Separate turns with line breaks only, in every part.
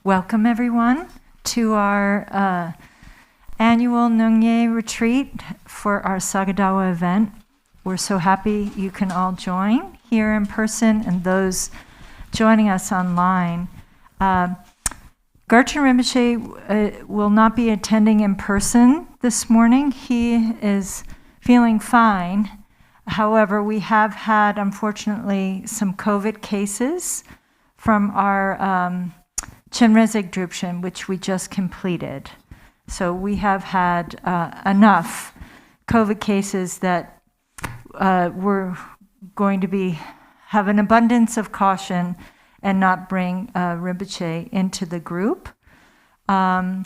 Welcome everyone to our annual Nyung retreat for our Sagadawa event. We're so happy you can all join here in person and those joining us online. Garchen Rinpoche will not be attending in person this morning. He is feeling fine. However, we have had, unfortunately, some COVID cases from our Chenrezig Drupchen, which we just completed. So we have had enough COVID cases that we're going to have an abundance of caution and not bring Rinpoche into the group. But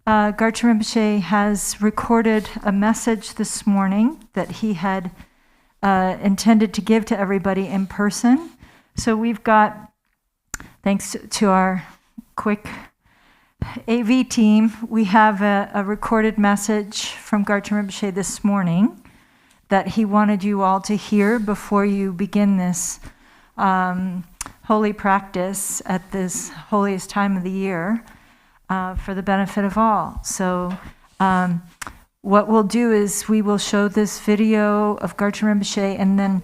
Garchen Rinpoche has recorded a message this morning that he had intended to give to everybody in person. So we've got, thanks to our quick AV team, we have a recorded message from Garchen Rinpoche this morning that he wanted you all to hear before you begin this holy practice at this holiest time of the year for the benefit of all. So what we'll do is we will show this video of Garchen Rinpoche and then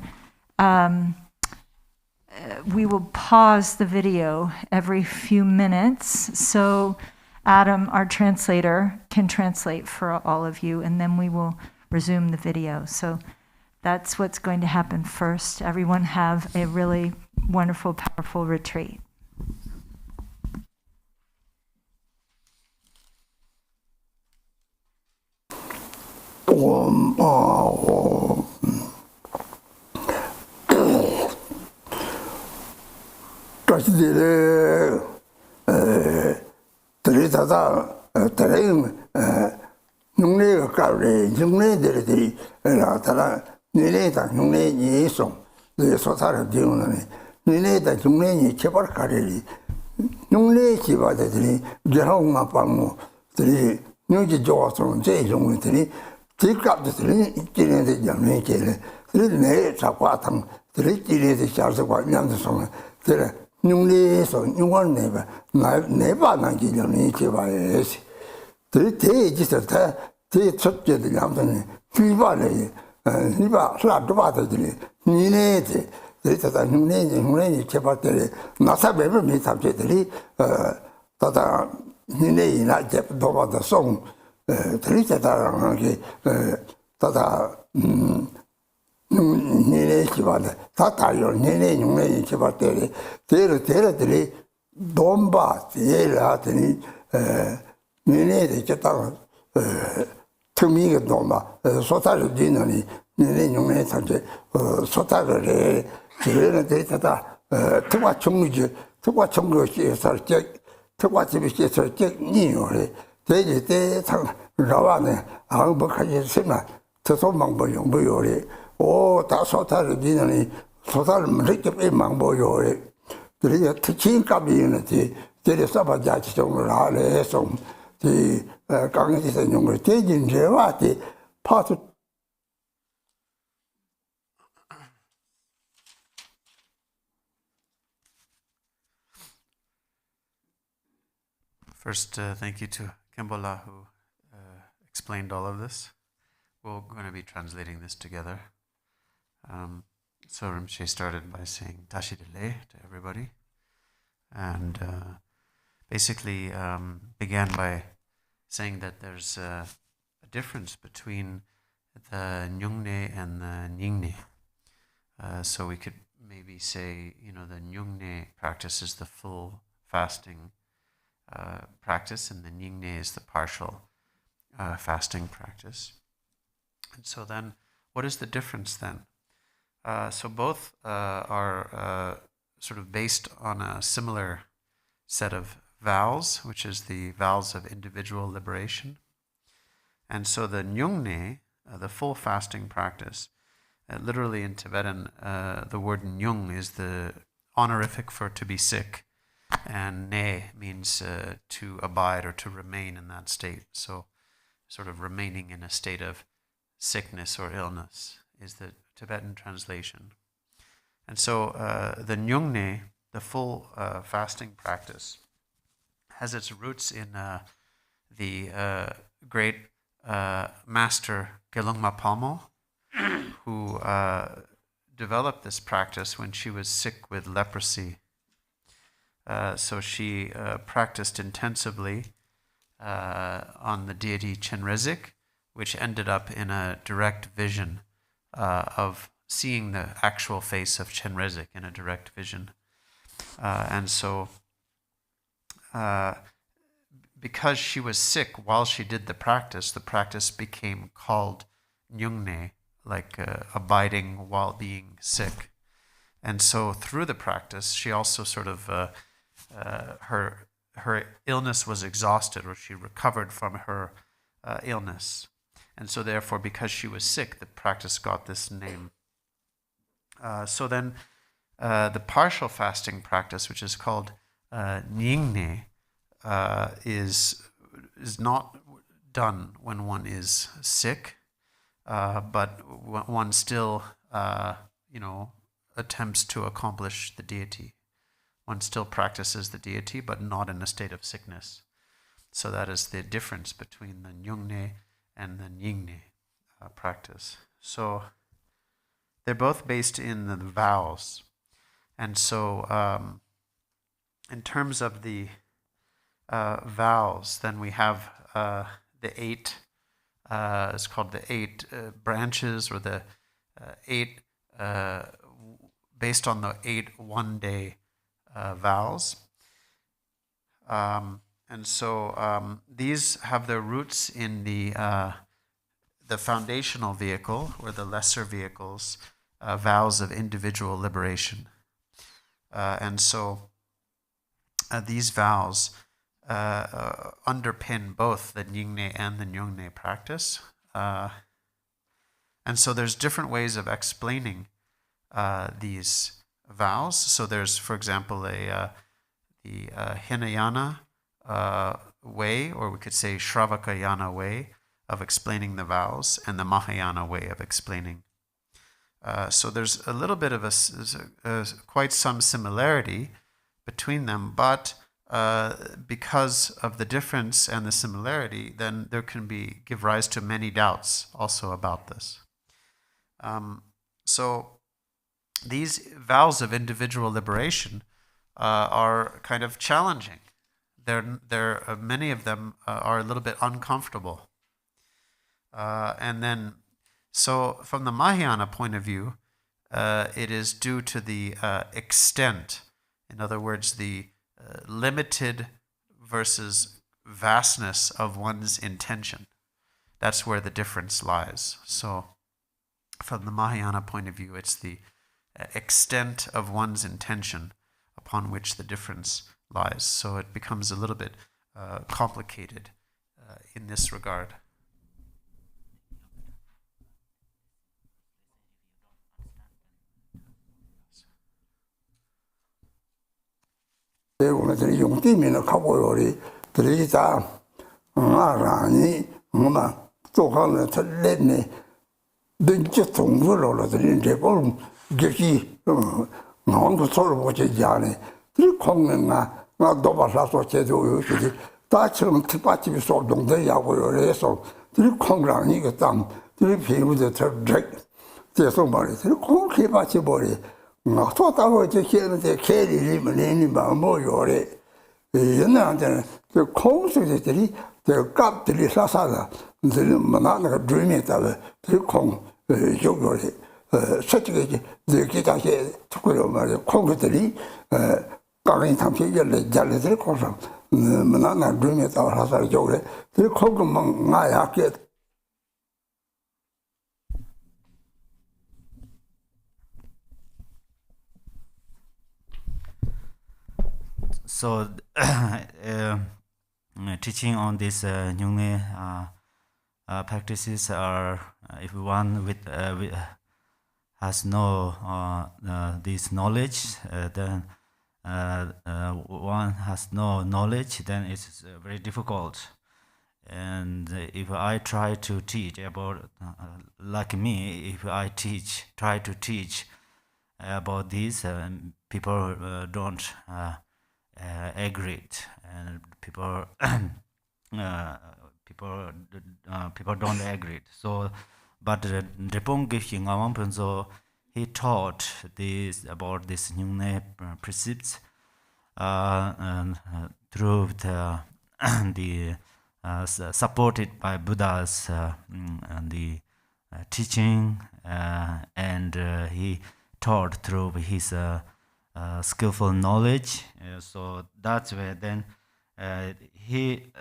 we will pause the video every few minutes so Adam, our translator, can translate for all of you, and then we will resume the video. So that's what's going to happen first. Everyone have a really wonderful, powerful retreat.
Nyung so Nyung never Nangi Chiba. The day just a day took the Yamson, Fivale, Niba, Slabata, Ninete, there is a Nune Chibateri, Nasa ever made subjectly, Tata Nine, not Jep Dova the song, Teresa Tata. Nene Chivada, Tata, your Nene, Nune Chivateri, Terra, Domba, Latini, Nene, the Chata, to me, Domba, Sotara Dinani, Nene, Nune, Sotara, Tata, Tuachungi, Tuachungi, Tuachungi, Nino, they Ravane, Albuquerque Sima, Totomang Boyori. Oh, that's what I did. Total Ricky Mambo Yori. The teaching community, there is some judge on Raleigh, some the Ganges and Young Retained Jevati, part of.
First, thank you to Kimbola who explained all of this. We're going to be translating this together. So Rinpoche started by saying Tashi Dele to everybody, and basically began by saying that there's a difference between the Nyungne and the Nyingne. So we could maybe say, the Nyungne practice is the full fasting practice, and the Nyingne is the partial fasting practice. And so then, what is the difference then? So both are sort of based on a similar set of vows, which is the vows of individual liberation. And so the Nyungne, the full fasting practice, literally in Tibetan, the word Nyung is the honorific for to be sick, and Ne means to abide or to remain in that state. So sort of remaining in a state of sickness or illness is the Tibetan translation. And so the Nyungne the full fasting practice has its roots in the great master Gelungma Palmo, who developed this practice when she was sick with leprosy. So she practiced intensively on the deity Chenrezig, which ended up in a direct vision of seeing the actual face of Chenrezig in a direct vision. And so because she was sick while she did the practice became called Nyung, like abiding while being sick. And so through the practice, she also sort of, her illness was exhausted, or she recovered from her illness. And so therefore, because she was sick, the practice got this name. So then the partial fasting practice, which is called Nyung, is not done when one is sick, but one still, attempts to accomplish the deity. One still practices the deity, but not in a state of sickness. So that is the difference between the Nyungne and the Nyingne practice. So they're both based in the vows. And so in terms of the vows, then we have the 8, it's called the 8 branches, or the 8, based on the 8 one-day vows. And so these have their roots in the foundational vehicle, or the lesser vehicles, vows of individual liberation. And so these vows underpin both the Nyingne and the Nyungne practice. And so there's different ways of explaining these vows. So there's, for example, the Hinayana way, or we could say Shravakayana way of explaining the vows, and the Mahayana way of explaining. So there's a little bit of quite some similarity between them, but because of the difference and the similarity, then there can give rise to many doubts also about this. So these vows of individual liberation are kind of challenging. Many of them are a little bit uncomfortable. And then, so from the Mahayana point of view, it is due to the extent. In other words, the limited versus vastness of one's intention. That's where the difference lies. So from the Mahayana point of view, it's the extent of one's intention upon which the difference lies. So it becomes a little bit complicated in this regard.
오늘 용 때문에 가고 요리 들이자 아라니 엄마 또 하나 틀렸네 든지 동물로 들인데 볼 게기 나온도 서로 보지 않네 들 공명아 나 도바사서 제도 요시 다처럼 특파집이 소동대야고 요래서 들 공랑 이거 땅들 비우데 저 제소 말이 들 공기 받지 버리 나 또다고 이제 걔는데 걔리면 내니 뭐 요래 옛날에는 그 공수들이 그 값들이 사사다 늘 만나가 드림에다가 들공 요거래 솔직히 이제 다시 특별히 말이야 공수들이 강인 탐색을 잘들 거서 만나가 드림에다가 사사 요래 들 공금만 나야게.
So, teaching on this Nyungne practices are, if one has no this knowledge, then one has no knowledge, then it's very difficult. And if I try to teach about, like me, if I try to teach about this. People don't agree, and people people don't agree. So, but Drepung Gyaltsy Ngawang Phunso, he taught this about this Nyung precepts through the supported by Buddha's and the teaching, and he taught through his skillful knowledge. So that's where then he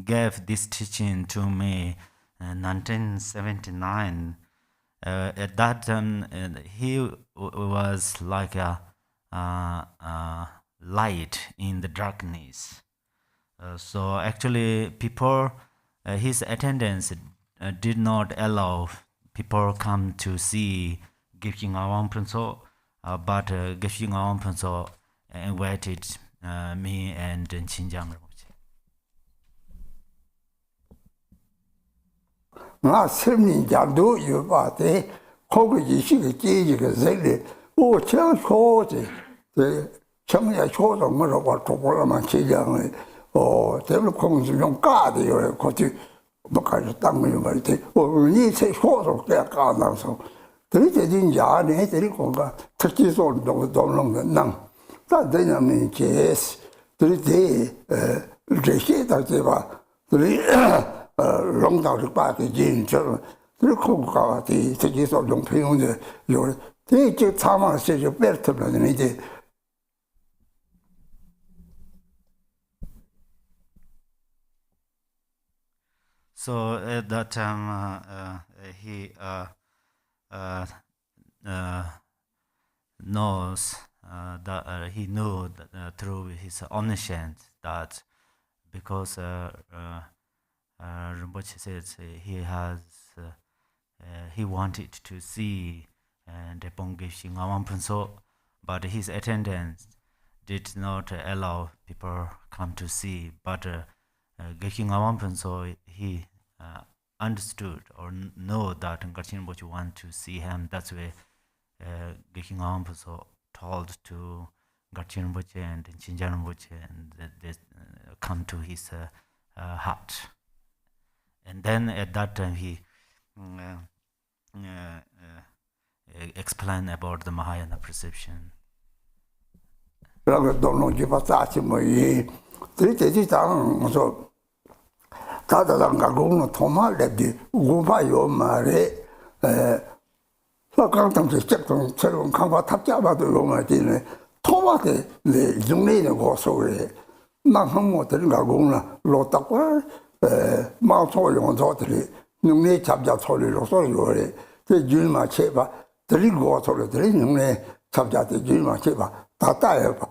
gave this teaching to me in 1979. At that time, he was like a light in the darkness. So actually, people, his attendance did not allow people come to see Gyaltsy Ngawang Phunso, but Gyaltsy Ngawang Phunso invited me and Chinjang Rinpoche.
Nga sirmin jardu yubate, kogu jishiki jijika zili, o chang choji, chang ya chozo mara wa topola ma Chinjang, o teblu kongzi yung kaadi yore, koti bakaji tangu yubarite, o ni se chozo kaya kaadang so, teri jajin jaane, teri konga, taki so donlong nang, ta denya min jes, teri te, reshi ta jeba, teri, long đạo được ba cái gì chứ rất không có thì chỉ số dùng phim như rồi thế chứ tham gia sẽ được biết được là như thế.
So at that time, he knows that he knew that, through his omniscience that because Rinpoche says he wanted to see Drepung Gyaltsy Ngawang Phunso, but his attendance did not allow people come to see. But Gyaltsy Ngawang Phunso, he understood or know that Garchen Rinpoche want to see him. That's why Gyaltsy Ngawang Phunso told to Garchen Rinpoche and Chinjang Rinpoche, and they come to his hut. And then at that time he explained about the Mahayana perception.
Mao Chou Yong Zhou Tili, Nyung Ne Chab Jia Chou Li Lo So Yore, Te Jun Ma Che Ba, Tili Go Chou Li, Tili Nyung Ne Chab Jia Te Jun Ma Che Ba, Ta Ta Ye Ba.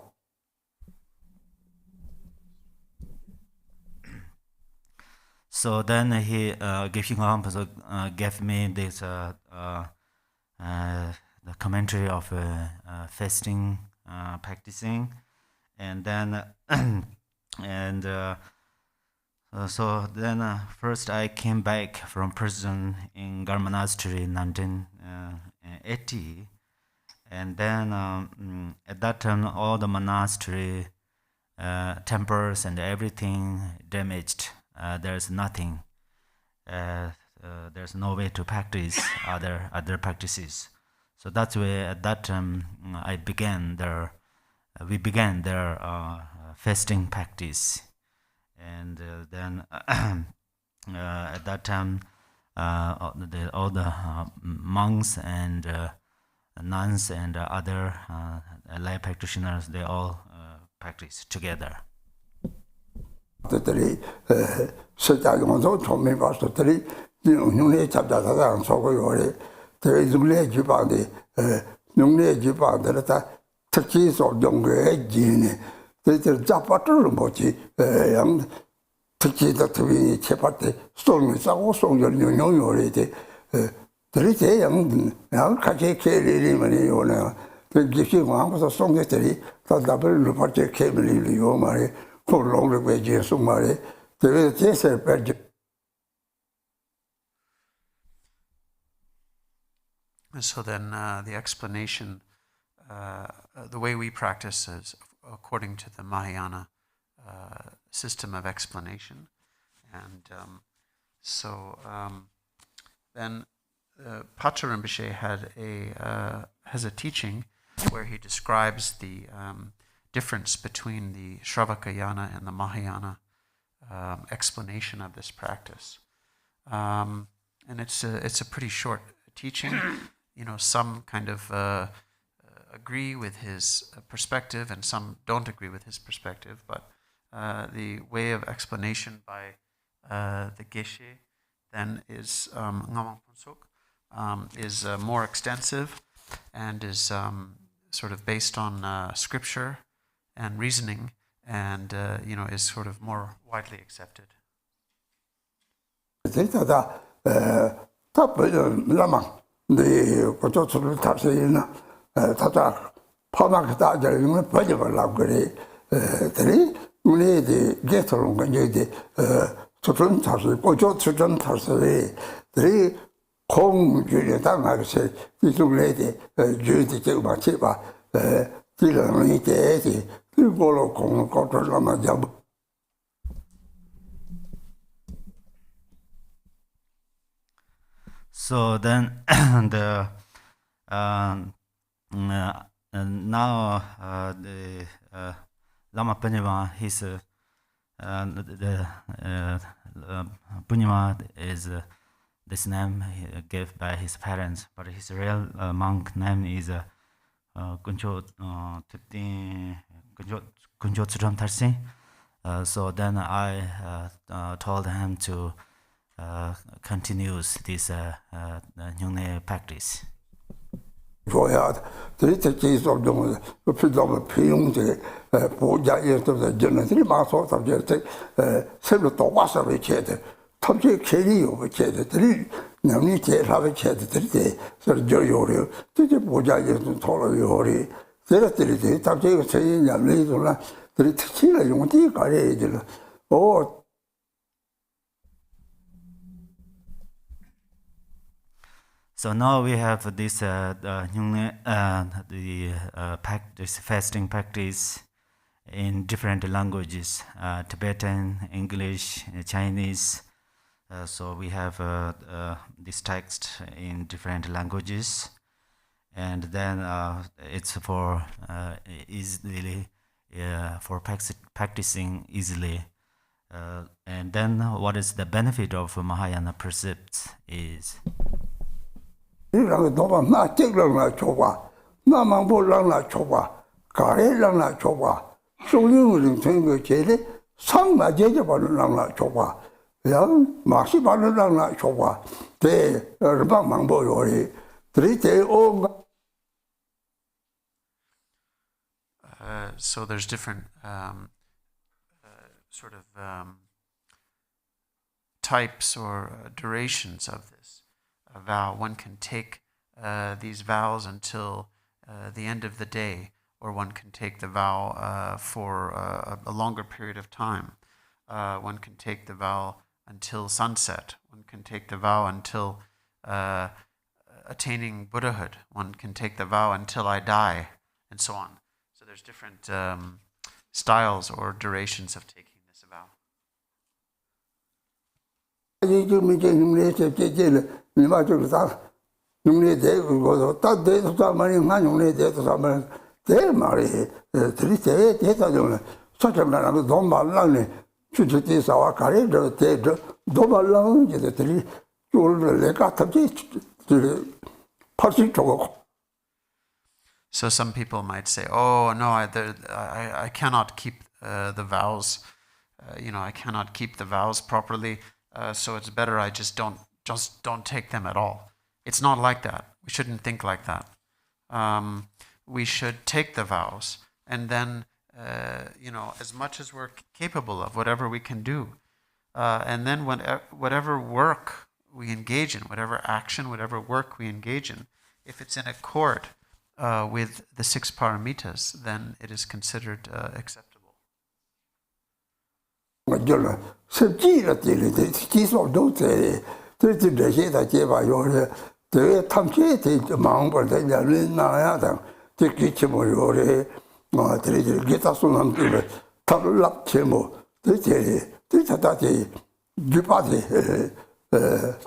So then he, Gyaltsy Ngawang Phunso gave me this the commentary of fasting, practicing, and then so then first I came back from prison in Gar Monastery in 1980, and then at that time all the monastery temples and everything damaged. There's nothing. There's no way to practice other practices. So that's why at that time we began their fasting practice. And then at that time, all the monks and nuns and other lay practitioners, they all practice together.
특히 특히 체파때 송이 싸고 송열 용용요래데 들이제 양 같이 계리리만이 요나 그 기시 왕부터 송게들이 다답을 루파체 케블리 요 말에 콜롱을 베제 송말에 되게 제세 베제.
And so then the explanation, the way we practice is according to the Mahayana system of explanation. And then Pacha Rinpoche has a teaching where he describes the difference between the Shravakayana and the Mahayana explanation of this practice. And it's a pretty short teaching. Some kind of agree with his perspective and some don't agree with his perspective, but the way of explanation by the Geshe then is Ngamang Phuntsok, is more extensive and is sort of based on scripture and reasoning, and is sort of more widely accepted.
So then now the Lama Punyama, his Punyama is this name given by his parents, but his real monk name is Kuncho Tsudram Tarsi. So then I told him to continue this Nyung practice. So now we have this this fasting practice in different languages, Tibetan, English, Chinese. So we have this text in different languages, and then it's for easily for practicing easily. And then what is the benefit of Mahayana precepts is.
So there's different sort of types or durations of this vow. One can take these vows until the end of the day, or one can take the vow for a longer period of time. One can take the vow until sunset. One can take the vow until attaining Buddhahood. One can take the vow until I die, and so on. So there's different styles or durations of taking this vow. So some people might say, "Oh no, I cannot keep the vows. I cannot keep the vows properly. So it's better I just don't take them at all." It's not like that. We shouldn't think like that. We should take the vows, and then as much as we're capable of, whatever we can do, and then whatever work we engage in, whatever action, whatever work we engage in, if it's in accord with the 6 paramitas, then it is considered acceptable.
대회 탐지에 대해 마음을 대냐는 나야다. 특히 뭐 요래 들이 기타 소남 그 탑랍 제모 대체리 대차다지 주파지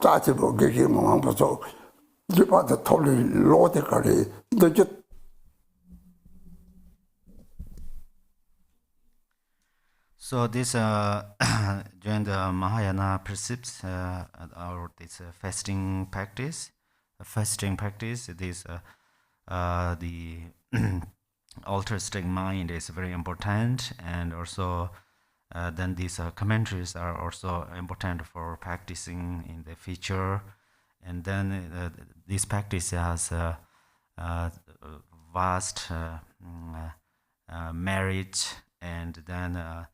짜지고 그게 뭐 벌써 주파도 톨리 로데까지 늦었.
So this during the Mahayana precepts or this fasting practice, this the altruistic mind is very important, and also then these commentaries are also important for practicing in the future, and then this practice has vast merit, and then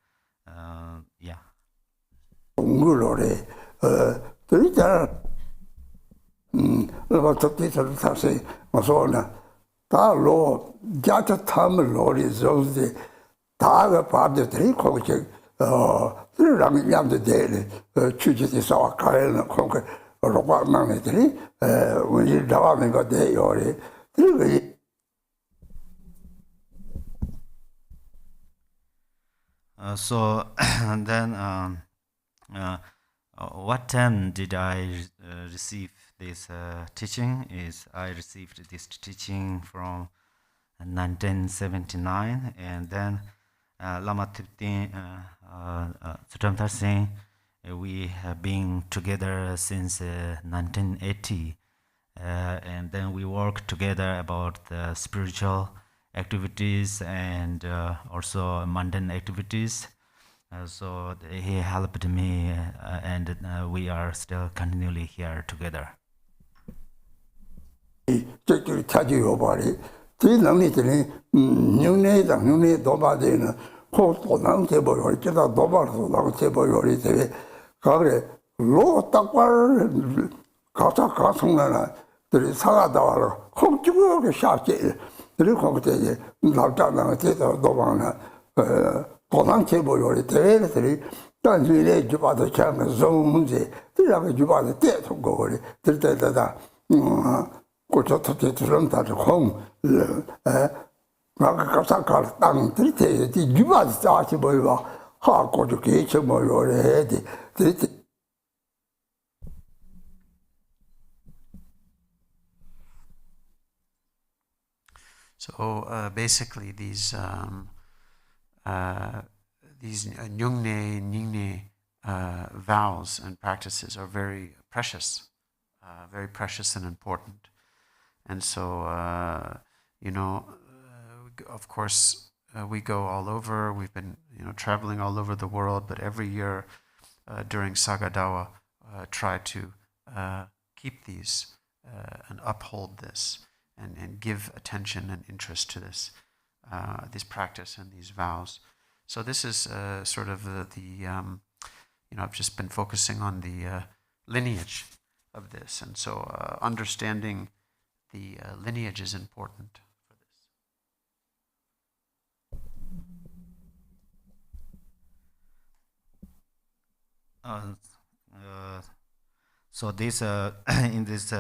yeah.
공부를 들이잖아. 그거 듣기서 다시 무서워나 다로 자체 탐을 로리 저기 다가 받들이 거기 그러랑 양도 되네. 취지에서 가야는 거기 로과망들이 우리 나와는 거 돼요리. 그리고
so then what time did I receive this teaching? Is I received this teaching from 1979, and then Lama Thiptin Sutramthar Singh, we have been together since 1980, and then we work together about the spiritual activities and also mundane activities. So he helped me, and we are still continually here together.
저기 찾아요 말이. 그 능력들이 뉴네 도바되는 코도난 제보요. 제가 도바로 나고 보여리 되게 가그래 로 딱발 가성나나 들이 사가다 와라. hov주고 샤지. 그리고 그때 나타나는 데서 도바나 도난 제보요. 대회들이 단순히 주바도 참는 정문제. 들라고 주바도 때서 거리. 들때다 고쳐서 들은 다들 공 나가 가사갈 땅 들때 주바도 자치 보여. 하고 저기 뭐요 해야지. 들때
So basically, these Nyung vows and practices are very precious and important. And so, of course, we go all over. We've been, traveling all over the world. But every year during Sagadawa, try to keep these and uphold this. And give attention and interest to this practice and these vows. So this is sort of I've just been focusing on the lineage of this, and so understanding the lineage is important for
this. So this in this.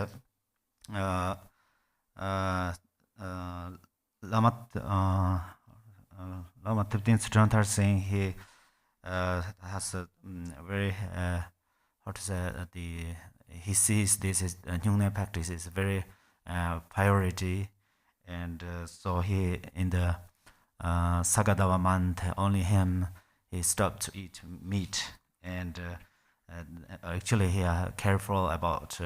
Lama Thiptin Sutranthar Singh, he has a very he sees this is Nyung practice is very priority, and so he in the Sagadawa month only he stopped to eat meat, and actually he careful about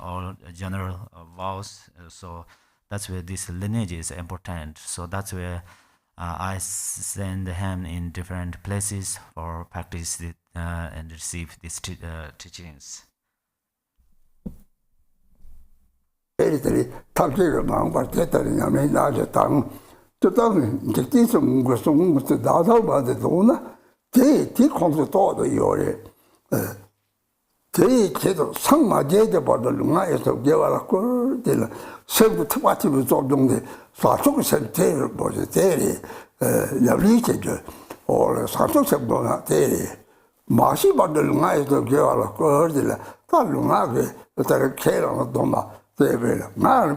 all general vows, so that's where this lineage is important. So that's where I send him in different places for practice and receive these teachings.
애들이 탑재를 망발 됐다냐면 나저 땅 저땅 직진서 문고서 나서 봐도나 제 뒤콩도 또도 요래 제 제도 상마제대 버들 나에서 개발하고 될 세부 특화티브 조정데 사속 센터를 보지 대리 리니age or 사속 세부나 대리 마시 버들 나에서 개발하고 될 lunga che c'era doma deve ma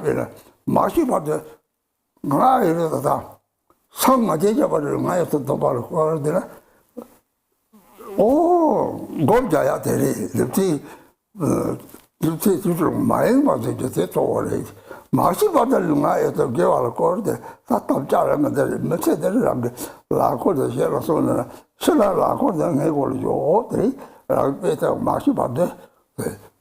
마시 받아 나 이러다 상마 제자버를 나에서 도발을 거르더라 오 골자야 되리 르티 르티 좀 많이 받아 저 저래 마시 받을 나에서 개발 거르데 다 답자라면 돼 메시지를 라고도 해서는 신라 라고도 해고죠 네 라고에서 마시 받아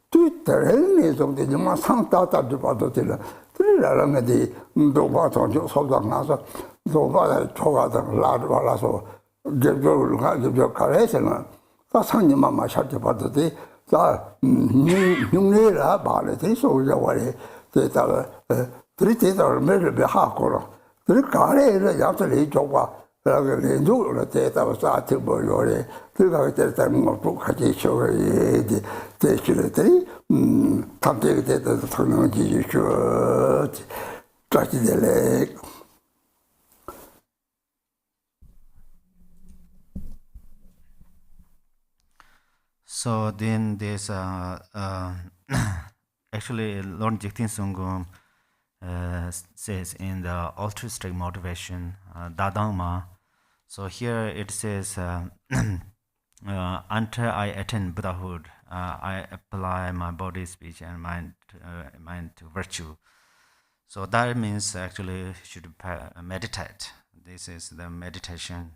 뚜터는 정도 좀 상따따도 받아 되라 그러라는데 도바서 소장나서 도바에 초가다 라라서 저저 가래서는 사상님만 마셔도 받듯이 자 뉴네라 발에 소자와에 대다가 드리테다 매를 하고로 그 가래를 약속이 줘봐 그러게 누구를 대다가 사트 보여래 그가 때는 뭐 같이 쇼에 대실들이 탐대게 되다 터는 지슈 같이들래
So then there's actually Lord Jigten Sungum says in the altruistic motivation Dadangma. So here it says until I attain Buddhahood, I apply my body, speech, and mind to virtue. So that means actually should meditate. This is the meditation.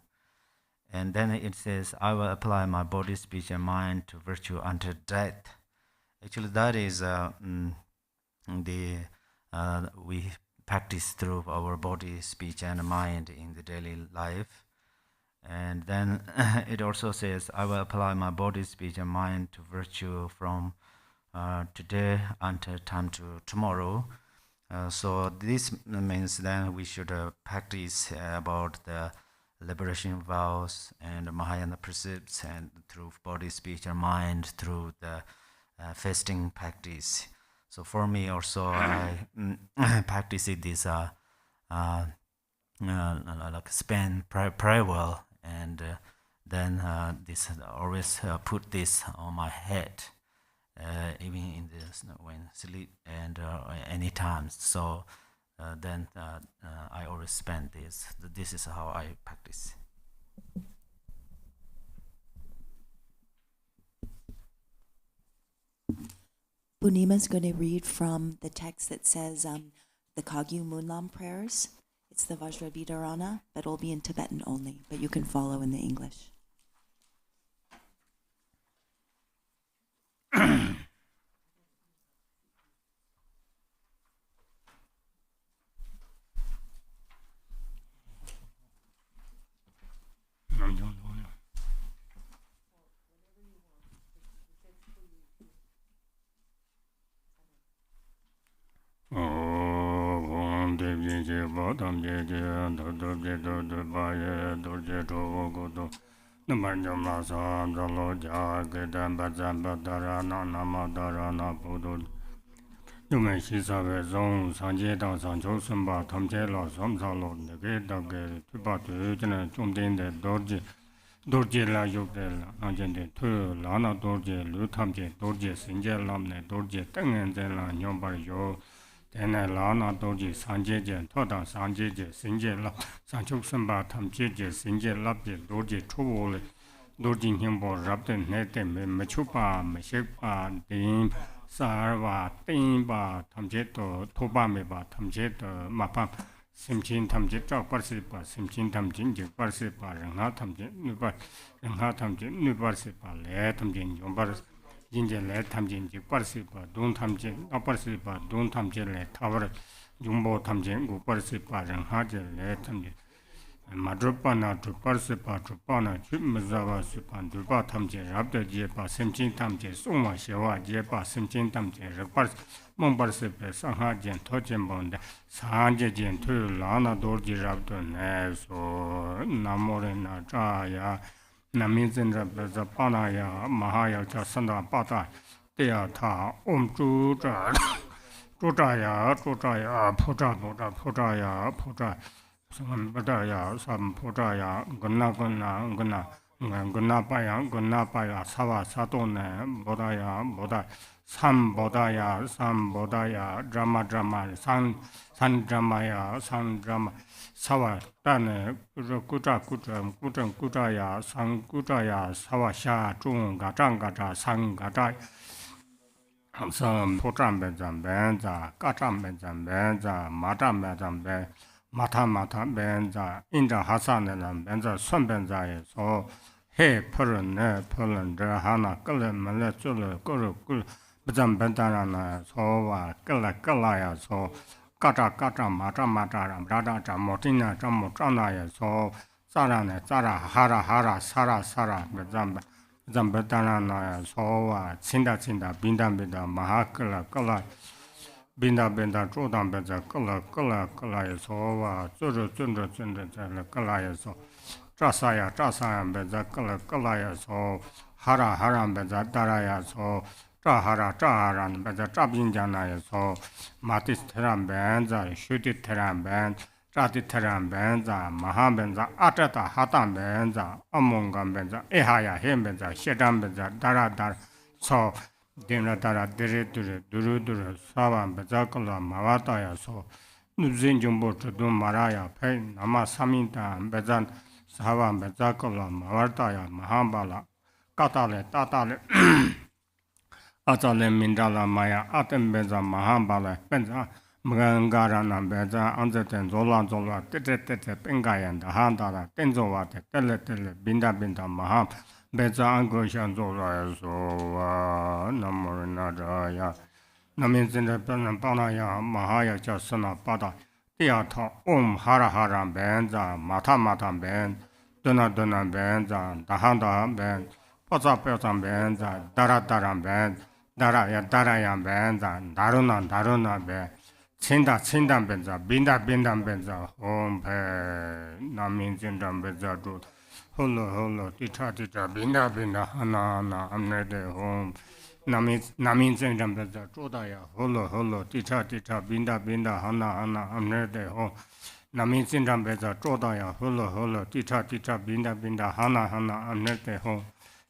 And then it says, I will apply my body, speech, and mind to virtue until death. Actually, that is we practice through our body, speech, and mind in the daily life. And then it also says, I will apply my body, speech, and mind to virtue from today until time to tomorrow. So this means then we should practice about the liberation vows and Mahayana precepts, and through body, speech, and mind, through the fasting practice. So for me also, I practice this like spend prayer well, and then this always put this on my head, even in this when sleep and any times. So then I always spend this. This is how I practice.
Punima's going to read from the text that says the Kagyu Munlam prayers. It's the Vajravidarana, but will be in Tibetan only, but you can follow in the English.
dorje la yobde la anjende to lana dorje lu tamje dorje sinje lamne dorje tengen zen la nyombar yo tena lana dorje sanje je toda sanje je sinje la sanchuk samba tamje je sinje labje dorje chobole dorje nyombo rabde nete me mechupa me shekpa dim sarwa timba tamje to toba me ba tamje to mapam 심진 탐지 쫙 빠르시바 심진 탐진 지 빠르시바 랑나 탐지 누바 랑나 탐지 누바르시바 레 탐지 용바르 진제 레 탐지 지 빠르시바 돈 탐지 아 빠르시바 돈 탐지 레 타버르 용보 탐지 고 빠르시바 랑하 제레 탐지 마드로파나 주 빠르시바 주파나 쥐므자바 시판 두바 탐지 랍데 지바 심진 탐지 송마 셔와 지바 심진 탐지 르빠르 몽바르세페 상하젠 토젠본데 산제젠 토라나 도르지랍도 네소 나모레나 자야 나민젠라베자 파나야 마하야자 산다 파타 때야타 옴주자 조자야 포자야 삼바다야 삼포자야 건나건나 gunapaya, sava, satone, bodaya, san bodaya, drama, san drama, sava, tane, kutaya, san kutaya, sava, sha, chung, gata, san gata, some potram benza, katam benza, matam benza, mata benza, inda hasan benza, sun benza, so he puran, hana, gullen, malachula, guru, bazam bentana, so gala, so gata, mata, brada, motina, jamotana, so zara, hara, sara, bazam. Zambetana sowa cinda binda mahakala kala binda chodan beza kala sowa zuru kala so trasaya beza kala so hara beza daraya so trahara beza trabinjana so matis teram benza shuti teram benza Rati teram benza, maham benza, atata hatam benza, amongam benza, ehaya hem benza, shedam benza, dara, so, dinra dara, duru, savam benza kala mavataya so, nuzin jumbo chudum maraya, pay, nama saminta, bezan, savam benza kala mavataya, mahambala, katale, tatale, atale mindala maya, atem benza, mahambala, benza, Mgangarana beza anzeten zola tete pengayan da handala tenzowa tele binda maham beza angoshan zola so namorina raya namin zinda panaya mahaya jasana pada tiata hara benza mata ben dona benza da handa ben paza benza dara ben dara benza daruna ben Cinda benza, binda benza, home pe, namin zinda benza do, holo, tita, binda, hana, amnede home, namin zinda benza, trodaya, holo, tita, binda, hana, amnede home, namin zinda benza, trodaya, holo, tita, binda, hana, amnede home,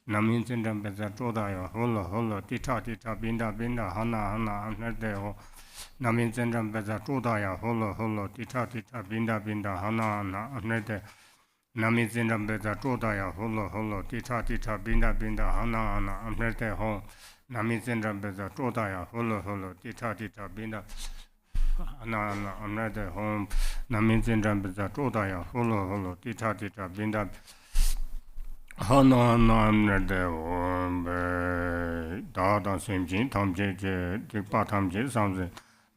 namin zinda benza, trodaya, holo, tita, binda, hana, amnede home, Namin Zendram Beza Trudaya, holo, tita, binda, hana, amnede. Namin Zendram Beza Trudaya, holo, tita, binda, hana, amnede ho. Namin Zendram Beza Trudaya, holo, tita, binda, hana, amnede ho. Namin Zendram Beza Trudaya, holo, tita, binda, hana, amnede ho. Dada Simjin, Tamje, Dikpa Tamje, Samze.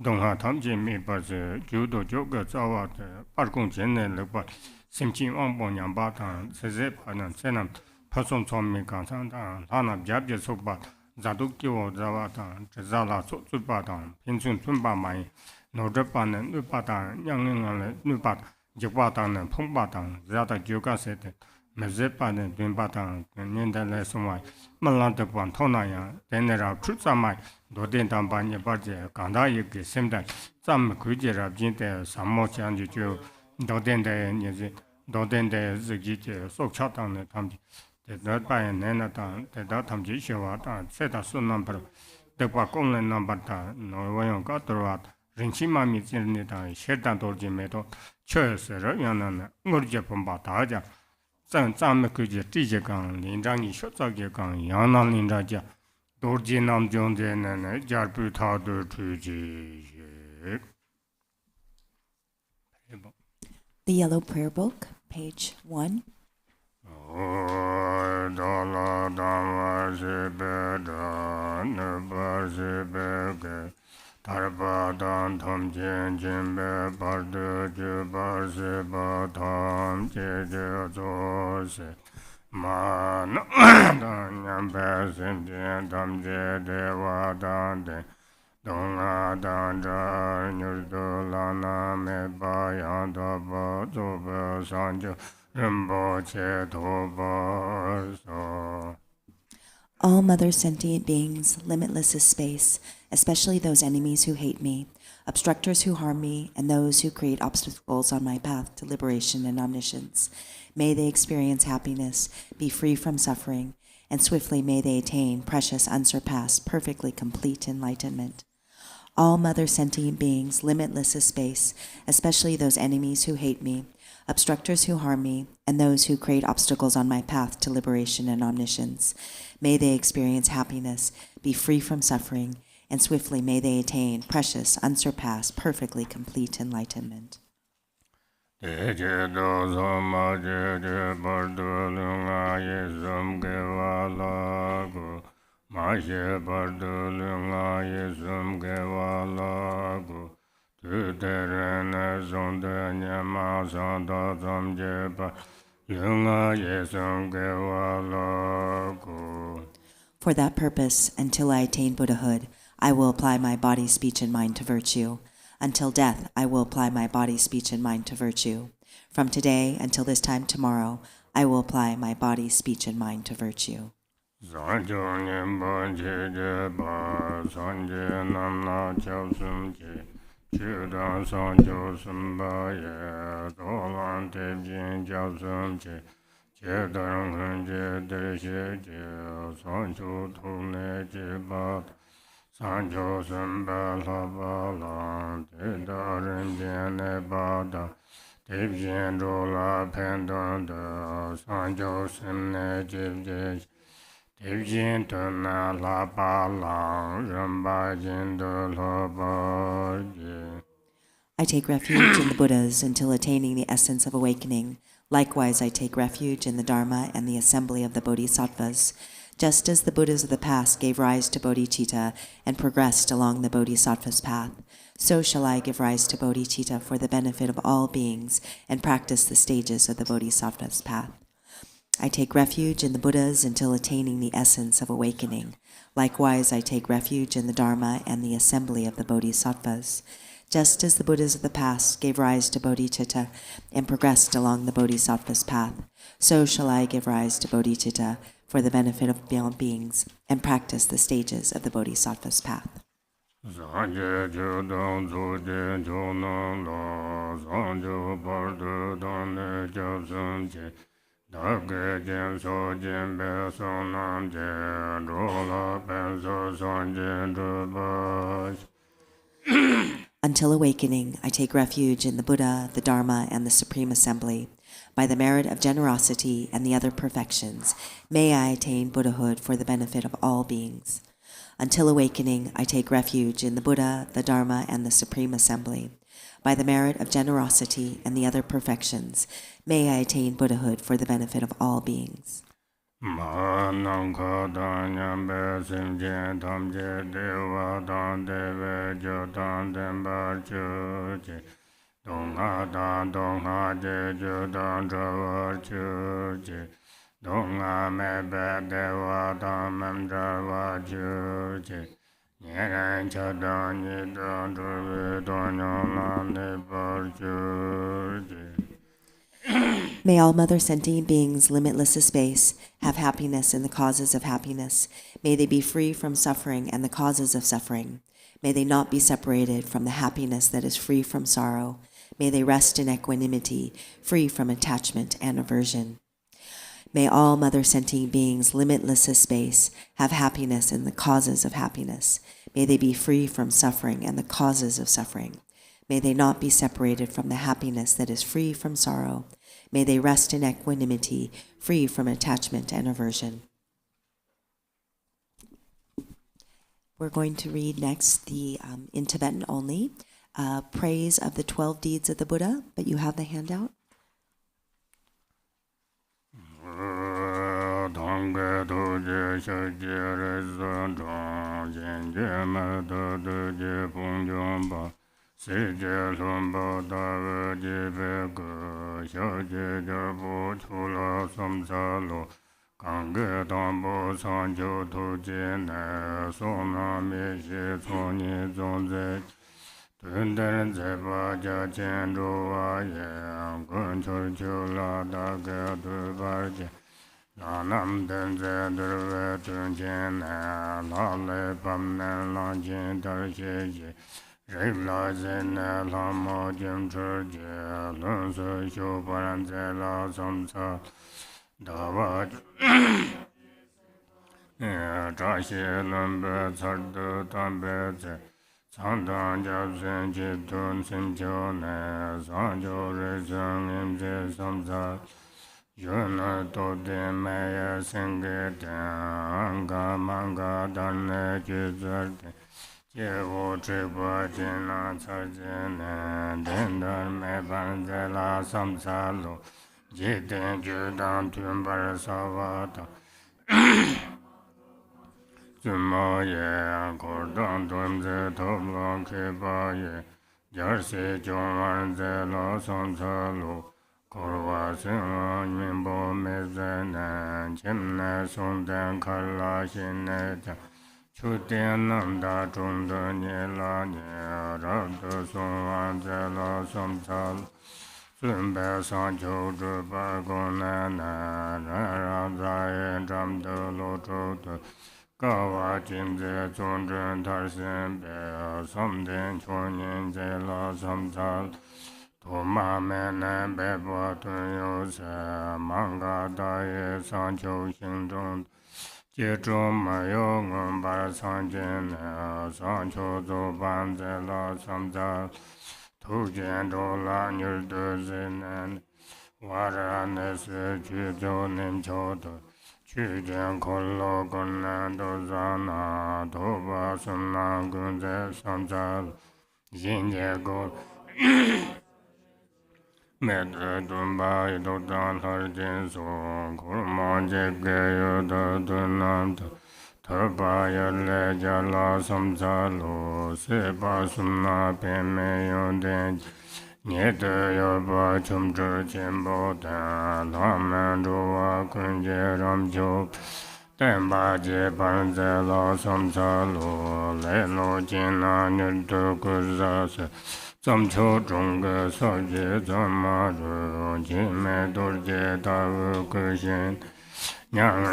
동하 탐지 미바즈 주도 조가 자와데 파공 전에 르바 심진 왕보냥 바탄 세세 파는 세남 파송 처음에 강상다 하나 잡제 속바 자독교 자와다 제자라 소주바다 빈춘 춘바마이 노드바는 누바다 양능을 누바 적바다는 풍바다 자다 교가세데 메제바는 빈바다 년달에 소마이 말란데반 토나야 데네라 출사마이 노덴담 바니 바제 간다이게 셈다 짬 그제라 빈데 삼모창지죠 노덴데 니제 노덴데 지기제 속차당네 탐지 대다바에 내나다 대다 탐지 쇼와다 세다 순남바 대과 공는 넘바다 노원가 들어와 rinchi마미 진니다 셰단 돌지메도 쳐서러 연나나 우리제 본바다자 짬짬 그제 띠제강 lin장이 쇼자게 강 양나 lin자자 돌진남 존재는 잘부타도 주지.
The Yellow Prayer Book, page 1.
Tarbadan tham jen jembe barde je barse ba tham je zose man dan yambe sen jen tham je dewa dan de donga dan ja nyurdo lana me ba yan da ba zo ba san jo rinpoche to ba so.
All mother sentient beings, limitless is space, especially those enemies who hate me, obstructors who harm me, and those who create obstacles on my path to liberation and omniscience. May they experience happiness, be free from suffering, and swiftly may they attain precious, unsurpassed, perfectly complete enlightenment. All mother sentient beings, limitless is space, especially those enemies who hate me, obstructors who harm me, and those who create obstacles on my path to liberation and omniscience. May they experience happiness, be free from suffering, and swiftly may they attain precious, unsurpassed, perfectly complete enlightenment. For that purpose, until I attain Buddhahood, I will apply my body, speech, and mind to virtue. Until death, I will apply my body, speech, and mind to virtue. From today until this time tomorrow, I will apply my body, speech, and mind to virtue. I take refuge in the Buddhas until attaining the essence of awakening. Likewise, I take refuge in the Dharma and the assembly of the Bodhisattvas. Just as the Buddhas of the past gave rise to bodhicitta and progressed along the Bodhisattva's path, so shall I give rise to bodhicitta for the benefit of all beings and practice the stages of the Bodhisattva's path. I take refuge in the Buddhas until attaining the essence of awakening. Likewise, I take refuge in the Dharma and the assembly of the Bodhisattvas. Just as the Buddhas of the past gave rise to bodhicitta and progressed along the Bodhisattva's path, so shall I give rise to bodhicitta for the benefit of all beings and practice the stages of the Bodhisattva's path. Until awakening, I take refuge in the Buddha, the Dharma, and the Supreme Assembly. By the merit of generosity and the other perfections, may I attain Buddhahood for the benefit of all beings. Until awakening, I take refuge in the Buddha, the Dharma, and the Supreme Assembly. By the merit of generosity and the other perfections, may I attain Buddhahood for the benefit of all beings. May all mother sentient beings, limitless as space, have happiness in the causes of happiness. May they be free from suffering and the causes of suffering. May they not be separated from the happiness that is free from sorrow. May they rest in equanimity, free from attachment and aversion. May all mother sentient beings, limitless as space, have happiness in the causes of happiness. May they be free from suffering and the causes of suffering. May they not be separated from the happiness that is free from sorrow. May they rest in equanimity, free from attachment and aversion. We're going to read next the, in Tibetan only, praise of the 12 deeds of the Buddha, but you have the handout.
Nam den ze durve tun jen la le pam ne la jen dar she je re la zen ne la mo jen chur je lun se shu paran ze la sam sa da va zha xie lun be car de dan be ze cang dan jia zen ji dun sin jiu ne san jiu re zheng yin ze sam sa yun to de me sing de ga mang ga dan ne ji zhe de jie wo zhi ba jin na ca jin ne den dan me ban ze la sam sa lu ji den ju dan tun bar sa wa da zun ma ye ko dan dun ze to lo ke ba ye jar se jong wan ze la sam sa lu Korwa sing min bo me zhen nan chim ne song den ka la xin ne jang chu dian nam da zhong de nie la nie ra de song wan zhe la som cha sun bai sang qiu zhi ba gong nan nan ran ran za yin zham de lo zhou de ga wa jin zhe zong zhen tar xin bai som den chuan yin zhe la som cha tu ma me ne be bo tun yu se mang ga da ye sang qiu xing zhong jie zhong me yu ngun ba sang jin ne sang qiu zu ban zhe la sam za tu jian zhou la niu de zi nen wa ra ne se ju zhou nim qiu de qu jian ko lo gun nan du zang na tu ba sun na gun zhe sam za yin jie gu me de dun ba yi do dan har jin su ku ma je ge yu de dun nam de tar ba ya le ja la sam za lu se ba sun na pe me yu de nie de yo ba chum zhe qian bo da la men zhu wa kun jie ram jiu den ba jie ban ze la sam za lu le lo jin na ni de gu za se zam qiu zhong ge sa jie zam ma zhu jin me du jie da wu ge xin nyang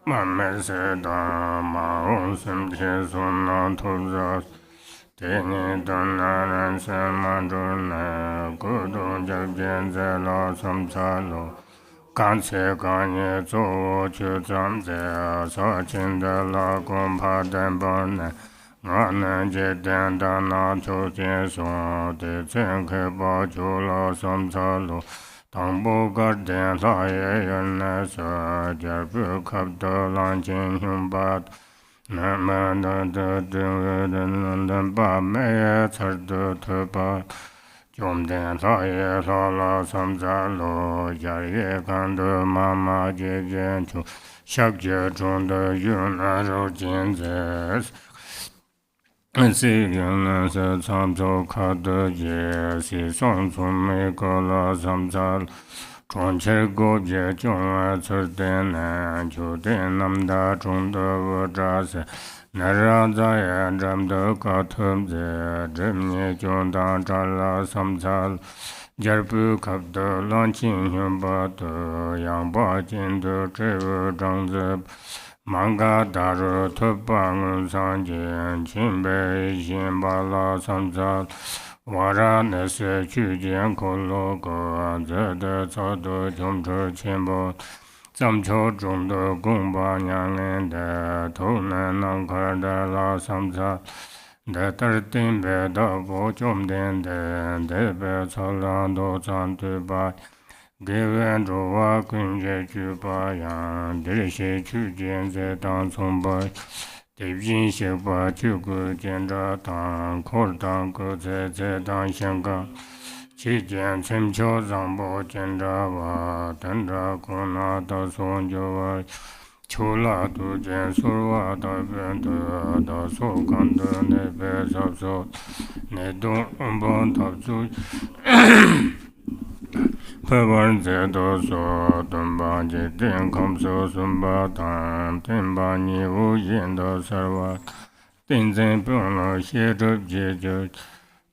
ma me se da ma ong sim tie sun na tu za de ni dan na ran se ma zhu ne gu du jia jian ze la sam cha lu gan ce gan ye zu wu ju zang ze sa qin de la gong pa den ba ne nga ne jie dian da na chu jie song de zhen ke ba ju la sam cha lu tang bu ga dian la ye yun ne sa jia bu kap de lang jin hyun ba na ma da de de de ba me ye car de te ba Yom den la ye la la sam za lo ya ye kan de ma ma jie jian chu xiao jie zhong de yun na rou jian ze si yun na se cam zhou ka de ye si song cun me ge la sam za zhuang qie gu jie jiong a cer dian nan qiu dian nam da zhong de wu zha se na ra za yan zham de ka tum ze zhen nie jiong dang zha la sam cha jar bu kap de lang qin hyun ba de yang ba jin de zhe wu zhang ze mang ga da ru tu ba ngun sang jian qin bei xin ba la sam cha wa ra ne se qu jian ko lo ge ze de ca de jiong zhe qian bo zam qiu zhong de gong ba niang len de tou nan nang ka de la sam cha de tar tin be da bo zhong den de be ca lang do zang tu ba ge wen zhu wa kun jie ju ba yang de xie qu jian ze dang cong ba de yin xie ba ju gu jian zha dang ko dang ge ze dang xiang gang qi jian chen qiu zang bo jian zha wa dan zha gu na da song jiu wa qiu la du jian su wa da bian de da su gang de ne be sa su ne dong bon ta zu pe ban ze do su dun ba ji dian kam su sun ba dan din ba ni wu yin de sa wa din zhen bu le xie zhe jie jie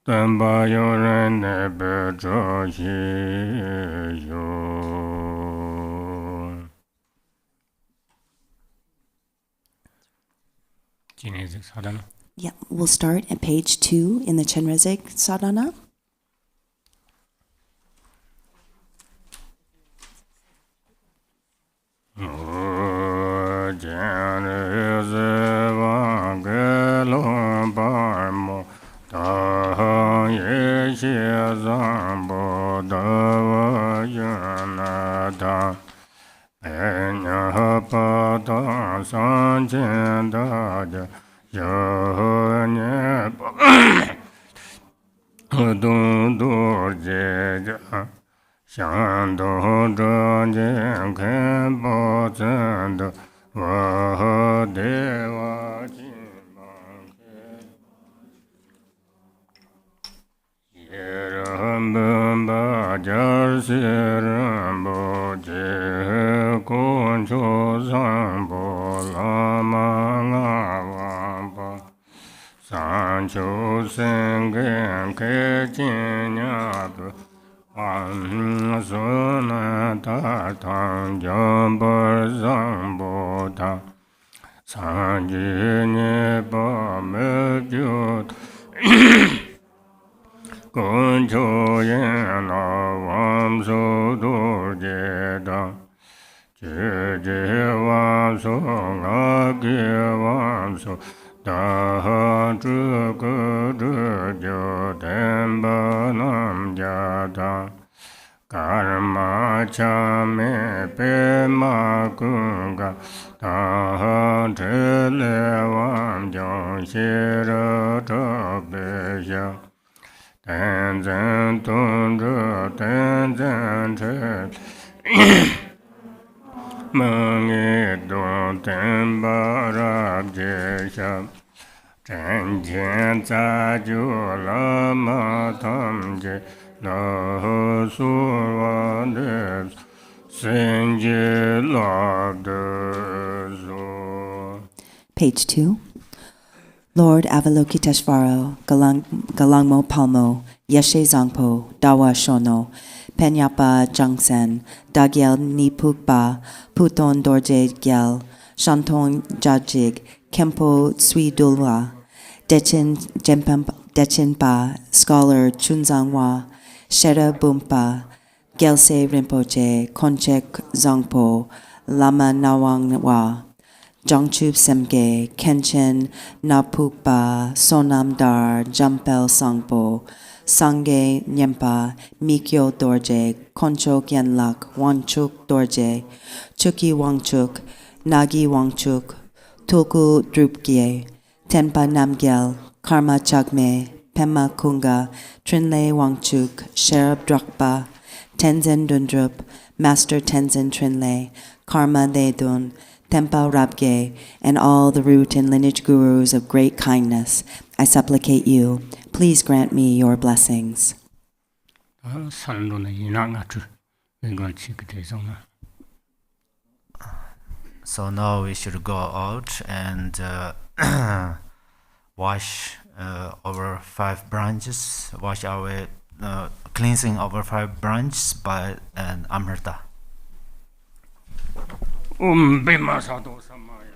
Tenpa yoren nebe choshi yo. Sadhana.
Yeah, we'll start at page 2 in the Chenrezig Sadhana. Page 2. Lord Avalokiteshvaro, Galangmo Palmo, Yeshe Zangpo, Dawa Shono, Penyapa Jangsen, Dagyel Nipukba, Puton Dorje Gyel, Shanton Jajig, Kempo Sui Dulwa, Dechinpa, Scholar Chunzangwa, Shera Bumpa, Gelse Rinpoche, Konchek Zangpo, Lama Nawangwa, Jongchup Semge, Kenshin, Napukpa, Sonamdar, Jampel Sangpo, Sangye Nyempa, Mikyo Dorje, Koncho Genlak, Wangchuk Dorje, Chuki Wangchuk, Nagi Wangchuk, Tulku Drupgye, Tenpa Namgyel, Karma Chagme, Pema Kunga, Trinle Wangchuk, Sherab Drakpa, Tenzin Dundrup, Master Tenzin Trinle, Karma Ledun, Tempa Rabge, and all the root and lineage gurus of great kindness, I supplicate you, please grant me your blessings.
So now we should go out and wash our 5 branches, wash our cleansing our 5 branches by an amrita.
Bima Sado Samaya.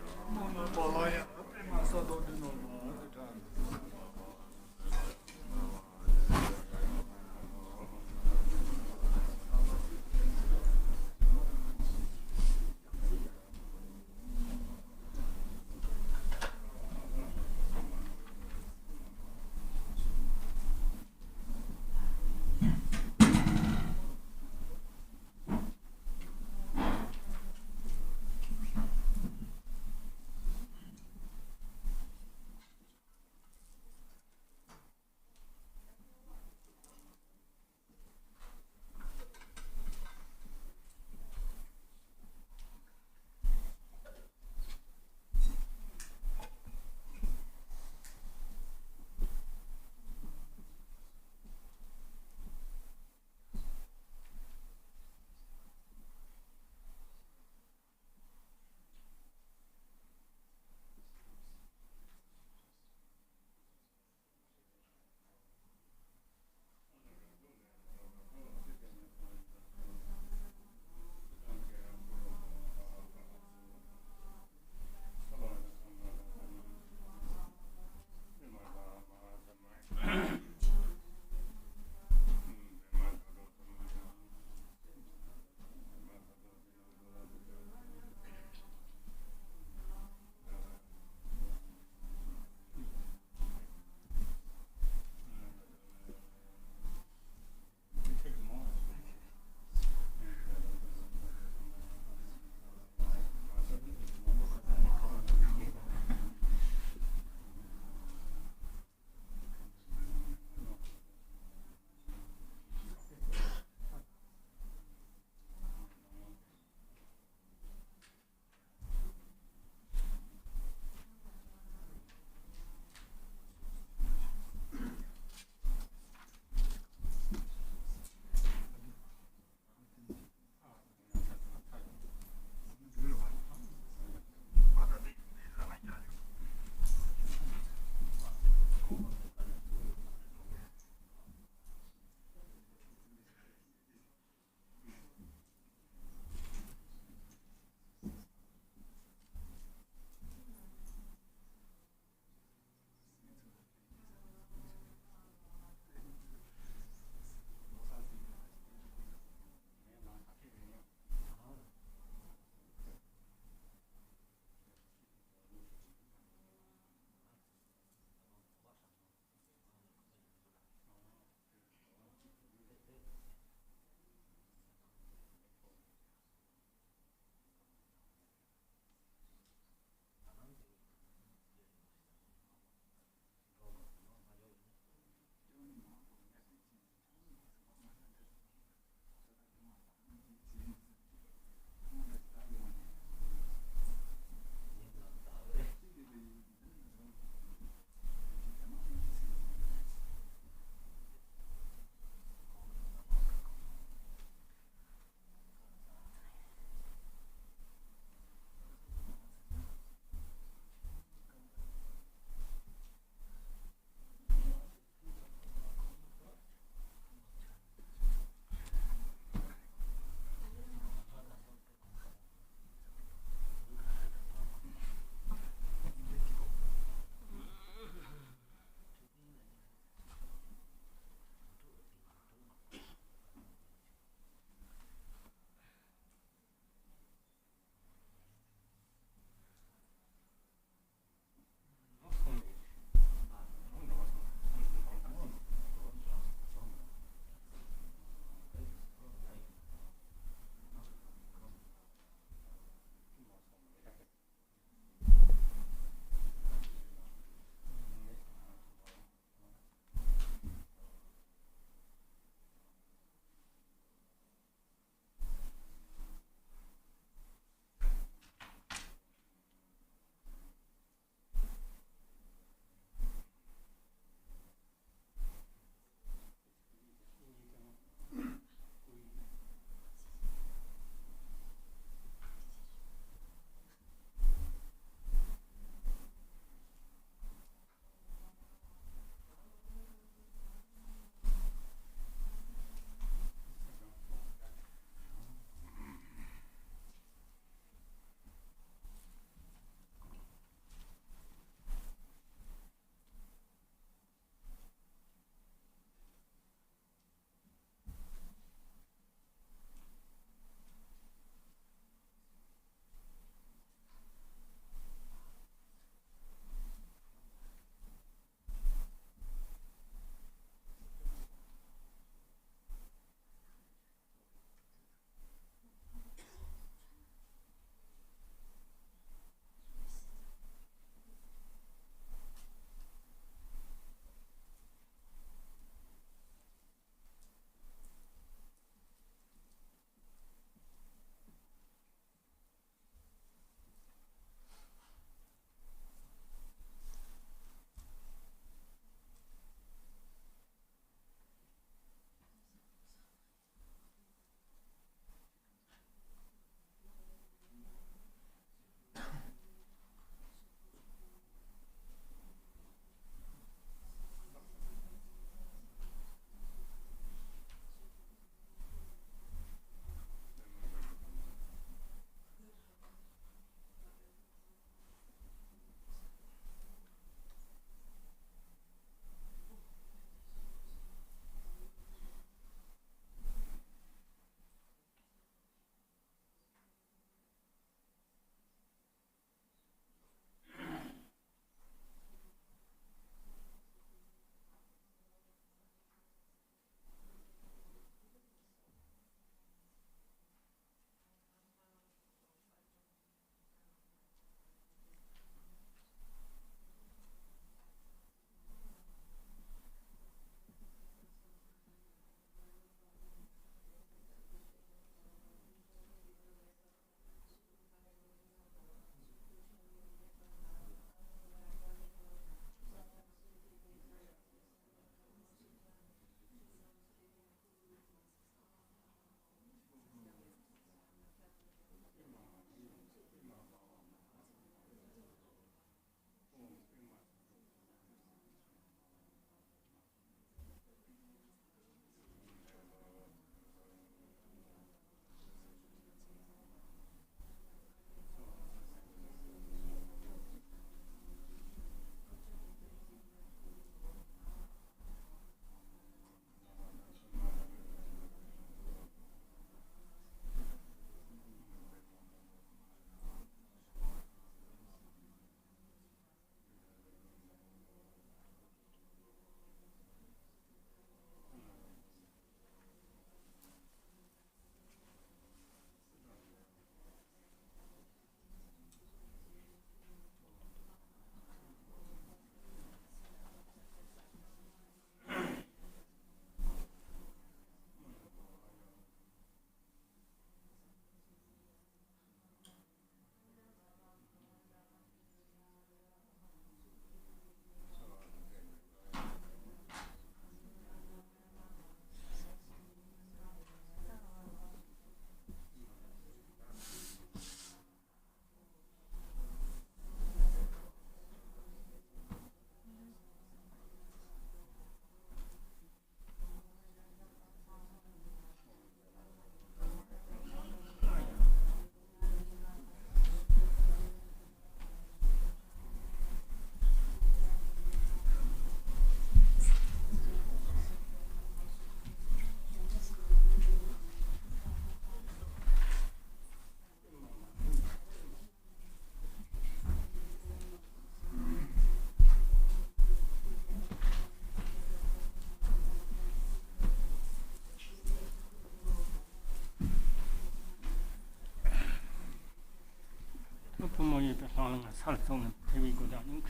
살성은 배우고자 하는 거.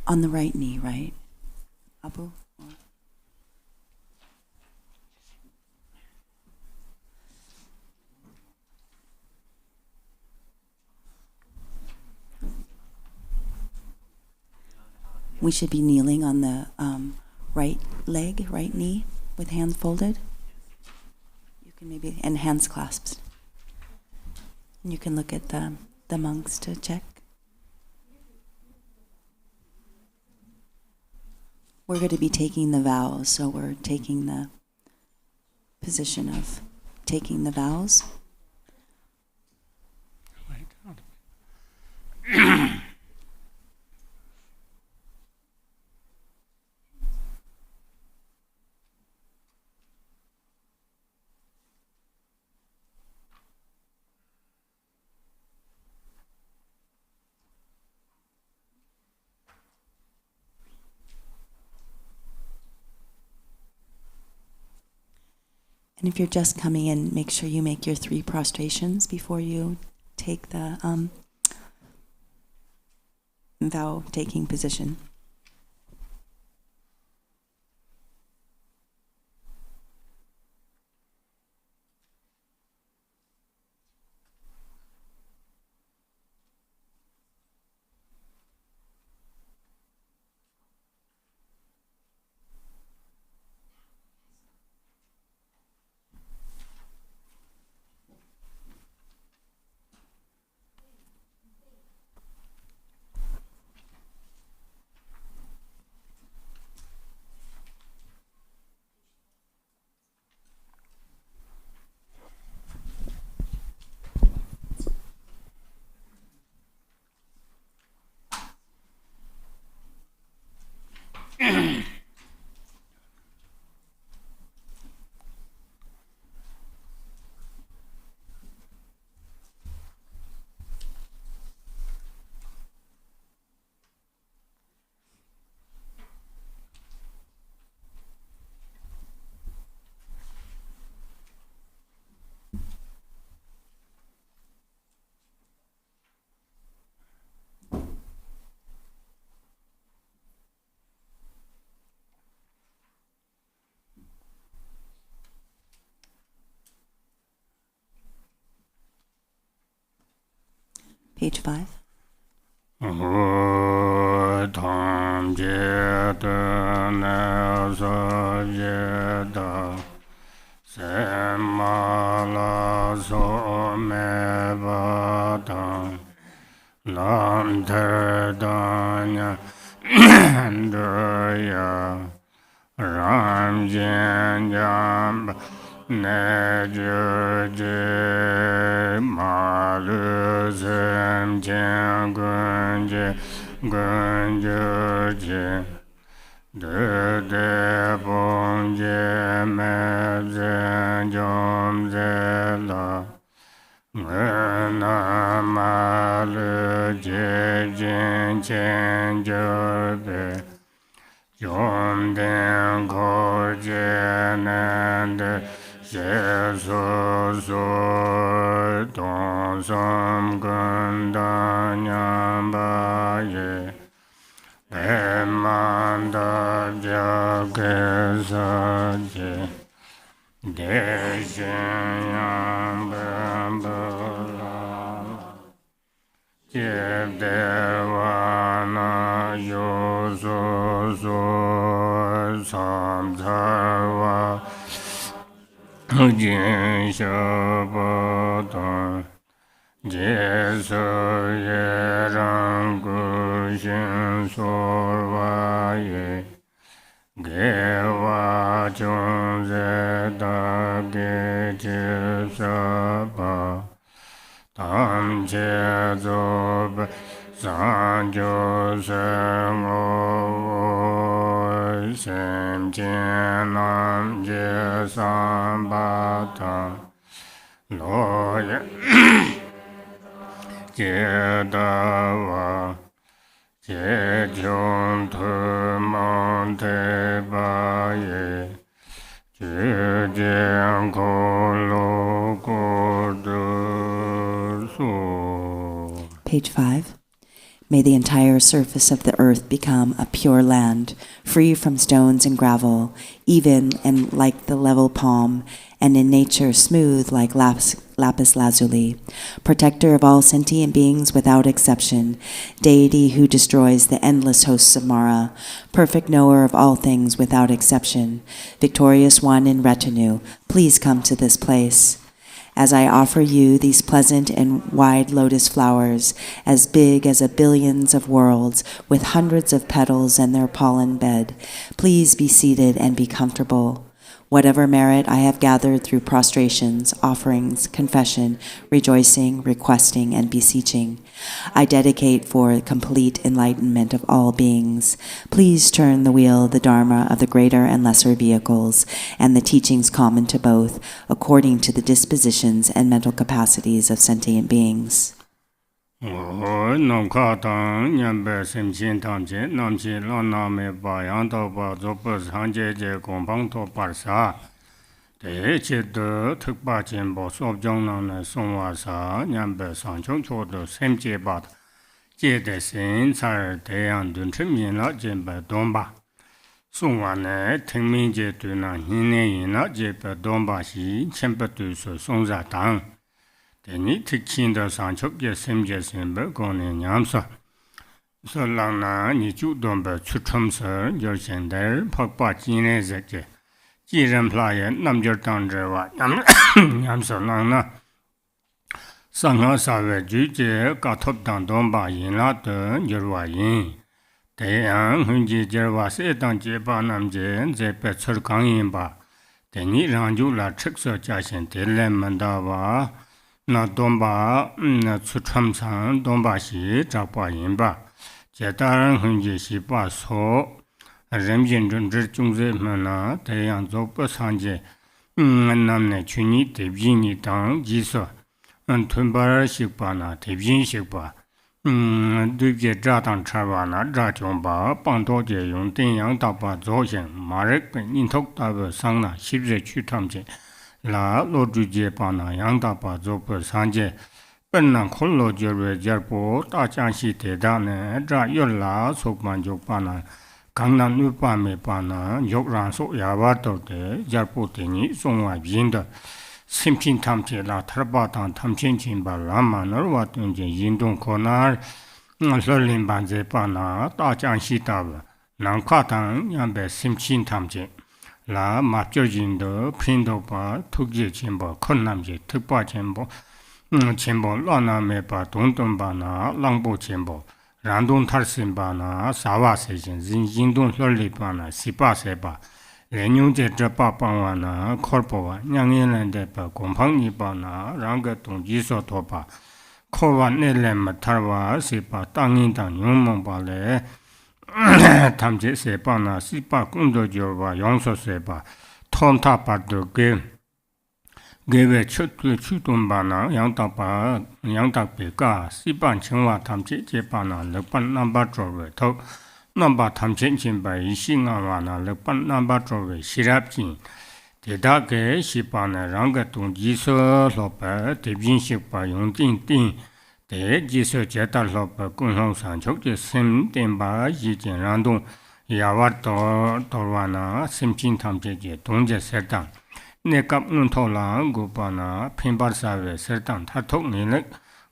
On the right knee, right? Abu? We should be kneeling on the right leg, right knee, with hands folded. You can maybe, and hands clasped. And you can look at the monks to check. We're going to be taking the vows, so we're taking the position of taking the vows. And if you're just coming in, make sure you make your 3 prostrations before you take the vow taking position. Page 5.
Lam che zob san jo sen o sem chen nam je san ba ta lo ye je da wa je jong tu man te ba ye je jian ko lo ko du su.
Page 5. May the entire surface of the earth become a pure land, free from stones and gravel, even and like the level palm, and in nature smooth like lapis lazuli. Protector of all sentient beings without exception, deity who destroys the endless hosts of Mara, perfect knower of all things without exception, victorious one in retinue, please come to this place. As I offer you these pleasant and wide lotus flowers, as big as a billions of worlds, with hundreds of petals and their pollen bed, please be seated and be comfortable. Whatever merit I have gathered through prostrations, offerings, confession, rejoicing, requesting, and beseeching, I dedicate for complete enlightenment of all beings. Please turn the wheel, the Dharma of the greater and lesser vehicles, and the teachings common to both, according to the dispositions and mental capacities of sentient beings.
Nam kha tang nyam be sim chin tam che nam chi lo na me ba yang to ba zo pa sang je je gong bang to par sa de che de thuk ba chen bo sob jong nang na song wa sa nyam be sang chong cho de sim che ba je de sin sa de yang dun chen min la jen ba don ba song wa ne ting min je tu na hin ne yin la je ba don ba xi chen ba tu so song za tang Teni tikchin da sanchok ye semje sembe gong nyamsa. So lang na ni ju dombe chuchum se yor shen der pakpa jine zeke. Ji ren pla ye nam yor tang zhe wa nyamsa lang na. Sang ha sa we ju je ka top dang domba yin la de yor wa yin. De yang hun ji jer wa se dang je ba nam je ze pe chur kang yin ba. Teni rang ju la chik so jia shen de le man da wa. Na domba na chu cham sang domba xi zha ba yin ba jie da ren hun ji xi ba so ren jin zhen zhi zhong zhe me na de yang zo ba sang jie nam ne chu ni de bi ni dang ji so tun ba xi ba na de bi xi ba du bie zha dang cha ba na zha jiong ba bang do jie yong den yang da ba zo xian ma re ge nin tok da ba sang na xi zhe chu tam jie La lo ju je pa na yang da pa zo pa san je pen na khol lo je re jar po ta chang si de da ne zha yo la so man jo pa na gang na nu pa me pa na yok ran so ya ba to de jar po de ni song wa yin de sim chin tham che la thar ba tang tham chen chin ba la ma no wa tun je yin dong ko na so lin ban je pa na ta chang si da ba nang kha tang yang be sim chin tham che La ma jo jin de pin do ba tu ji chen bo kon nam ji tu ba chen bo lo na me ba dong dong ba na lang bo chen bo ran dong tar sin ba na sa wa se jin yin dong lo li ba na si ba se ba le nyung je zhe ba ba wa na khor bo wa nyang yin len de ba gong pang ni ba na rang ge dong ji so to ba kho wa ne le ma tar wa si ba dang yin dang nyung mong ba le tham je se pa na si pa kun do jo ba yong so se ba thom tha pa do ge we chu dong ba na yang da pe ka si pa chen wa tham je pa na le pan nam ba zho we tho nam ba tham chen chen ba yi xi nga wa na le pan nam ba zho we xi rap jin de da ge xi pa na rang ge dong ji so lo ba de bin xi pa yong ding De ji se jie da lo ba gong hong san chok de sim den ba yi jin ran dong ya wa do wa na sim jin tham je je dong je se dang ne kap nun tho la gu pa na phin bar sa we se dang tha thok ni le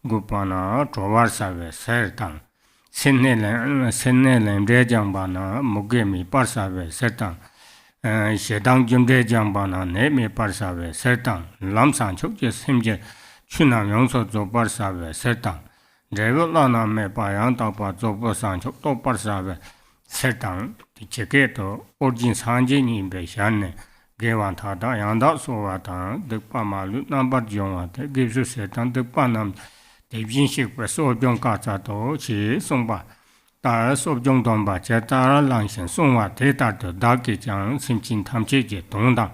gu pa na zho war sa we se dang sin ne le de jang ba na mo ge mi par sa we se dang xie dang jun de jang ba na ne mi par sa we se dang lam san chok je sim je去那用说做八十万适当，这个老那没把样到把做不上去到80万适当，这个都二斤3斤你别想呢，给完他的样到说话当得把马路那把用啊，得给是适当得把那 대빈식 소병 가자도 지 송바 다 소병 돈바 제다라 랑신 송와 대다도 다기장 심진 탐지제 동당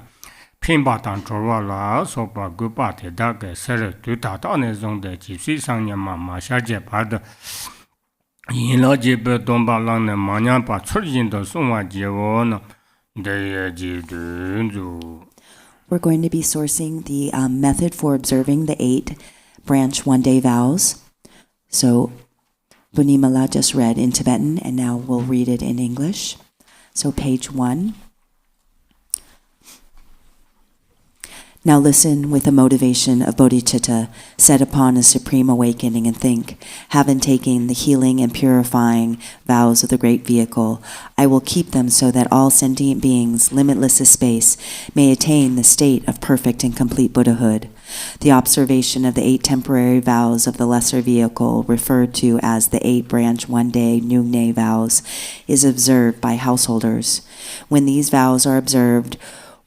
핀바당 조와라 소바 구바 대다게 세르 두다다네 종데 집시상년마 마샤제 바드 인로지베 돈바랑네 마냐바 출진도 송와지오노 대예지든주.
We're going to be sourcing the method for observing the 8 branch one-day vows. So Bunimala just read in Tibetan, and now we'll read it in English. So page 1. Now listen with the motivation of bodhicitta, set upon a supreme awakening, and think, having taken the healing and purifying vows of the great vehicle, I will keep them so that all sentient beings, limitless as space, may attain the state of perfect and complete Buddhahood. The observation of the 8 temporary vows of the lesser vehicle, referred to as the 8 branch one-day Nyung vows, is observed by householders. When these vows are observed,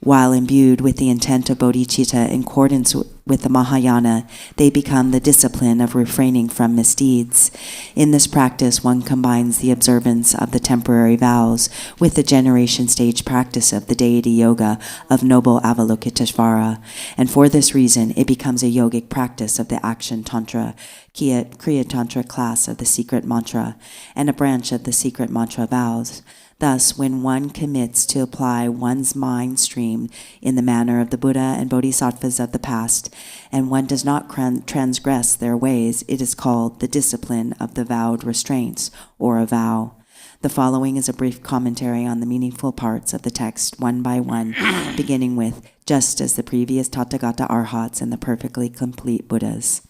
while imbued with the intent of bodhicitta in accordance with the Mahayana, they become the discipline of refraining from misdeeds. In this practice, one combines the observance of the temporary vows with the generation stage practice of the deity yoga of noble Avalokiteshvara, and for this reason it becomes a yogic practice of the action tantra, Kriya Tantra class of the secret mantra, and a branch of the secret mantra vows. Thus, when one commits to apply one's mind stream in the manner of the Buddha and Bodhisattvas of the past, and one does not transgress their ways, it is called the discipline of the vowed restraints, or a vow. The following is a brief commentary on the meaningful parts of the text, one by one, beginning with, just as the previous Tathagata Arhats and the perfectly complete Buddhas.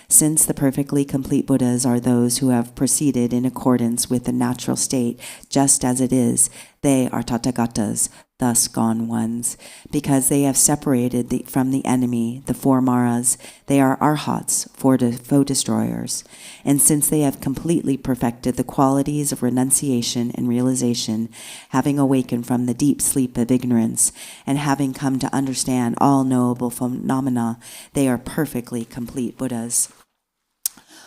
Since the perfectly complete Buddhas are those who have proceeded in accordance with the natural state, just as it is, they are Tathagatas, thus gone ones. Because they have separated from the enemy, the 4 Maras, they are Arhats, foe destroyers. And since they have completely perfected the qualities of renunciation and realization, having awakened from the deep sleep of ignorance, and having come to understand all knowable phenomena, they are perfectly complete Buddhas.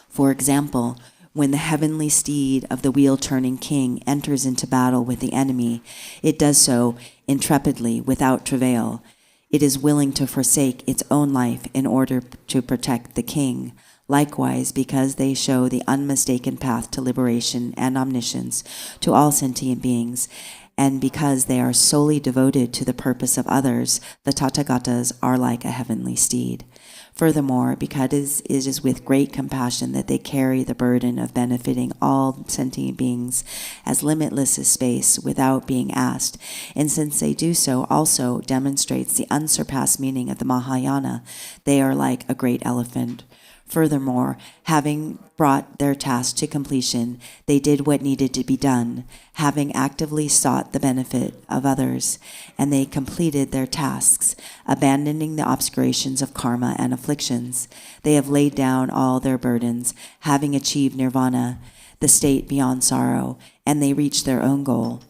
For example, when the heavenly steed of the wheel-turning king enters into battle with the enemy, it does so intrepidly, without travail. It is willing to forsake its own life in order to protect the king. Likewise, because they show the unmistaken path to liberation and omniscience to all sentient beings, and because they are solely devoted to the purpose of others, the Tathagatas are like a heavenly steed. Furthermore, because it is with great compassion that they carry the burden of benefiting all sentient beings as limitless as space without being asked, and since they do so also demonstrates the unsurpassed meaning of the Mahayana, they are like a great elephant. Furthermore, having brought their task to completion, they did what needed to be done, having actively sought the benefit of others, and they completed their tasks, abandoning the obscurations of karma and afflictions. They have laid down all their burdens, having achieved nirvana, the state beyond sorrow, and they reached their own goal.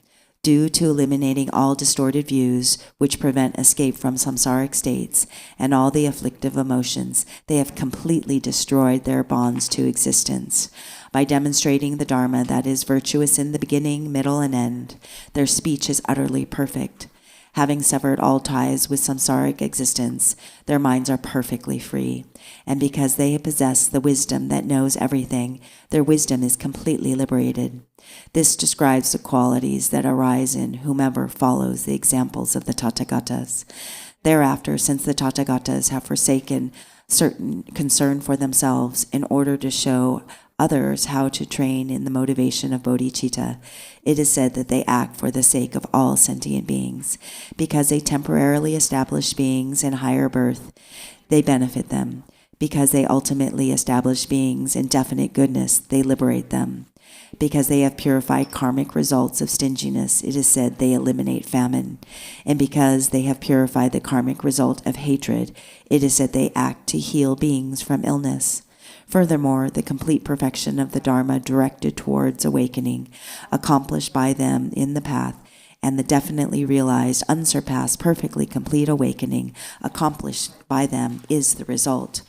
Due to eliminating all distorted views which prevent escape from samsaric states and all the afflictive emotions, they have completely destroyed their bonds to existence. By demonstrating the Dharma that is virtuous in the beginning, middle, and end, their speech is utterly perfect. Having severed all ties with samsaric existence, their minds are perfectly free. And because they possess the wisdom that knows everything, their wisdom is completely liberated. This describes the qualities that arise in whomever follows the examples of the Tathagatas. Thereafter, since the Tathagatas have forsaken certain concern for themselves in order to show others how to train in the motivation of bodhicitta, it is said that they act for the sake of all sentient beings. Because they temporarily establish beings in higher birth, they benefit them. Because they ultimately establish beings in definite goodness, they liberate them. Because they have purified karmic results of stinginess, it is said they eliminate famine. And because they have purified the karmic result of hatred, it is said they act to heal beings from illness. Furthermore, the complete perfection of the Dharma directed towards awakening, accomplished by them in the path, and the definitely realized, unsurpassed, perfectly complete awakening, accomplished by them, is the result.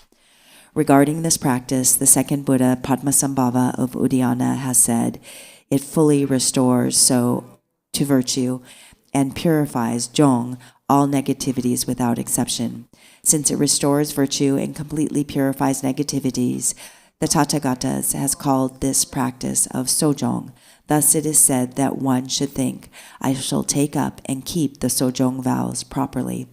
Regarding this practice, the second Buddha, Padmasambhava of Udayana, has said, it fully restores to virtue and purifies Jong, all negativities without exception. Since it restores virtue and completely purifies negativities, the Tathagatas has called this practice of Sojong. Thus it is said that one should think, I shall take up and keep the Sojong vows properly.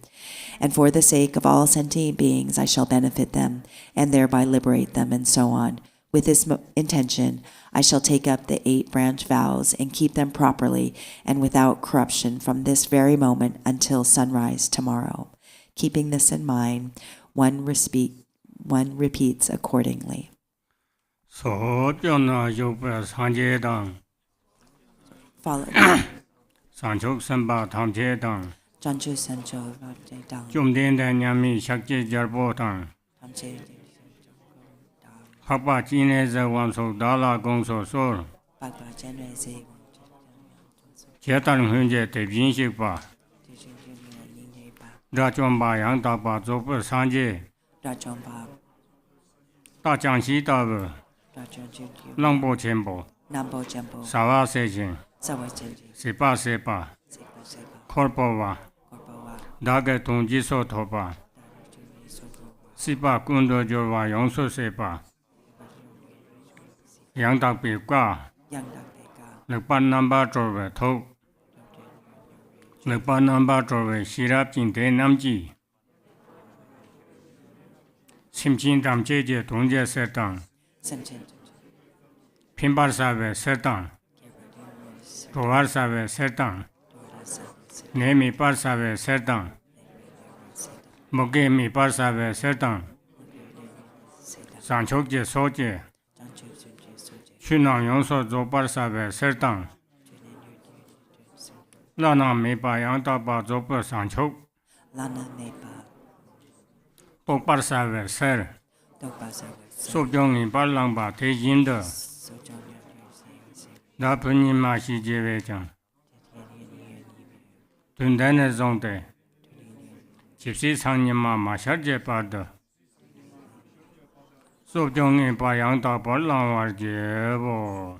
And for the sake of all sentient beings, I shall benefit them, and thereby liberate them, and so on. With this intention, I shall take up the 8 branch vows and keep them properly and without corruption from this very moment until sunrise tomorrow. Keeping this in mind, one repeats accordingly.
소변나 육배 산제당
Follow.
산촉 선바 탐제당
Janju Sancho Dang.
좀된다냐미 샥제 절보당 학바 진에서 완소 달라 공소소
Baba Genese.
제단 현재 대빈식바 라좀바 양다바 조부 산제
Rajomba.
다장시다부
Rajonju.
랑보 젠보
Nambo Jumbo.
사와세진
Sawajenji.
세바세바
Seba Seba.
콜보와
Korpowa.
다게 동지소 토바 시바 군도조와 용소세바 양닭비과
Yangdakdeka.
럭반 넘버 조베 토 럭반 넘버 조베 시랍진 대남지 심진담 제제 동제 세당
Semchen.
핀발사베 세당 도알사베 세당 네미 발사베 세당 목게미 발사베 세당 산촉제 소제 춘낭 용소 조발사베 세당 라나 메바 양다바 조발 산촉
Lana Mepa.
복발사베 세
Dokbasa.
소경이 발랑바 대진더
Sojong.
나쁜이 맛이 제외장 둔단의 정대 집시 상님마 마샤제 바드 소정이 바양다 발랑와제보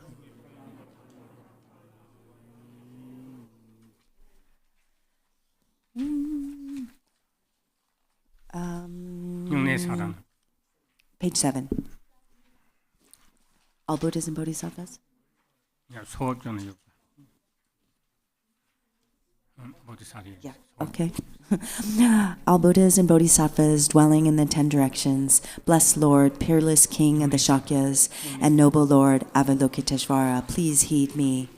육내 사람
Page 7. All Buddhas and Bodhisattvas?
야 소정은 육 보디사리
Yeah, okay. All Buddhas and Bodhisattvas dwelling in the 10 directions, blessed Lord, peerless King of the Shakyas, and noble Lord Avalokiteshvara, please heed me.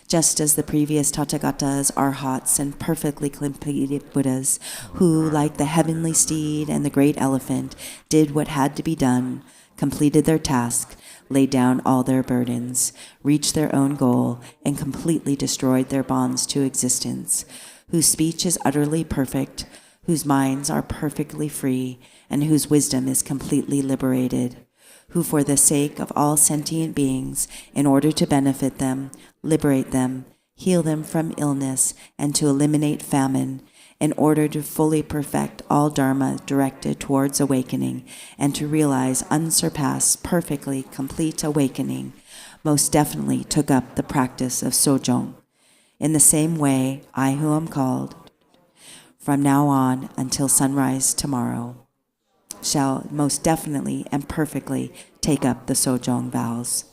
Just as the previous Tathagatas, Arhats, and perfectly completed Buddhas, who, like the heavenly steed and the great elephant, did what had to be done, completed their task, laid down all their burdens, reached their own goal, and completely destroyed their bonds to existence, whose speech is utterly perfect, whose minds are perfectly free, and whose wisdom is completely liberated, who for the sake of all sentient beings, in order to benefit them, liberate them, heal them from illness, and to eliminate famine, in order to fully perfect all dharma directed towards awakening, and to realize unsurpassed, perfectly complete awakening, most definitely took up the practice of Sojong. In the same way, I who am called, from now on until sunrise tomorrow, shall most definitely and perfectly take up the Sojong vows.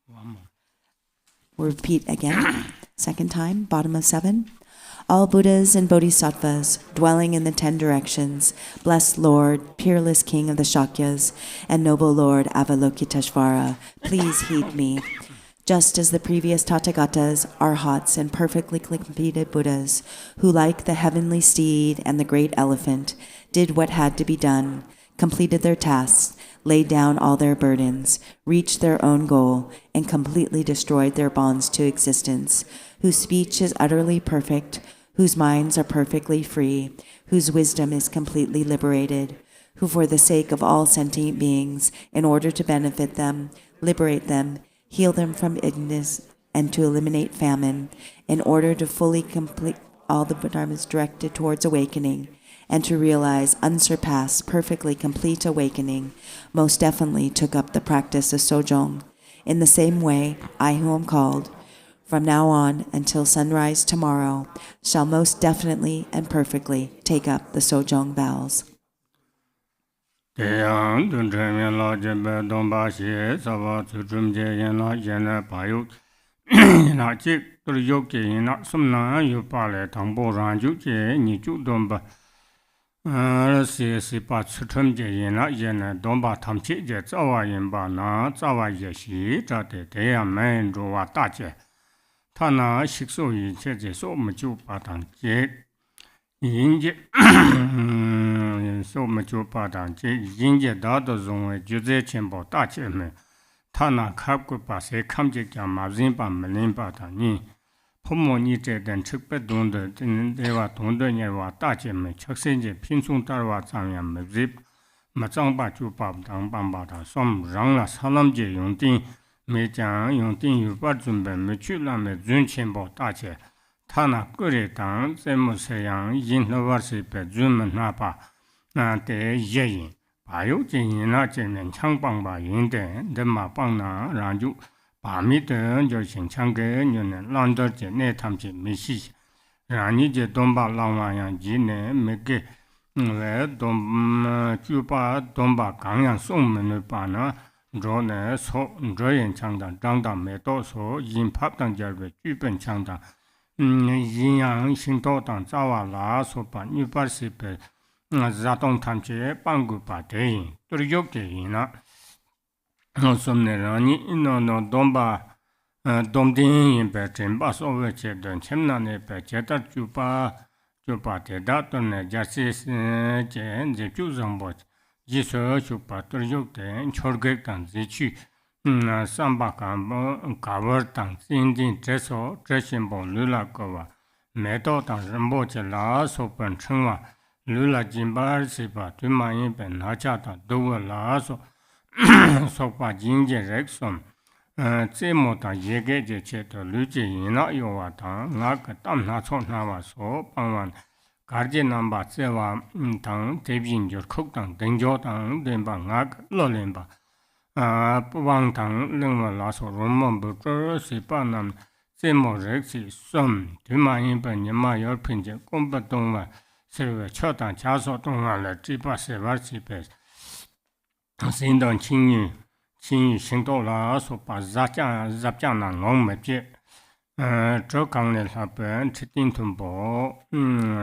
One more. We'll repeat again. Second time, bottom of 7. All Buddhas and Bodhisattvas, dwelling in the 10 directions, blessed Lord, peerless King of the Shakyas, and noble Lord Avalokiteshvara, please heed me. Just as the previous Tathagatas, Arhats, and perfectly completed Buddhas, who, like the heavenly steed and the great elephant, did what had to be done, completed their tasks, laid down all their burdens, reached their own goal, and completely destroyed their bonds to existence, whose speech is utterly perfect, whose minds are perfectly free, whose wisdom is completely liberated, who for the sake of all sentient beings, in order to benefit them, liberate them, heal them from ignorance, and to eliminate famine, in order to fully complete all the dharmas directed towards awakening, and to realize unsurpassed, perfectly complete awakening, most definitely took up the practice of Sojong. In the same way, I who am called, from now on until sunrise tomorrow, shall most definitely and perfectly take up the Sojong vows.
Tana shikso yi che je so machu patang je yinje so machu patang je yinje da do zong ju ze chen bo da che me tana khap ko pa se kham je kya ma zin pa mlin pa ta ni phomo ni che den chik pe don de de wa don de nye wa da che me chak sen je pin sung tar wa chang ya me zip ma chang ba chu pa dang bam ba da som rang la salam je yong tin me jang yong tin yu ba zun ben me chu la me zun chen bo da che ta na ge re dang ze mo se yang yin lo wa se pe zun men na pa na de ye yin ba yu jin yin na chen men chang bang ba yin de de ma bang na ran ju ba mi de jo xin chang ge nyu ne lan de je ne tham ji mi xi ran ni je dong ba lang wa yang ji ne me ge le dong ju ba dong ba gang yang song men ne ba na zhō nē sō zhō yin chāng dāng zhāng dāng mē tō sō yin pāp dāng jā rwē jū bēn chāng dāng yin yang xīng tō dāng zā wā lā sō pā nī pā sī pē zā tōng tham chē bāng gu pā tē yin tō rī yōk tē yin nā sōm nē rā nī nō nō dōng bā dōng tīng yin pē chēn bā sō wē chē dāng chēm nā nē pē chē tā jū pā tē dā tō nē jā sī chē nē jū zāng bō ji so chu pa tur yuk de chor ge tang zi chu sam ba kan bo ka wer tang sin din zhe so zhe xin bo lu la ko wa me do tang ren bo che la so pen chen wa lu la jin ba si ba tu ma yin ben na cha ta do wa la so so pa jin je rek som zhe mo ta ye ge je che to lu ji yin na yo wa tang nga ka tam na cho na wa so pang wan Garchen namba tsewa tang tebjin jor kuk tang dengjo tang denpa ngak lo lenpa wang tang lingwa laso romon bu zhor si pa nam zemo rek si som tu ma yinpa nyama yor pinche gompa tongwa sirwe cho tang chaso tongwa la jipa se war si pe sin tang qing yu xing to la so pa zap jiang nang long me pye zhō kāng lé lhā bēn chī tīng tūng bō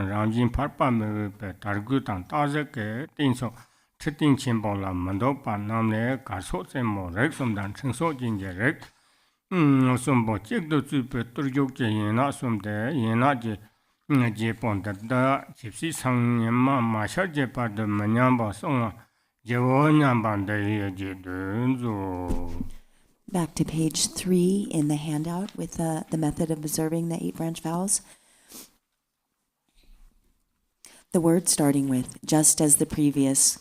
rāng jīng pār pā mē wē bē dār gu tāng tā zhē kē tīng sō chī tīng chīng bō lā mā ndō pā nām lé kā sō zhē mō rēk sōm dāng chīng sō jīng jē rēk sōm bō chīk dō zhū bē tūr yōk jē yé nā sōm dē yé nā jē bōng dā dā jīb sī sāng yé mā mā shā jē pā dā mā nyāng bā sōng wā jē wō nyāng bā dā yé jē dōng zō.
Back to page 3 in the handout with the method of observing the 8 branch vows. The word starting with, just as the previous,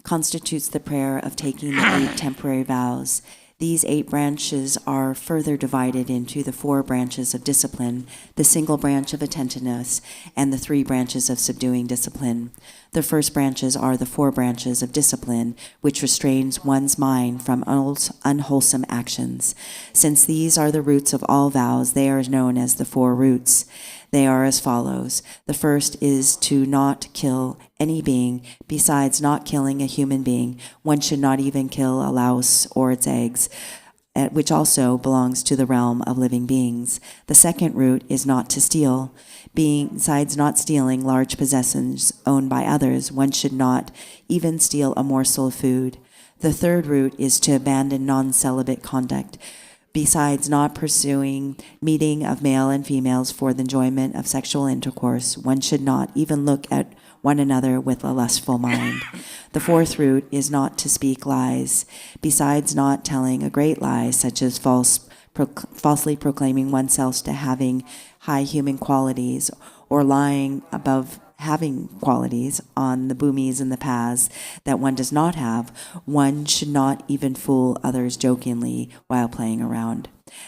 constitutes the prayer of taking the 8 temporary vows. These 8 branches are further divided into the 4 branches of discipline, the single branch of attentiveness, and the 3 branches of subduing discipline. The first branches are the 4 branches of discipline, which restrains one's mind from unwholesome actions. Since these are the roots of all vows, they are known as the 4 roots. They are as follows. The first is to not kill any being. Besides not killing a human being, one should not even kill a louse or its eggs, which also belongs to the realm of living beings. The second root is not to steal. Besides not stealing large possessions owned by others, one should not even steal a morsel of food. The third root is to abandon non-celibate conduct. Besides not pursuing meeting of male and females for the enjoyment of sexual intercourse, one should not even look at one another with a lustful mind. The fourth root is not to speak lies. Besides not telling a great lie, such as falsely proclaiming oneself to having high human qualities, or lying above having qualities on the bhumis and the paths that one does not have, one should not even fool others jokingly while playing around.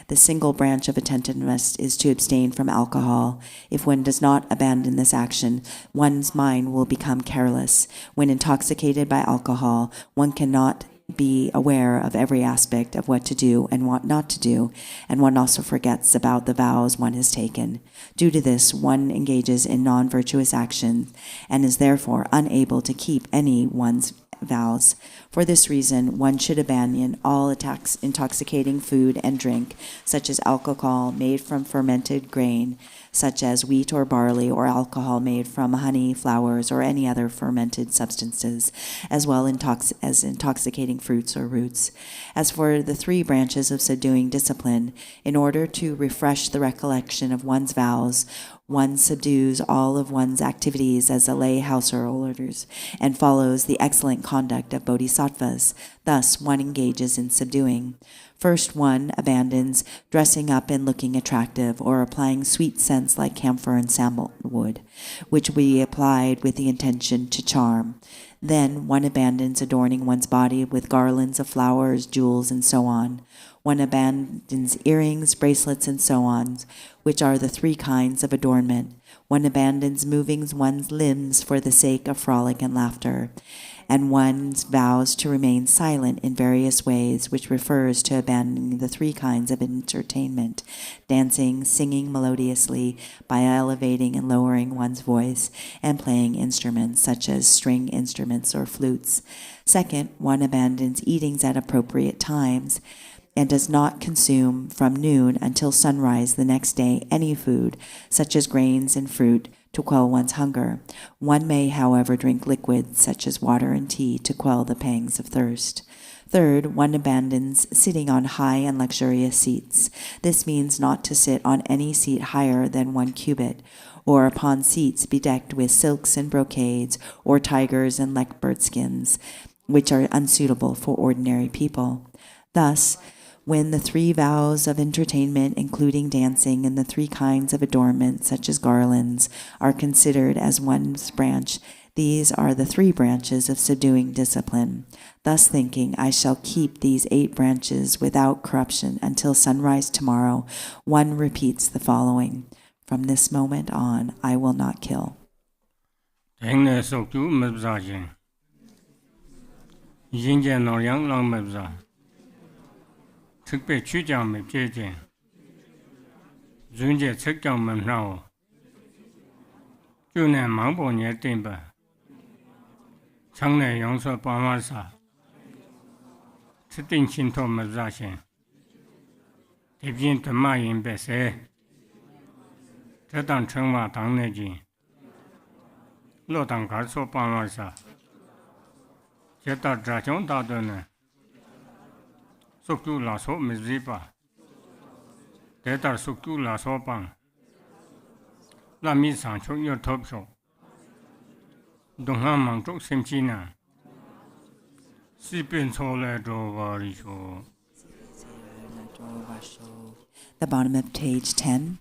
The single branch of attentiveness is to abstain from alcohol. If one does not abandon this action, one's mind will become careless. When intoxicated by alcohol, one cannot be aware of every aspect of what to do and what not to do, and one also forgets about the vows one has taken. Due to this, one engages in non-virtuous actions and is therefore unable to keep any one's vows. For this reason, one should abandon all intoxicating food and drink, such as alcohol made from fermented grain, such as wheat or barley, or alcohol made from honey, flowers, or any other fermented substances, as well as intoxicating fruits or roots. As for the 3 branches of subduing discipline, in order to refresh the recollection of one's vows, one subdues all of one's activities as a lay householders and follows the excellent conduct of bodhisattvas. Thus, one engages in subduing. First, one abandons dressing up and looking attractive or applying sweet scents like camphor and sandalwood, which we applied with the intention to charm. Then one abandons adorning one's body with garlands of flowers, jewels, and so on. One abandons earrings, bracelets, and so on, which are the 3 kinds of adornment. One abandons moving one's limbs for the sake of frolic and laughter. And one vows to remain silent in various ways, which refers to abandoning the 3 kinds of entertainment: dancing, singing melodiously by elevating and lowering one's voice, and playing instruments such as string instruments or flutes. Second, one abandons eatings at appropriate times and does not consume from noon until sunrise the next day any food, such as grains and fruit, to quell one's hunger. One may, however, drink liquids, such as water and tea, to quell the pangs of thirst. Third, one abandons sitting on high and luxurious seats. This means not to sit on any seat higher than 1 cubit, or upon seats bedecked with silks and brocades, or tigers and leopard skins, which are unsuitable for ordinary people. Thus, when the 3 vows of entertainment, including dancing, and the 3 kinds of adornment, such as garlands, are considered as one's branch, these are the 3 branches of subduing discipline. Thus thinking, I shall keep these 8 branches without corruption until sunrise tomorrow, one repeats the following: From this moment on, I will not kill.
특별 추장 맵제제 준제 책장 만나오 주내 망보녀 땡바 장내 영서 빠마사 특定신토 맵자신 대빈 드마인 베세 대당 청마 당내진 로당 갈소 빠마사 제다 자정 다도는 Suktu la so mizipa. Tetar suktu la so pang. La mi sang chok yo top shok. Dongha mang chok simchina. Si pin so le do vari sho.
The bottom of page 10.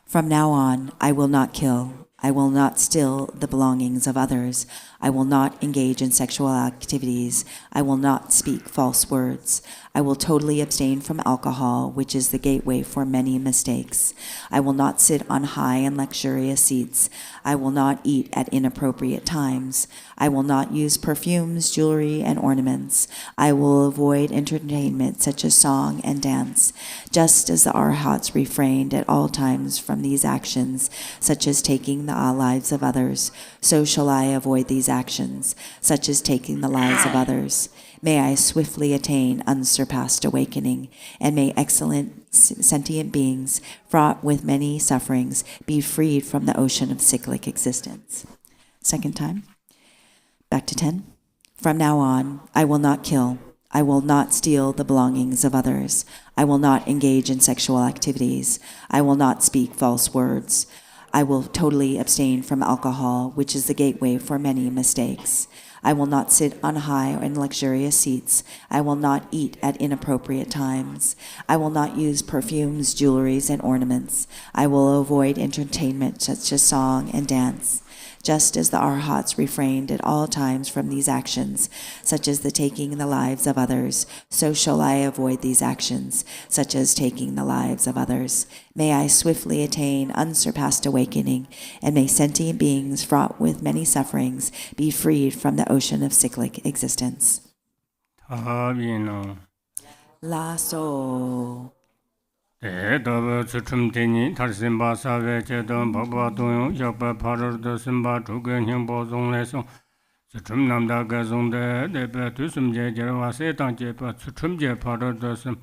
From now on, I will not kill. I will not steal the belongings of others. I will not engage in sexual activities. I will not speak false words. I will totally abstain from alcohol, which is the gateway for many mistakes. I will not sit on high and luxurious seats. I will not eat at inappropriate times. I will not use perfumes, jewelry, and ornaments. I will avoid entertainment such as song and dance. Just as the arhats refrained at all times from these actions, such as taking the lives of others, so shall I avoid these actions, such as taking the lives of others. May I swiftly attain unsurpassed awakening, and may excellent sentient beings, fraught with many sufferings, be freed from the ocean of cyclic existence. Second time. Back to 10. From now on, I will not kill. I will not steal the belongings of others. I will not engage in sexual activities. I will not speak false words. I will totally abstain from alcohol, which is the gateway for many mistakes. I will not sit on high and luxurious seats. I will not eat at inappropriate times. I will not use perfumes, jewelries, and ornaments. I will avoid entertainment such as song and dance. Just as the Arhats refrained at all times from these actions, such as the taking the lives of others, so shall I avoid these actions, such as taking the lives of others. May I swiftly attain unsurpassed awakening, and may sentient beings fraught with many sufferings be freed from the ocean of cyclic existence. Lasso.
Dava Chumtini, Tarsimba Save, Chetan, Baba Doyon, Yapa Parar, the Simba, Trugan, Bozon Lesson, Chum Namda Gazonde, the Betusum Java Setan Jepa, Chumja Parar, the Sim,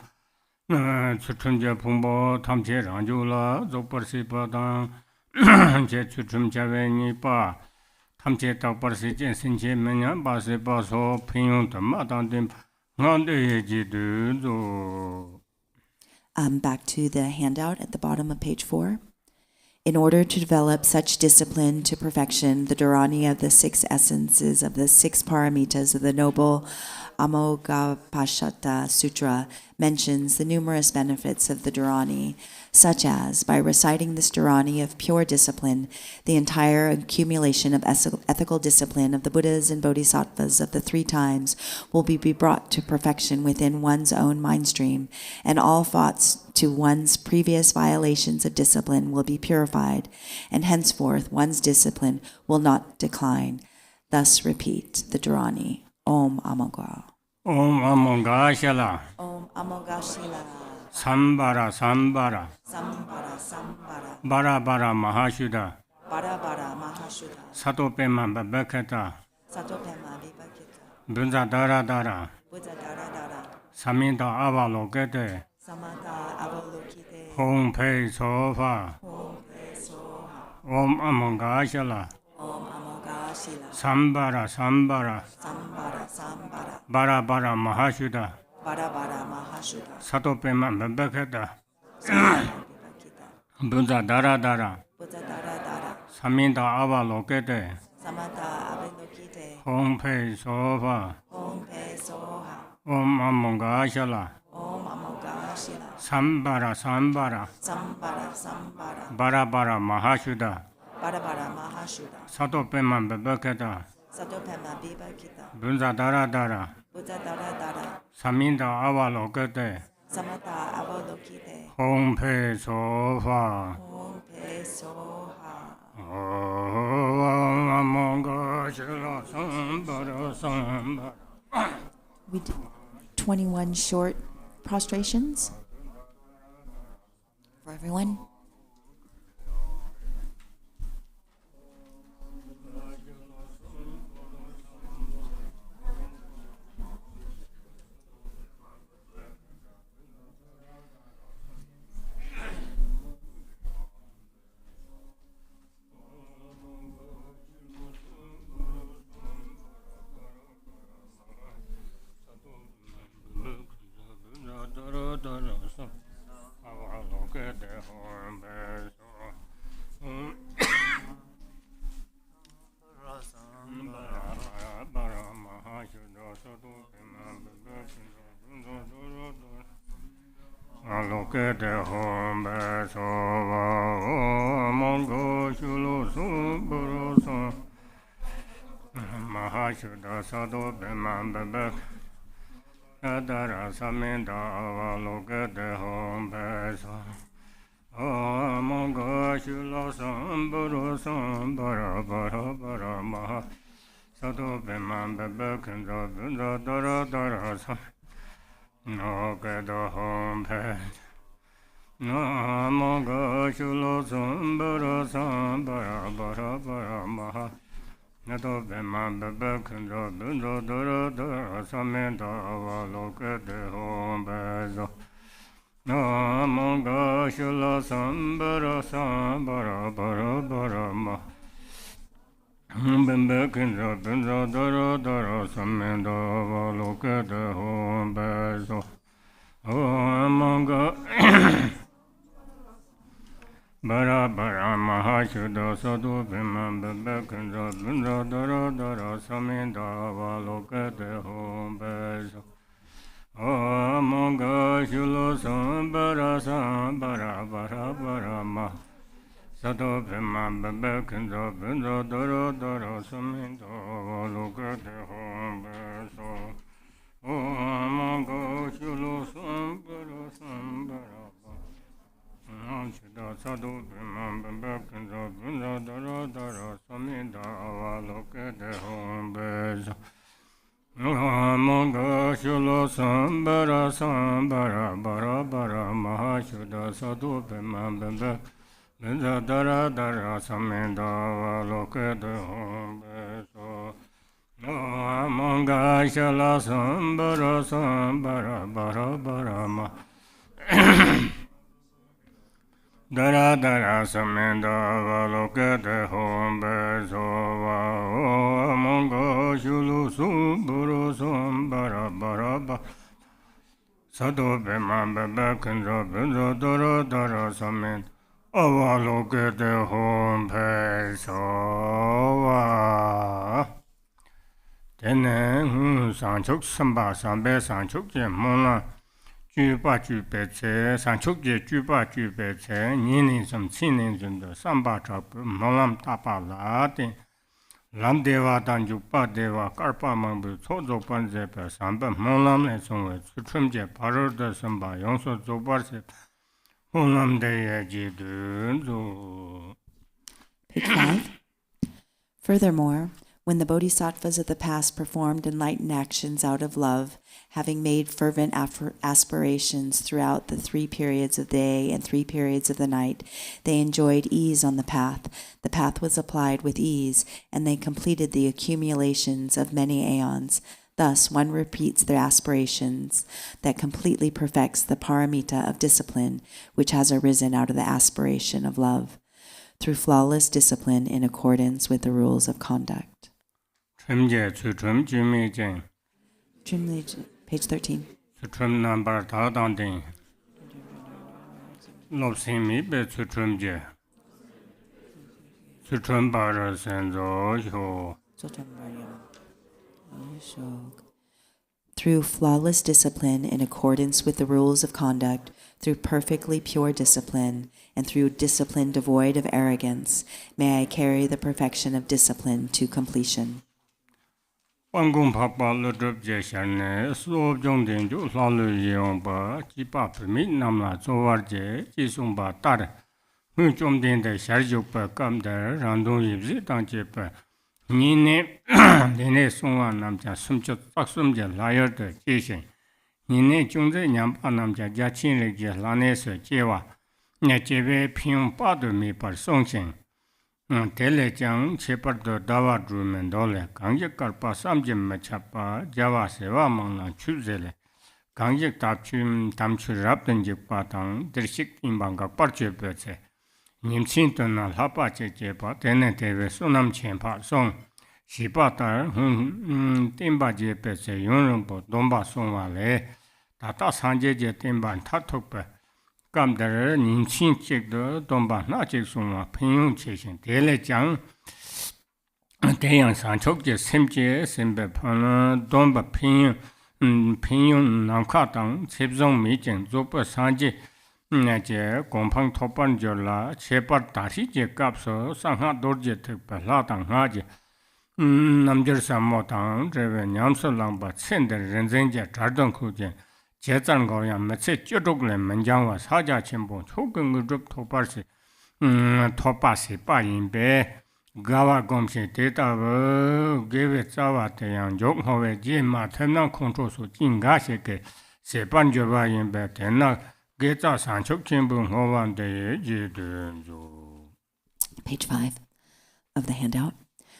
Chumja Pumbo, Tamche Ranjula, Zopersipa, Chum Javeni Pa, Tamche Taparsi, Sinche Mena, Basipa, so Pinyon, Matandim, Nande Jidu.
Back to the handout at the bottom of page 4. In order to develop such discipline to perfection, the Dharani of the 6 essences of the 6 paramitas of the Noble Amoghapashata Sutra mentions the numerous benefits of the Dharani, such as, by reciting this Dharani of pure discipline, the entire accumulation of ethical discipline of the Buddhas and Bodhisattvas of the 3 times will be brought to perfection within one's own mind stream, and all thoughts to one's previous violations of discipline will be purified, and henceforth one's discipline will not decline. Thus repeat the Dharani. Om Amogha.
Om Amogha Shala.
Om Amogha Shila.
Sambara Sambara.
Sambara Sambara.
Bara Bara Mahashuddha.
Bara Bara Mahashuddha.
Satopema Babakata.
Satopema Vipakita.
Bunza Dara Dara.
Buddha Dara Dara.
Saminta Avalokete.
Samata Avalokite.
Hong Pei Sofa.
Om Pe Soha.
Om Amogha Shala.
Om Amogha Shila.
Sambara Sambara.
Sambara Sambara.
Bara Bara Mahashuddha.
Bara Bara Mahashuddha.
Satopema Babakata.
Samata Vipakita.
Bunza Dara Dara.
Buddha Dara Dara.
Saminta Avalokete.
Samata Avalokite.
Hong Pei Sofa.
Om Pe Soha.
Om Amogha Shala.
Om Amogha Shila.
Sambara Sambara.
Sambara Sambara.
Bara Bara Mahashuddha.
Bara Bara Mahashuddha.
Satopema Babakata.
Satopema Vipakita.
Bunza Dara Dara.
Buddha Dara Dara.
Saminta Avalokete.
Samata Avalokite.
Hong Pei Sofa.
Om Pe Soha.
Om Amogha Shala. Sambara Sambara.
We did 21 short prostrations for everyone.
Alokete hombe sova Amogha Shulo Sumburo Son Mahashuddha Sado Bema Bebek Adara Saminda Avalokete hombe so Amogha Shulo Sumburo Son Bara Bara Bara Maha Sado Bema Bebek Bunza Dara Dara Son No Gada Home Pet No Amogha Shulo Sumbara Sambara Bara Bara Maha Nato Bema Bebekanda Bunza Dara Dara Samenta Avalokete Home Bezo No Amogha Shulo Sumbara Sambara Bara Bara Maha Bembekanda Bunza Dara Dara Samenta Avalokete Home Bezo Amogha Bara Bara Mahashuddha Sadhu Bhima Bebekanda Bunza Dara Dara Saminda Avalokete Home Bezo Amogha Shulo Sambara Sambara Bara Bara Maha Sado Pema Bebe Kinzo Benzo Doro Doro Suminto Luka de Home So Mongo Shulu Sumbara Sumbara Sado Pema Bebe Kinzo Benzo Doro Doro Suminto Luka de Home So Mongo Shulu Sumbara Sumbara Bara Bara Mahashuda Sado Pema Bebe Benza dara dara samenda valoke de hombe so no amanga shala sambara sambara bara bara ma dara dara samenda valoke de hombe so va amanga shulu sumbara sambara bara bara sado bema bebe kenza benza dara dara samenda Avaloke de home sova Tenen sanchuk samba sambe sanchuk je mona Juba jubece sanchuk je juba jubece Nini sam chinin zunda samba chap molam tapa lati Lam deva dan juba deva karpa mambu chozo panze pe samba molam le songwe Suchum je parar de samba yongso zobar se
Page 5. Furthermore, when the bodhisattvas of the past performed enlightened actions out of love, having made fervent aspirations throughout the 3 periods of the day and 3 periods of the night, they enjoyed ease on the path. The path was applied with ease, and they completed the accumulations of many aeons. Thus, one repeats their aspirations that completely perfects the paramita of discipline, which has arisen out of the aspiration of love, through flawless discipline in accordance with the rules of conduct.
Lineage,
page 13. Through flawless discipline in accordance with the rules of conduct, through perfectly pure discipline, and through discipline devoid of arrogance, may I carry the perfection of discipline to completion.
Nine Dene Sunga Namja Sumchot Paksumja Liar the Jishin. Nine Jungze Nyampa Namja Jachin Regia Lanes Jewa. Nacheve Pium Padu Mi Par Songshin. Tele Jang Chepard the Dawa Drumendole. Gangjak Karpa Samjim Machapa Java Seva Mangna Chuzele. Gangjak Tapchum Tamchu Raptan Jipatang Drishik Imbanga Parche Petse. Nimchinton Lapa Chepa, Tenete, Sunam Chempa Song, Shipatar, Timba Jepese, Yunumbo, Domba Songale, Tata Sanje Timba, Tatupe, Come there, Nimchin Chek the Domba, Nachik Suma, Pinung Chasing, Tele Jang, Tayan Sanchok, Simche, Simbe Pana, Domba Pinung, Namkatang, Sipzong Meeting, Zopa Sanje. Naje Gompang Topan Jola, Shepard Tashi Capso, Sangha Dorje Latang Haji Namjer Samotang, Driven Yamso Lamba, Sender, Renzenja, Jardon Kujan, Jetan Goyan, Metse Jodoglen, Manjanga, Saja Chimbo, Token Drup Toparsi, Topasi, Payin Be, Gava Gomshi, Data, gave it Savate, and Jokhove, Jim, Tena Control, so Jingasheke, Sepan Jova in Betena. Page 5
of the handout.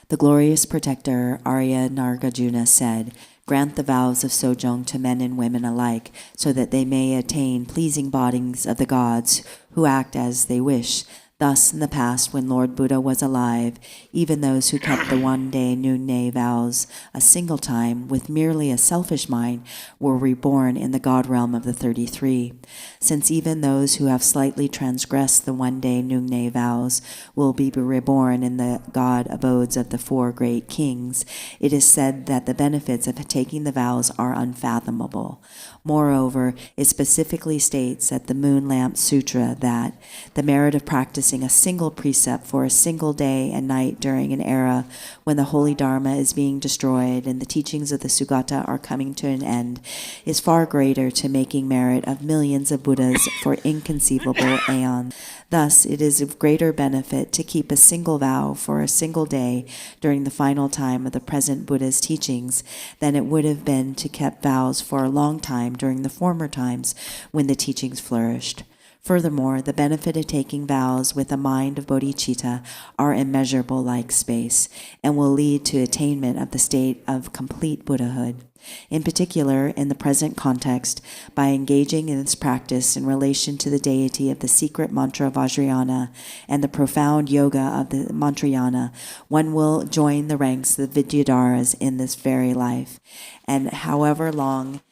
The glorious protector Arya Nargajuna said, "Grant the vows of Sojong to men and women alike, so that they may attain pleasing bodies of the gods who act as they wish." Thus, in the past, when Lord Buddha was alive, even those who kept the one-day Nyung vows a single time with merely a selfish mind were reborn in the God realm of the 33. Since even those who have slightly transgressed the one-day Nyung vows will be reborn in the God abodes of the 4 great kings, it is said that the benefits of taking the vows are unfathomable. Moreover, it specifically states at the Moon Lamp Sutra that the merit of practicing practicing a single precept for a single day and night during an era when the holy Dharma is being destroyed and the teachings of the Sugata are coming to an end is far greater to making merit of millions of Buddhas for inconceivable aeons. Thus, it is of greater benefit to keep a single vow for a single day during the final time of the present Buddha's teachings than it would have been to keep vows for a long time during the former times when the teachings flourished. Furthermore, the benefit of taking vows with a mind of bodhicitta are immeasurable like space and will lead to attainment of the state of complete Buddhahood. In particular, in the present context, by engaging in this practice in relation to the deity of the secret mantra Vajrayana and the profound yoga of the Mantrayana, one will join the ranks of the Vidyadharas in this very life. And however long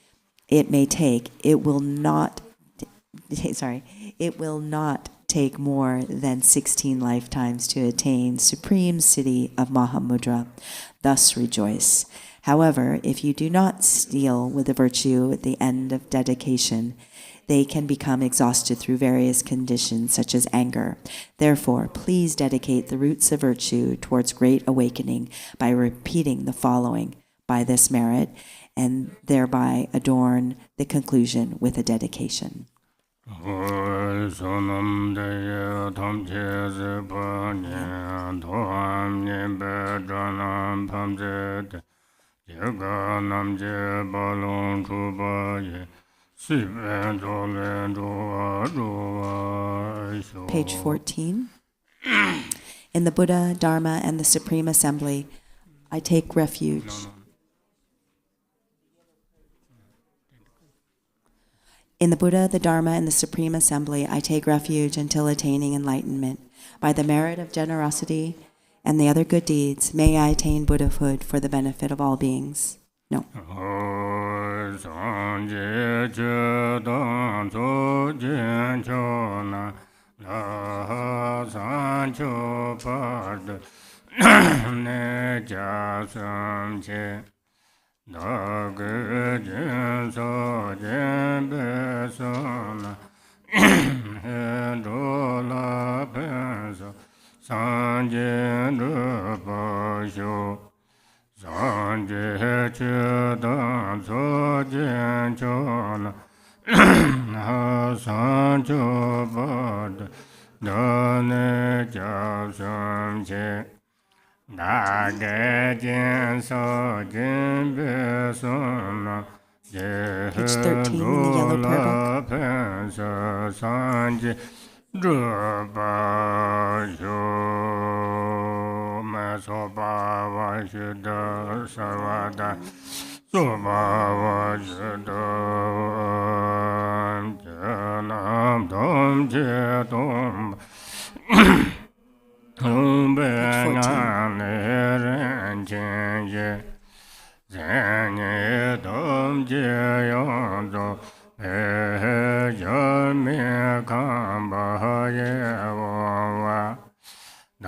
it may take, it will not take more than 16 lifetimes to attain supreme city of Mahamudra. Thus rejoice. However, if you do not deal with the virtue at the end of dedication, they can become exhausted through various conditions such as anger. Therefore, please dedicate the roots of virtue towards great awakening by repeating the following by this merit, and thereby adorn the conclusion with a dedication. Page 14. In the Buddha, Dharma, and the Supreme Assembly, I take refuge. In the Buddha, the Dharma, and the Supreme Assembly, I take refuge until attaining enlightenment. By the merit of generosity and the other good deeds, may I attain Buddhahood for the benefit of all beings. No. Page 13 in the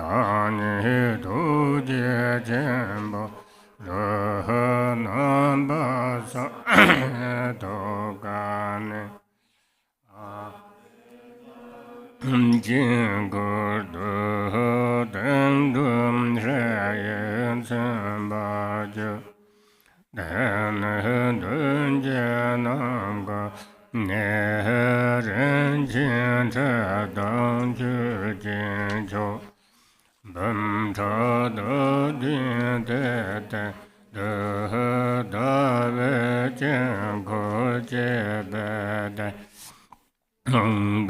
yellow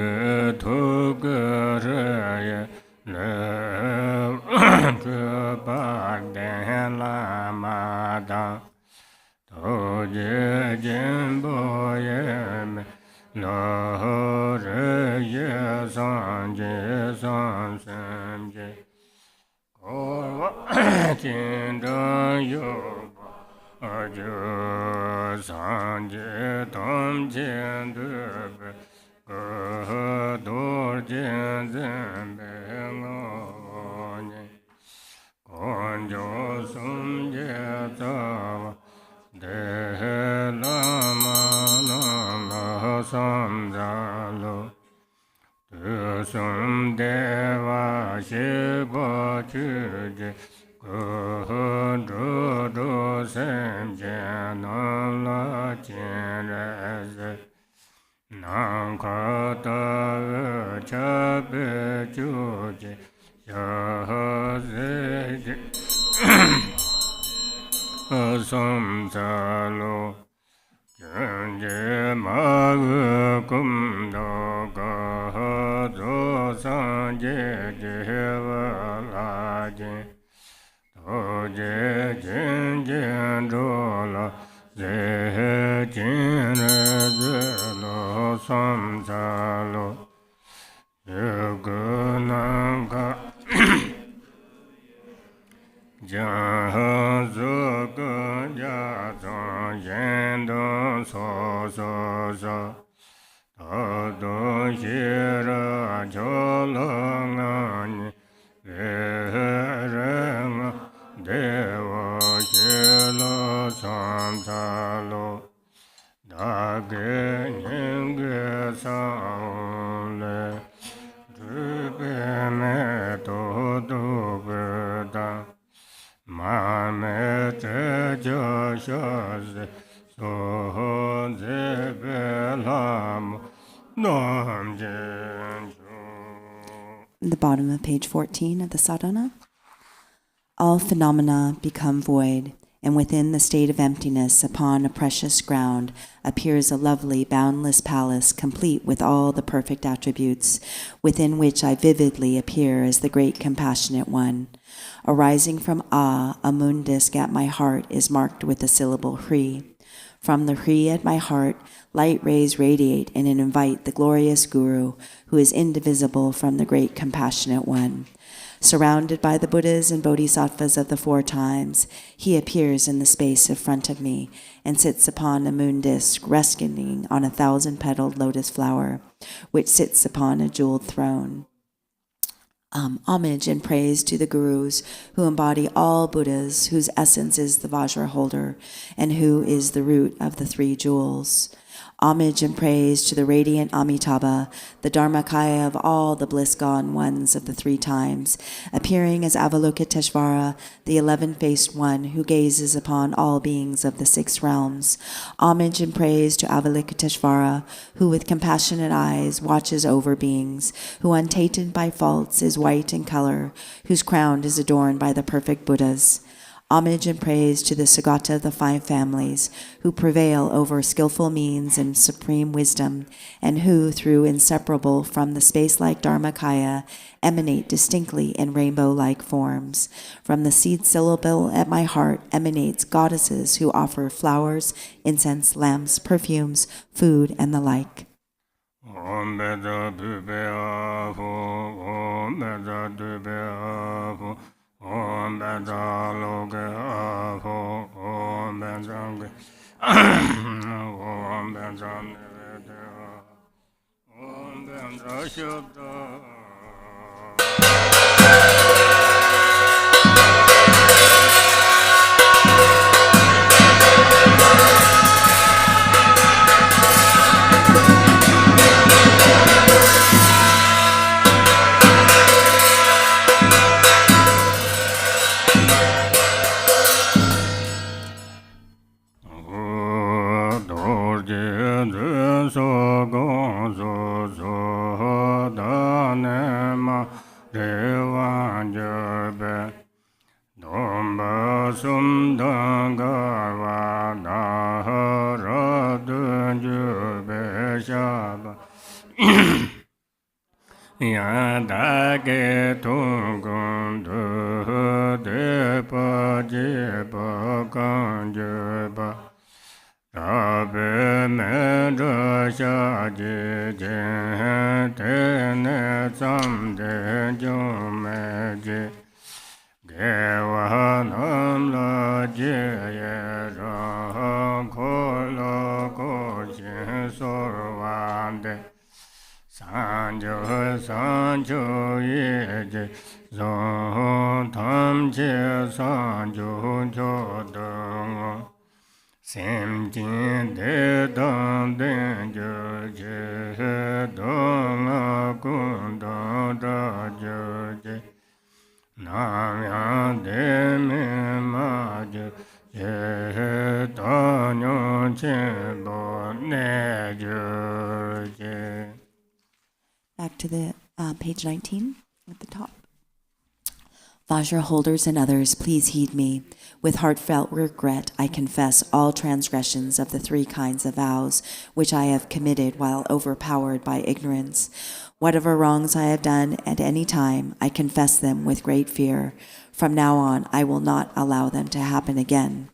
prayer
Sum Deva Shiva Chuji Kuhudu Sem Janala Chinreze Nankata Chabe Chuji Yahazi Samsalo Janje Magu Kumdoga Hazo Sanje Jevalaje Toje Jinjen Dola Zehe Jinezelo Samsalo Yugunanga Jahazuka Jazon Yendo So So So Todo Shira Cholangani Verema Deva Shilo Samsalo Dage Nyung Saule Drupeme Todo Verda Mame Tejo Shose So Zebelam Nam Jenju.
The bottom of page 14 of the sadhana. All phenomena become void, and within the state of emptiness, upon a precious ground, appears a lovely, boundless palace, complete with all the perfect attributes, within which I vividly appear as the great compassionate one. Arising from a moon disk at my heart is marked with the syllable Hri. From the Hri at my heart, light rays radiate and invite the glorious Guru, who is indivisible from the great compassionate one. Surrounded by the Buddhas and Bodhisattvas of the four times, he appears in the space in front of me and sits upon a moon disk resting on a 1,000-petaled lotus flower, which sits upon a jeweled throne. Homage and praise to the Gurus who embody all Buddhas, whose essence is the Vajra holder, and who is the root of the three jewels. Homage and praise to the radiant Amitabha, the Dharmakaya of all the bliss-gone ones of the three times, appearing as Avalokiteshvara, the 11-faced one who gazes upon all beings of the 6 realms. Homage and praise to Avalokiteshvara, who with compassionate eyes watches over beings, who untainted by faults is white in color, whose crown is adorned by the perfect Buddhas. Homage and praise to the Sagata of the 5 families, who prevail over skillful means and supreme wisdom, and who, through inseparable from the space-like Dharmakaya, emanate distinctly in rainbow-like forms. From the seed syllable at my heart emanates goddesses who offer flowers, incense, lamps, perfumes, food, and the like.
Om Beda Dubea Om Beda Dubea Om Beda Loga Om Beda Om Beda Neveda Om Beda Shabda. Dong Namya Deme Maju Tanyo Chebo Neju.
Back to the page 19 at the top. Vajra holders and others, please heed me. With heartfelt regret, I confess all transgressions of the 3 kinds of vows which I have committed while overpowered by ignorance. Whatever wrongs I have done at any time, I confess them with great fear. From now on, I will not allow them to happen again.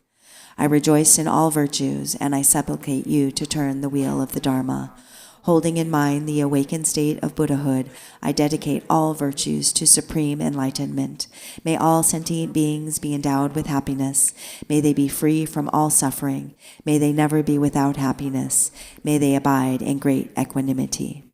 I rejoice in all virtues, and I supplicate you to turn the wheel of the Dharma. Holding in mind the awakened state of Buddhahood, I dedicate all virtues to supreme enlightenment. May all sentient beings be endowed with happiness. May they be free from all suffering. May they never be without happiness. May they abide in great equanimity.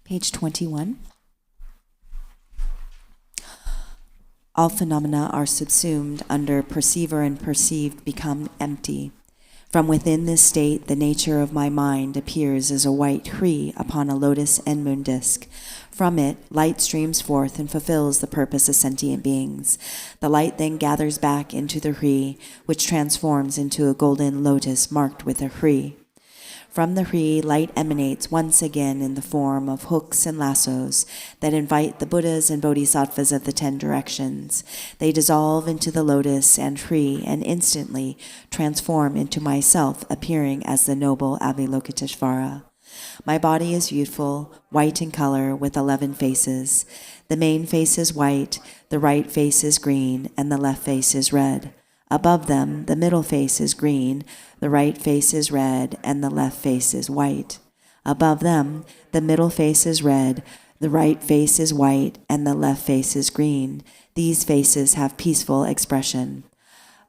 Page 21. All phenomena are subsumed under perceiver and perceived become empty. From within this state, the nature of my mind appears as a white Hri upon a lotus and moon disk. From it, light streams forth and fulfills the purpose of sentient beings. The light then gathers back into the Hri, which transforms into a golden lotus marked with a Hri. From the Hri, light emanates once again in the form of hooks and lassos that invite the Buddhas and Bodhisattvas of the 10 directions. They dissolve into the lotus and Hri and instantly transform into myself, appearing as the noble Avalokiteshvara. My body is youthful, white in color, with 11 faces. The main face is white, the right face is green, and the left face is red. Above them, the middle face is green, the right face is red, and the left face is white. Above them, the middle face is red, the right face is white, and the left face is green. These faces have peaceful expression.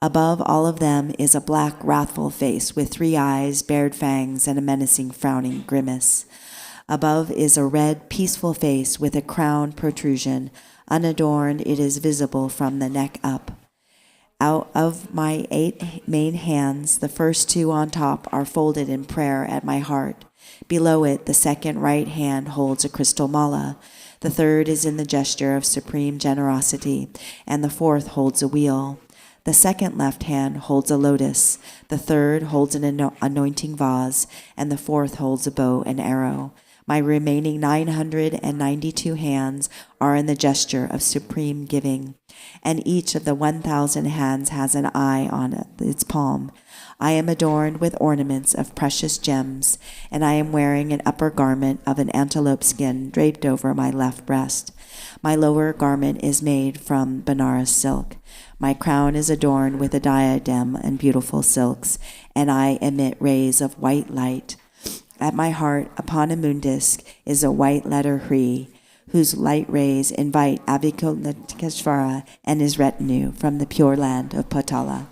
Above all of them is a black, wrathful face with 3 eyes, bared fangs, and a menacing, frowning grimace. Above is a red, peaceful face with a crown protrusion. Unadorned, it is visible from the neck up. Out of my 8 main hands, the first 2 on top are folded in prayer at my heart. Below it, the second right hand holds a crystal mala. The third is in the gesture of supreme generosity, and the fourth holds a wheel. The second left hand holds a lotus. The third holds an anointing vase, and the fourth holds a bow and arrow. My remaining 992 hands are in the gesture of supreme giving, and each of the 1,000 hands has an eye on its palm. I am adorned with ornaments of precious gems, and I am wearing an upper garment of an antelope skin draped over my left breast. My lower garment is made from Benares silk. My crown is adorned with a diadem and beautiful silks, and I emit rays of white light. At my heart, upon a moon disk, is a white letter Hri, whose light rays invite Avalokiteshvara and his retinue from the pure land of Potala.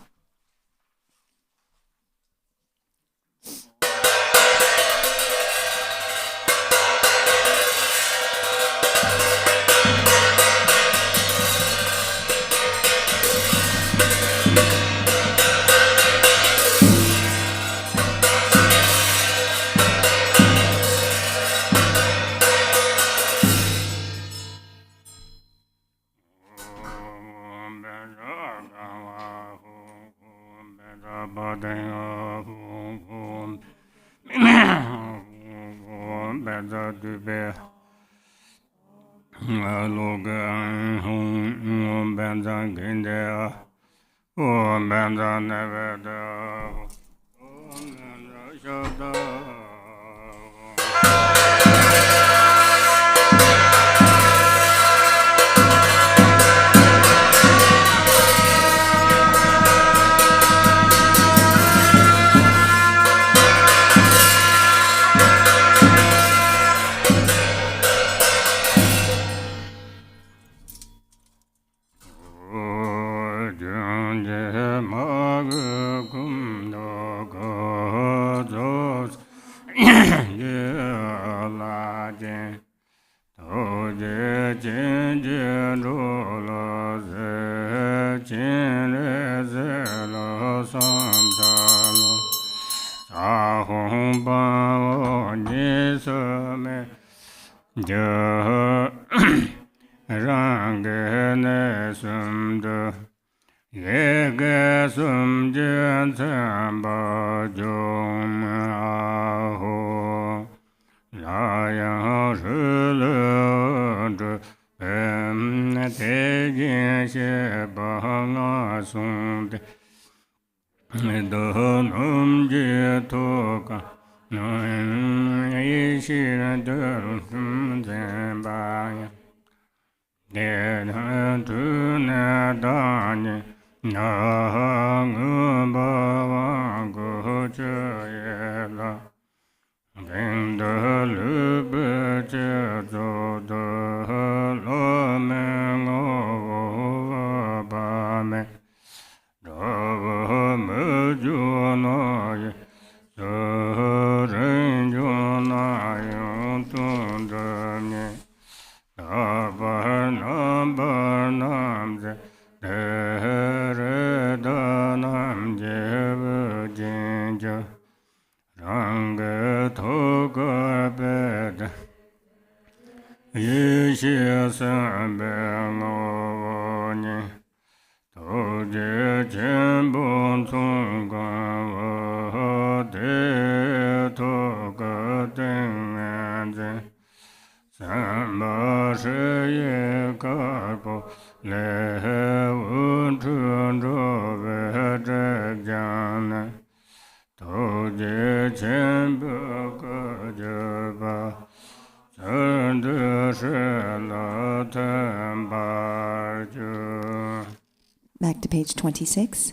Back to page 26.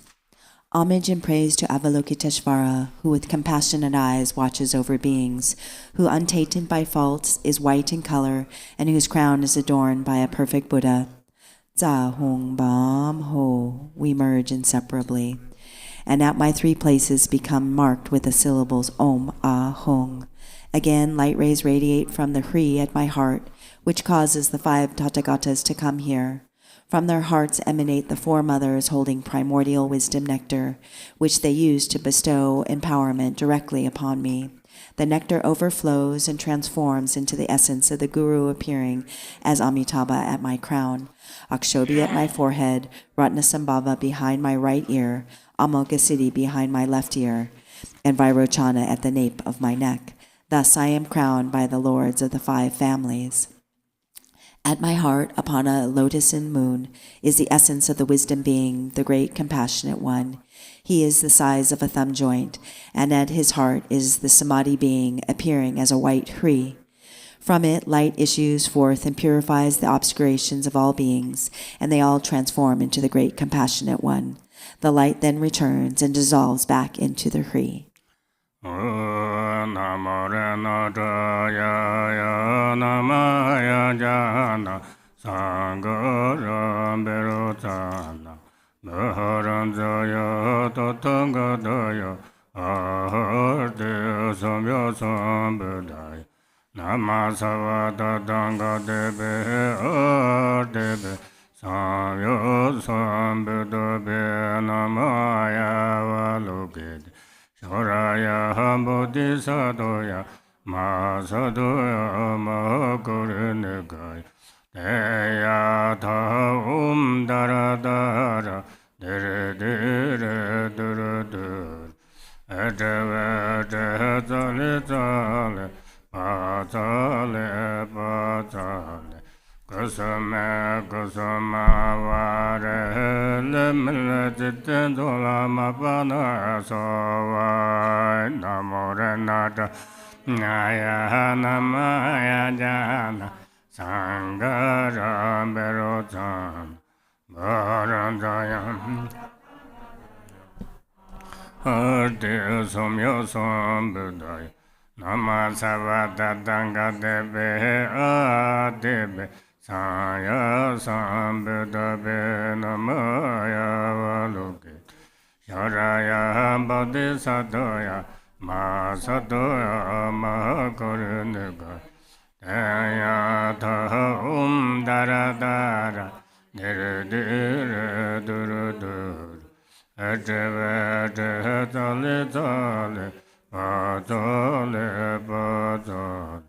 Homage and praise to Avalokiteshvara, who with compassionate eyes watches over beings, who untainted by faults is white in color, and whose crown is adorned by a perfect Buddha. Za Hong Bam Ho, we merge inseparably, and at my 3 places become marked with the syllables Om Ah Hong. Again, light rays radiate from the Hri at my heart, which causes the 5 Tathagatas to come here. From their hearts emanate the 4 mothers holding primordial wisdom nectar, which they use to bestow empowerment directly upon me. The nectar overflows and transforms into the essence of the Guru appearing as Amitabha at my crown, Akshobhya at my forehead, Ratnasambhava behind my right ear, Amoghasiddhi behind my left ear, and Vairochana at the nape of my neck. Thus I am crowned by the lords of the 5 families. At my heart, upon a lotus and moon, is the essence of the wisdom being, the great compassionate one. He is the size of a thumb joint, and at his heart is the samadhi being, appearing as a white Hri. From it, light issues forth and purifies the obscurations of all beings, and they all transform into the great compassionate one. The light then returns and dissolves back into the Hri.
Shoraya Bodhisattva Masadoya Mahakurinagaya Deya Tha Dara Dara Dere Dere Dere Dere Eteve Tale Tale Patale Patale Kusame Kusama Vare Lemele Titendola Mapana Sova Namorenata Naya Namaya Jana Sangara Berotan Barandayam Arte Somyo Sombudaya Namasavata Danga Debe Adebe Saya Sambuddha Namaya Valuke Sharaya Bodhisattva Masadoya Mahakurunika Daya Tha Dara Dara Dere Dere Duru Duru Eteve Tale Tale Patale Patale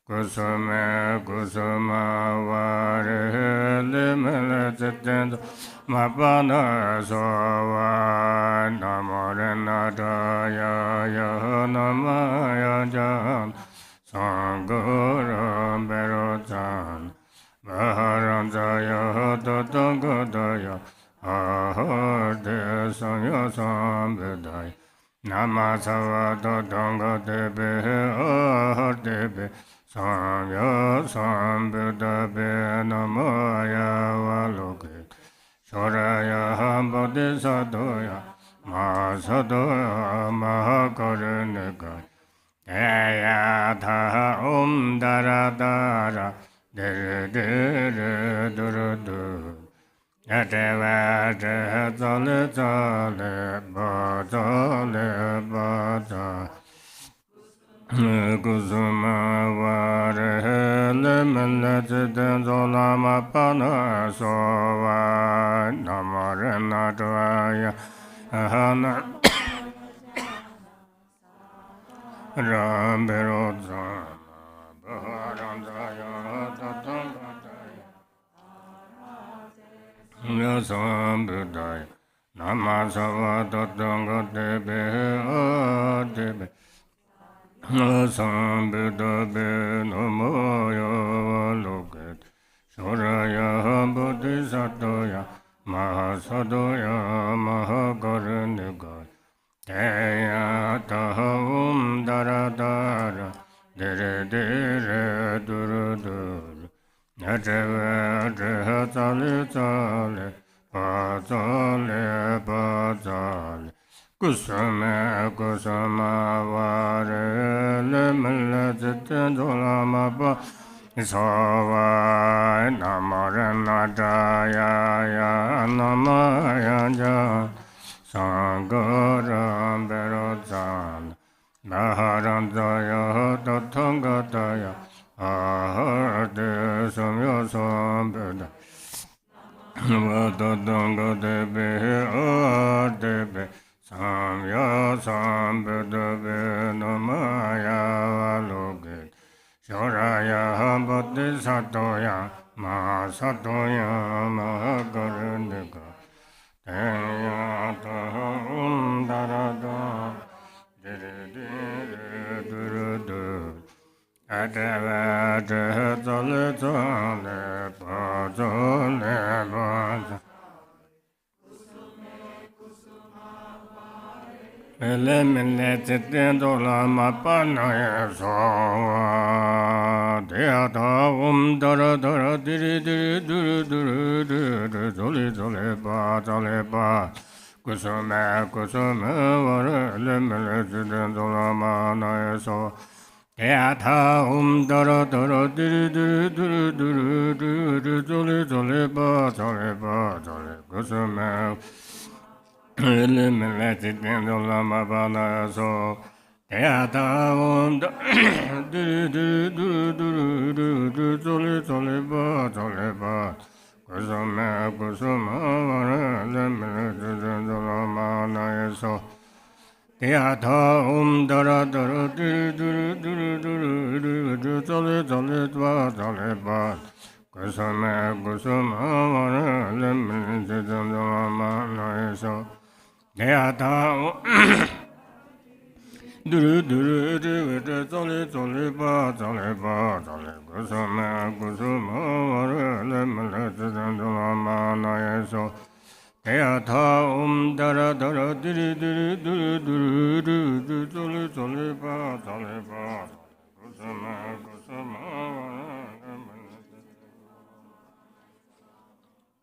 Kusame Kusama Vare Limele Titendo Mapana Sova Namorenata Ya Namaya Jan Sangara Berotan Baharanjaya Tatangadaya Aharte Sanya Sambedaya Namasavata Danga Debe Aharte Sanya Sambuddha Namaya Valoke Shoraya Bodhisattva Masadoya Mahakurunika Deya Tha Dara Dara Dere Dere Duru Duru Eteve Tale Tale Patale Patale Kusuma Vare Lemele Titendola Mapana Sova Namorenata Ahana Ramberozana Baharandaya Tatangataya Yasambudaya Namasava Tatanga Debe Debe Nasambudabe Namoya Loket Shoraya Bodhisattoya Mahasadoya Mahakaranega Teya Tahum Daradara Dere Dere Duru Duru Najava Tale Tale Pazale Pazale Kusama Kusama Vare Lemala Zitendolama Pa Isava Namarana Daya Namaya Jan Sangaram Berozan Maharandaya Tatangataya Ahade Samya Sambeda Vadadanga Debe Adebe Samya Sambedebe Namaya Loge Shoraya Bodhisattoya Mahasattoya Mahakarandika Teya Tahum Darada Dire Dire Duru Duru Adava Dole Dole Dole Dole Elemele Dola Mapana Sawa Deata Dara Dara Diri Diri Duru Duru Duru Dole Dole Ba Dole Ba Kusuma Kusuma Vara Elemele Dola Mana Sawa Deata Dara Dara Diri Diri Duru Duru Duru Dole Dole Ba Dole Ba Dole Kusuma Eliminated in the Lama Bana so Teata Toliba Kusama Kusuma Eliminated in the Lama so Teata Dara Dara Toliba Kusama Kusuma Eliminated in the Lama so Deata Duru Duru Duru Tole Tole Ba Tole Ba Tole Kusama Kusuma Lemala Dulama Nayaso Deata Dara Dara Diri Diri Duru Duru Duru Tole Tole Ba Tole Ba Kusama Kusuma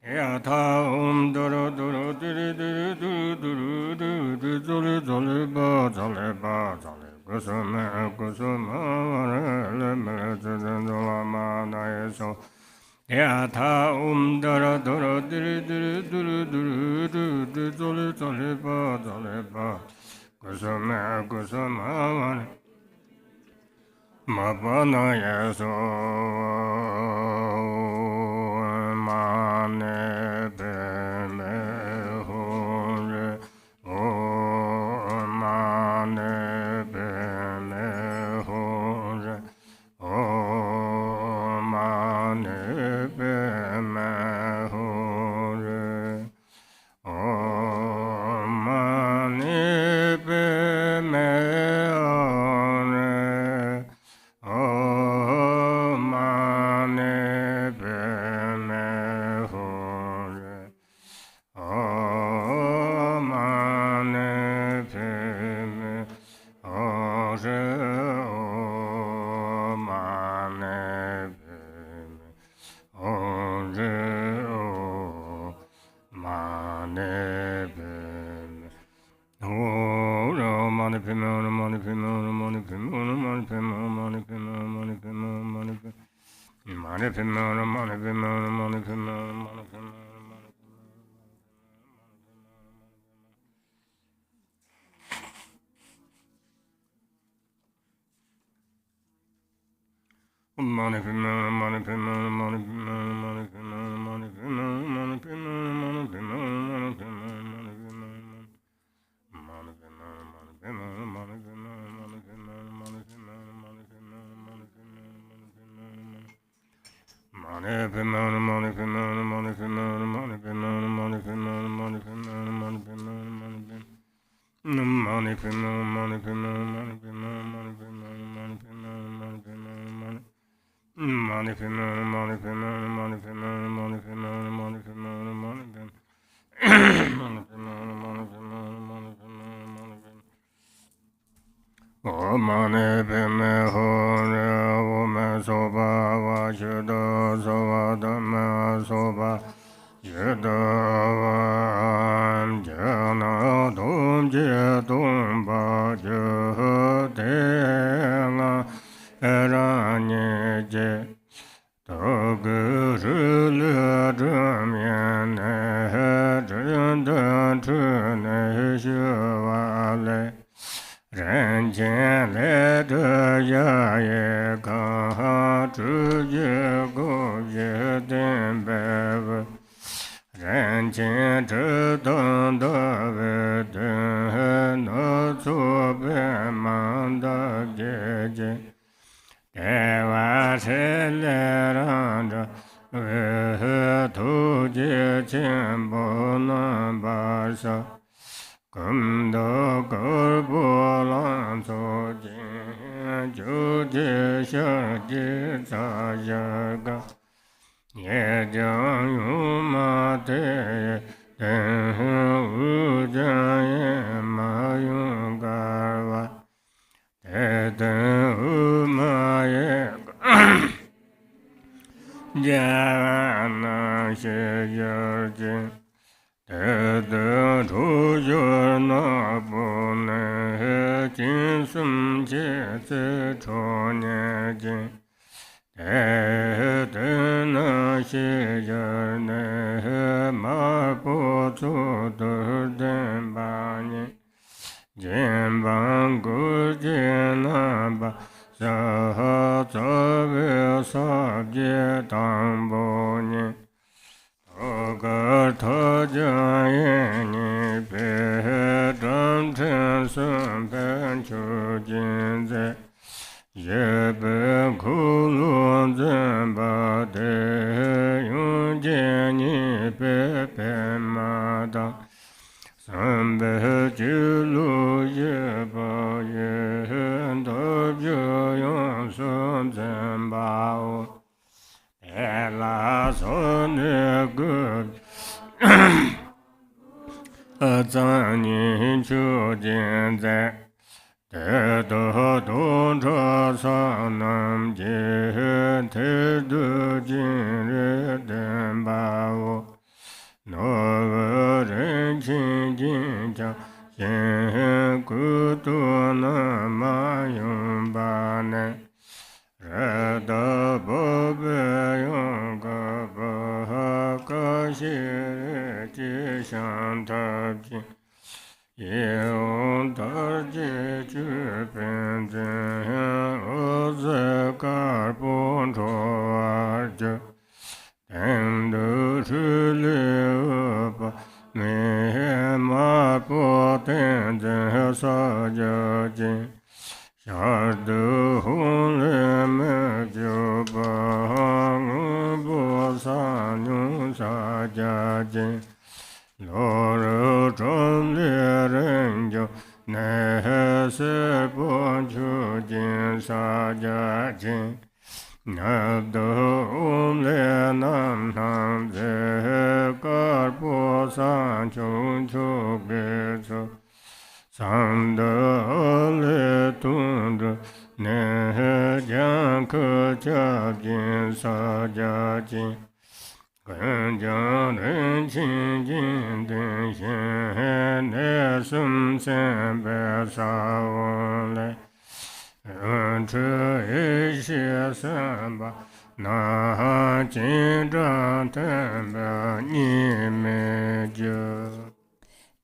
Yata Dara Dara Diri Diri Duru Duru Duru Tole Tole Ba Tole Ba Tole Kusama Kusuma Lemala Dulama Nayaso Yata Dara Dara Diri Diri Duru Duru Duru Tole Tole Ba Tole Ba Kusama Kusuma Mapana Yaso Mane Beme Hore O Mane Beme Hore O Mane Beme Hore O Mane Beme Hore O Mane Beme Hore O Mane Beme Hore O Mane Beme Hore O Mane Beme Hore Mane Beme Mane Beme Mane Beme Mane Beme Mane Beme Mane Beme Mane Beme Mane Beme Mane Beme Mane Beme Mane Beme Money for money, money for money, money for money, money for money, money for money, money for money, money for money, money for money, money for money, money for money, money for money, money for money, money for money, money for money, money for money, money for money, money for money, money for money, money for money, money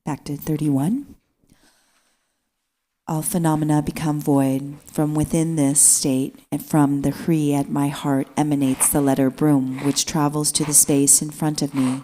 Back to 31. All phenomena become void. From within this state and from the Hri at my heart emanates the letter broom, which travels to the space in front of me.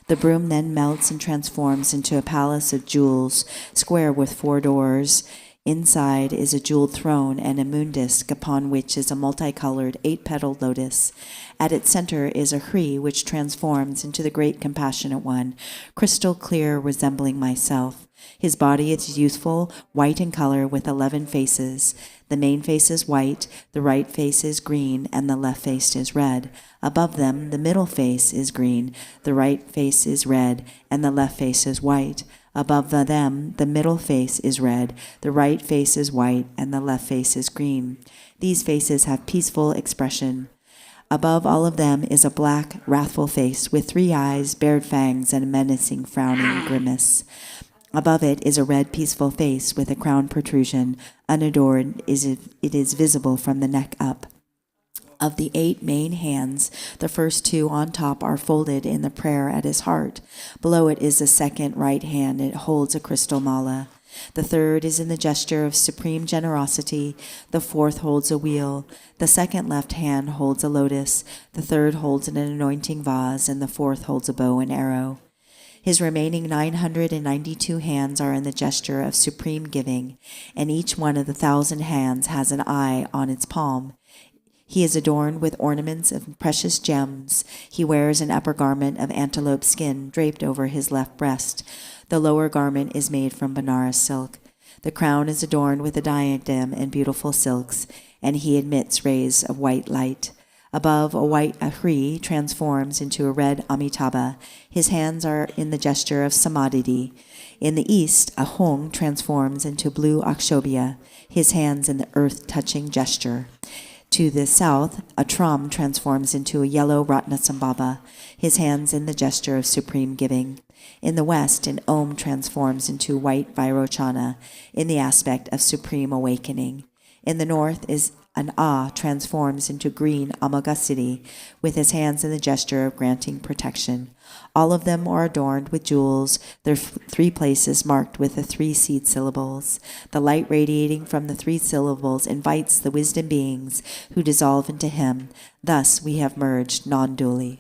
The broom then melts and transforms into a palace of jewels, square with 4 doors. Inside is a jeweled throne and a moon disk upon which is a multicolored 8-petaled lotus. At its center is a Hri which transforms into the great compassionate one, crystal clear, resembling myself. His body is youthful, white in color with 11 faces. The main face is white, the right face is green, and the left face is red. Above them, the middle face is green, the right face is red, and the left face is white. Above them, the middle face is red, the right face is white, and the left face is green. These faces have peaceful expression. Above all of them is a black, wrathful face with 3 eyes, bared fangs, and a menacing, frowning grimace. Above it is a red, peaceful face with a crown protrusion. Unadorned, it is visible from the neck up. Of the 8 main hands, the first 2 on top are folded in the prayer at his heart. Below it is the second right hand. It holds a crystal mala. The third is in the gesture of supreme generosity. The fourth holds a wheel. The second left hand holds a lotus. The third holds an anointing vase, and the fourth holds a bow and arrow. His remaining 992 hands are in the gesture of supreme giving, and each one of the 1,000 hands has an eye on its palm. He is adorned with ornaments of precious gems. He wears an upper garment of antelope skin draped over his left breast. The lower garment is made from Benares silk. The crown is adorned with a diadem and beautiful silks, and he emits rays of white light. Above, a white Ahri transforms into a red Amitabha. His hands are in the gesture of Samadhi. In the east, a Hong transforms into blue Akshobhya, his hands in the earth-touching gesture. To the south, a Tram transforms into a yellow Ratnasambhava, his hands in the gesture of supreme giving. In the west, an Om transforms into white Vairochana, in the aspect of supreme awakening. In the north is an Ah transforms into green Amagasiti, with his hands in the gesture of granting protection. All of them are adorned with jewels, their 3 places marked with the 3 seed syllables. The light radiating from the 3 syllables invites the wisdom beings who dissolve into him. Thus we have merged non-dually.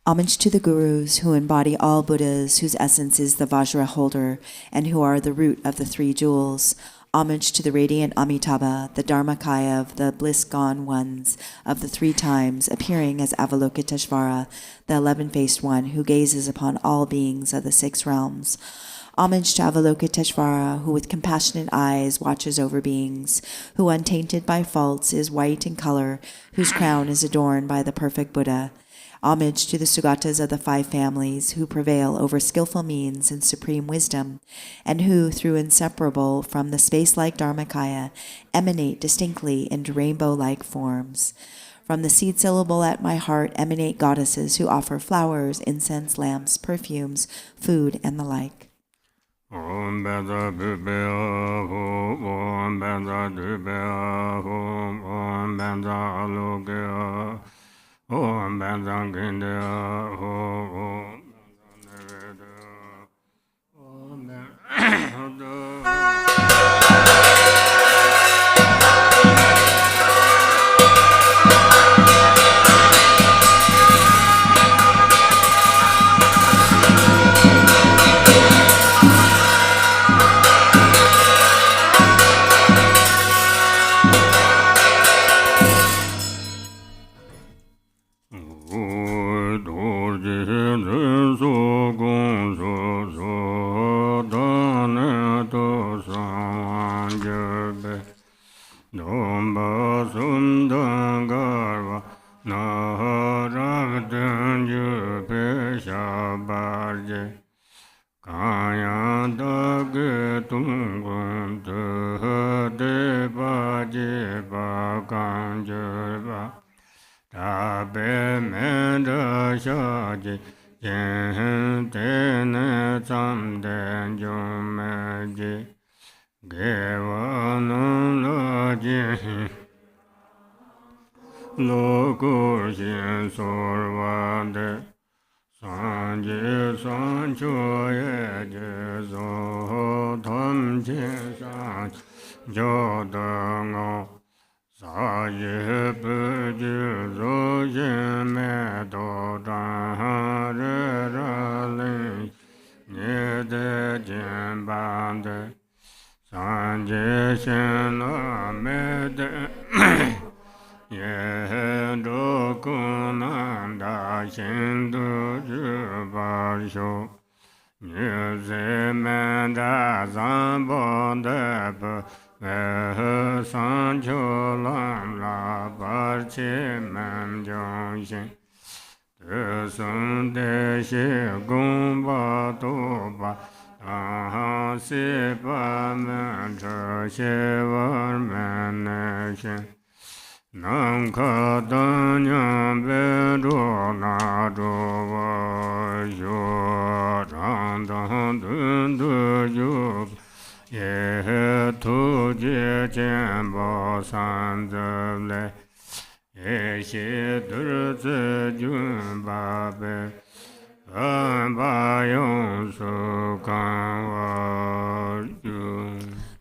Homage to the Gurus who embody all Buddhas, whose essence is the Vajra holder, and who are the root of the 3 jewels. Homage to the radiant Amitabha, the Dharmakaya of the bliss-gone ones of the 3 times, appearing as Avalokiteshvara, the 11-faced one who gazes upon all beings of the 6 realms. Homage to Avalokiteshvara, who with compassionate eyes watches over beings, who untainted by faults is white in color, whose crown is adorned by the perfect Buddha. Homage to the Sugatas of the five families, who prevail over skillful means and supreme wisdom, and who, through inseparable from the space-like Dharmakaya, emanate distinctly into rainbow-like forms. From the seed syllable at my heart emanate goddesses who offer flowers, incense, lamps, perfumes, food, and the like.
Om Beza Bubea Hum, Om Beza Dubea Hum, Om Beza Alugea, Om Beza Gindea Hum, Om Beza Nevedea, Om Beza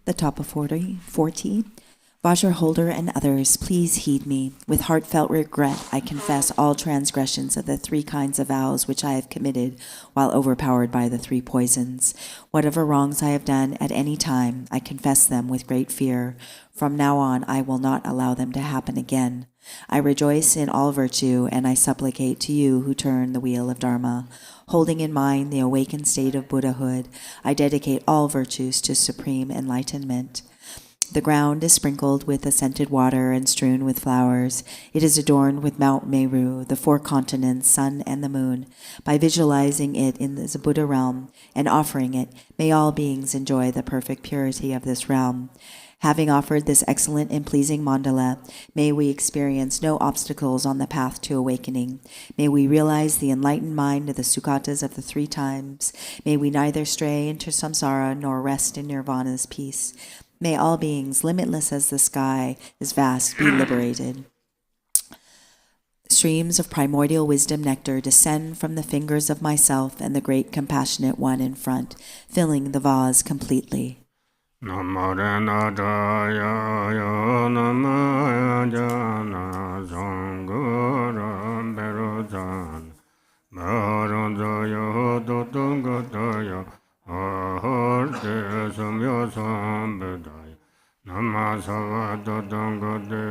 The top of 40. Vajra holder and others, please heed me. With heartfelt regret, I confess all transgressions of the three kinds of vows which I have committed while overpowered by the three poisons. Whatever wrongs I have done at any time, I confess them with great fear. From now on, I will not allow them to happen again. I rejoice in all virtue, and I supplicate to you who turn the wheel of Dharma. Holding in mind the awakened state of Buddhahood, I dedicate all virtues to supreme enlightenment. The ground is sprinkled with the scented water and strewn with flowers. It is adorned with Mount Meru, the four continents, sun, and the moon. By visualizing it in the Buddha realm and offering it, may all beings enjoy the perfect purity of this realm. Having offered this excellent and pleasing mandala, may we experience no obstacles on the path to awakening. May we realize the enlightened mind of the Sugatas of the three times. May we neither stray into samsara nor rest in nirvana's peace. May all beings, limitless as the sky is vast, be liberated. Streams of primordial wisdom nectar descend from the fingers of myself and the great compassionate one in front, filling the vase completely.
Namarana Daya Namaya Jana Sangara Berojan Marandaya Dotungataya Aharte Samya Sambedaya Namasava Dotungate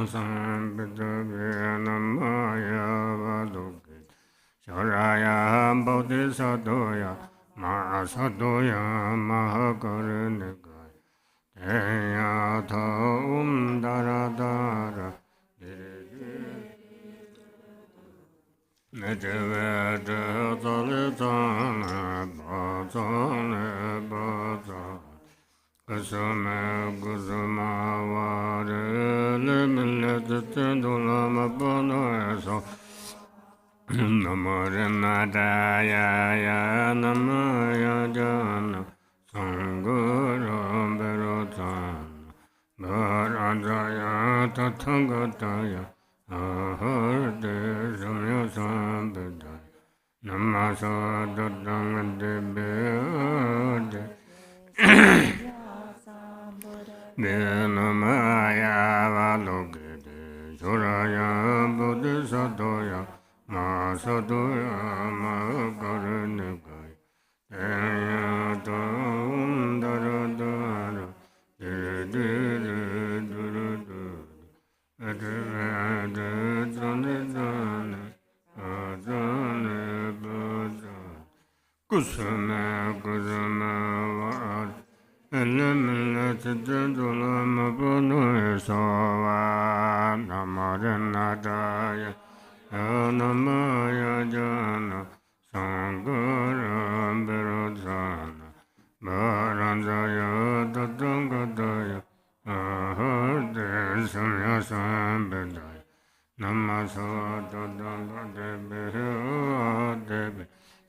Sambedaya Namaya Vaduke Shoraya Bodhisattva Mahasattva Mahakarnika Teya Thaum Daradara Nejavata Talitana Bhatana Bhatana Kasama Kusama Vare Limilata Panoesa Namaranadaya Namaya Jana Sangura Berotana Bharadaya Tathagataya Aharte Samya Sampedaya Namasa Tatangade Benamaya Valokede Suraya Bodhisattva Mahasattva Mahakarnika Teya Thaum Daradara Kusama Kusama Vara Eliminatidulama Punuisava Namaranadaya Namaya Jana Sangara Birodhana Bharanjaya Tatangataya Aharte Samya Sampedaya Namasa Tatangataya Devi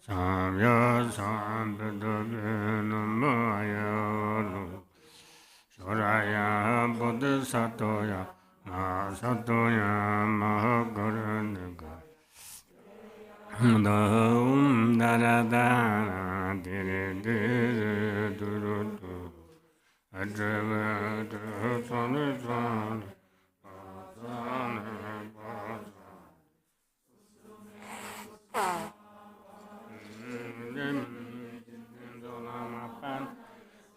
Samya Sampedaya Namaya Shoraya Bodhisattva Mahasattva Mahakarnika Dum Daradana Dire Dire Durudu Adreva Sani Sani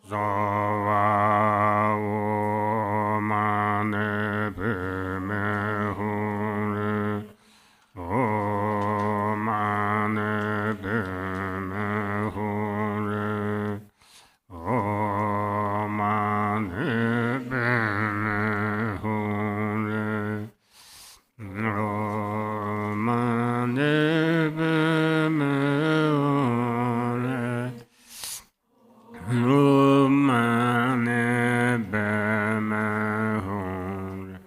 Zava Mane Pime Hore O Mane Pime Hore O Mane Pime Hore O Mane Pime Hore Mane Pime Hore O Mane Pime Hore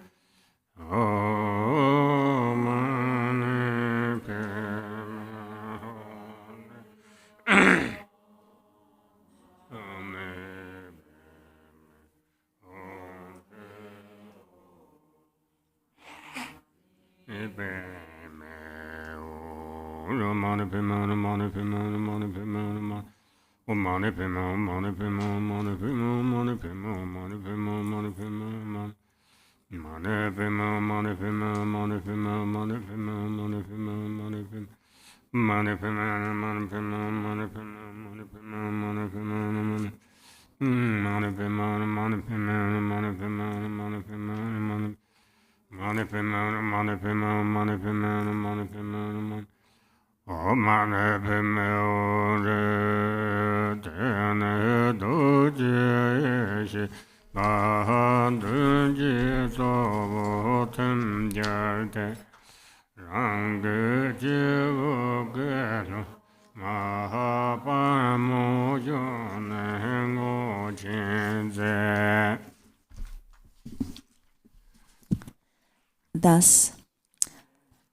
O mane pime ore tene doje shi bahandunji sobo temjarte range jivo geno mahapamo yone ngo chinze.
Thus,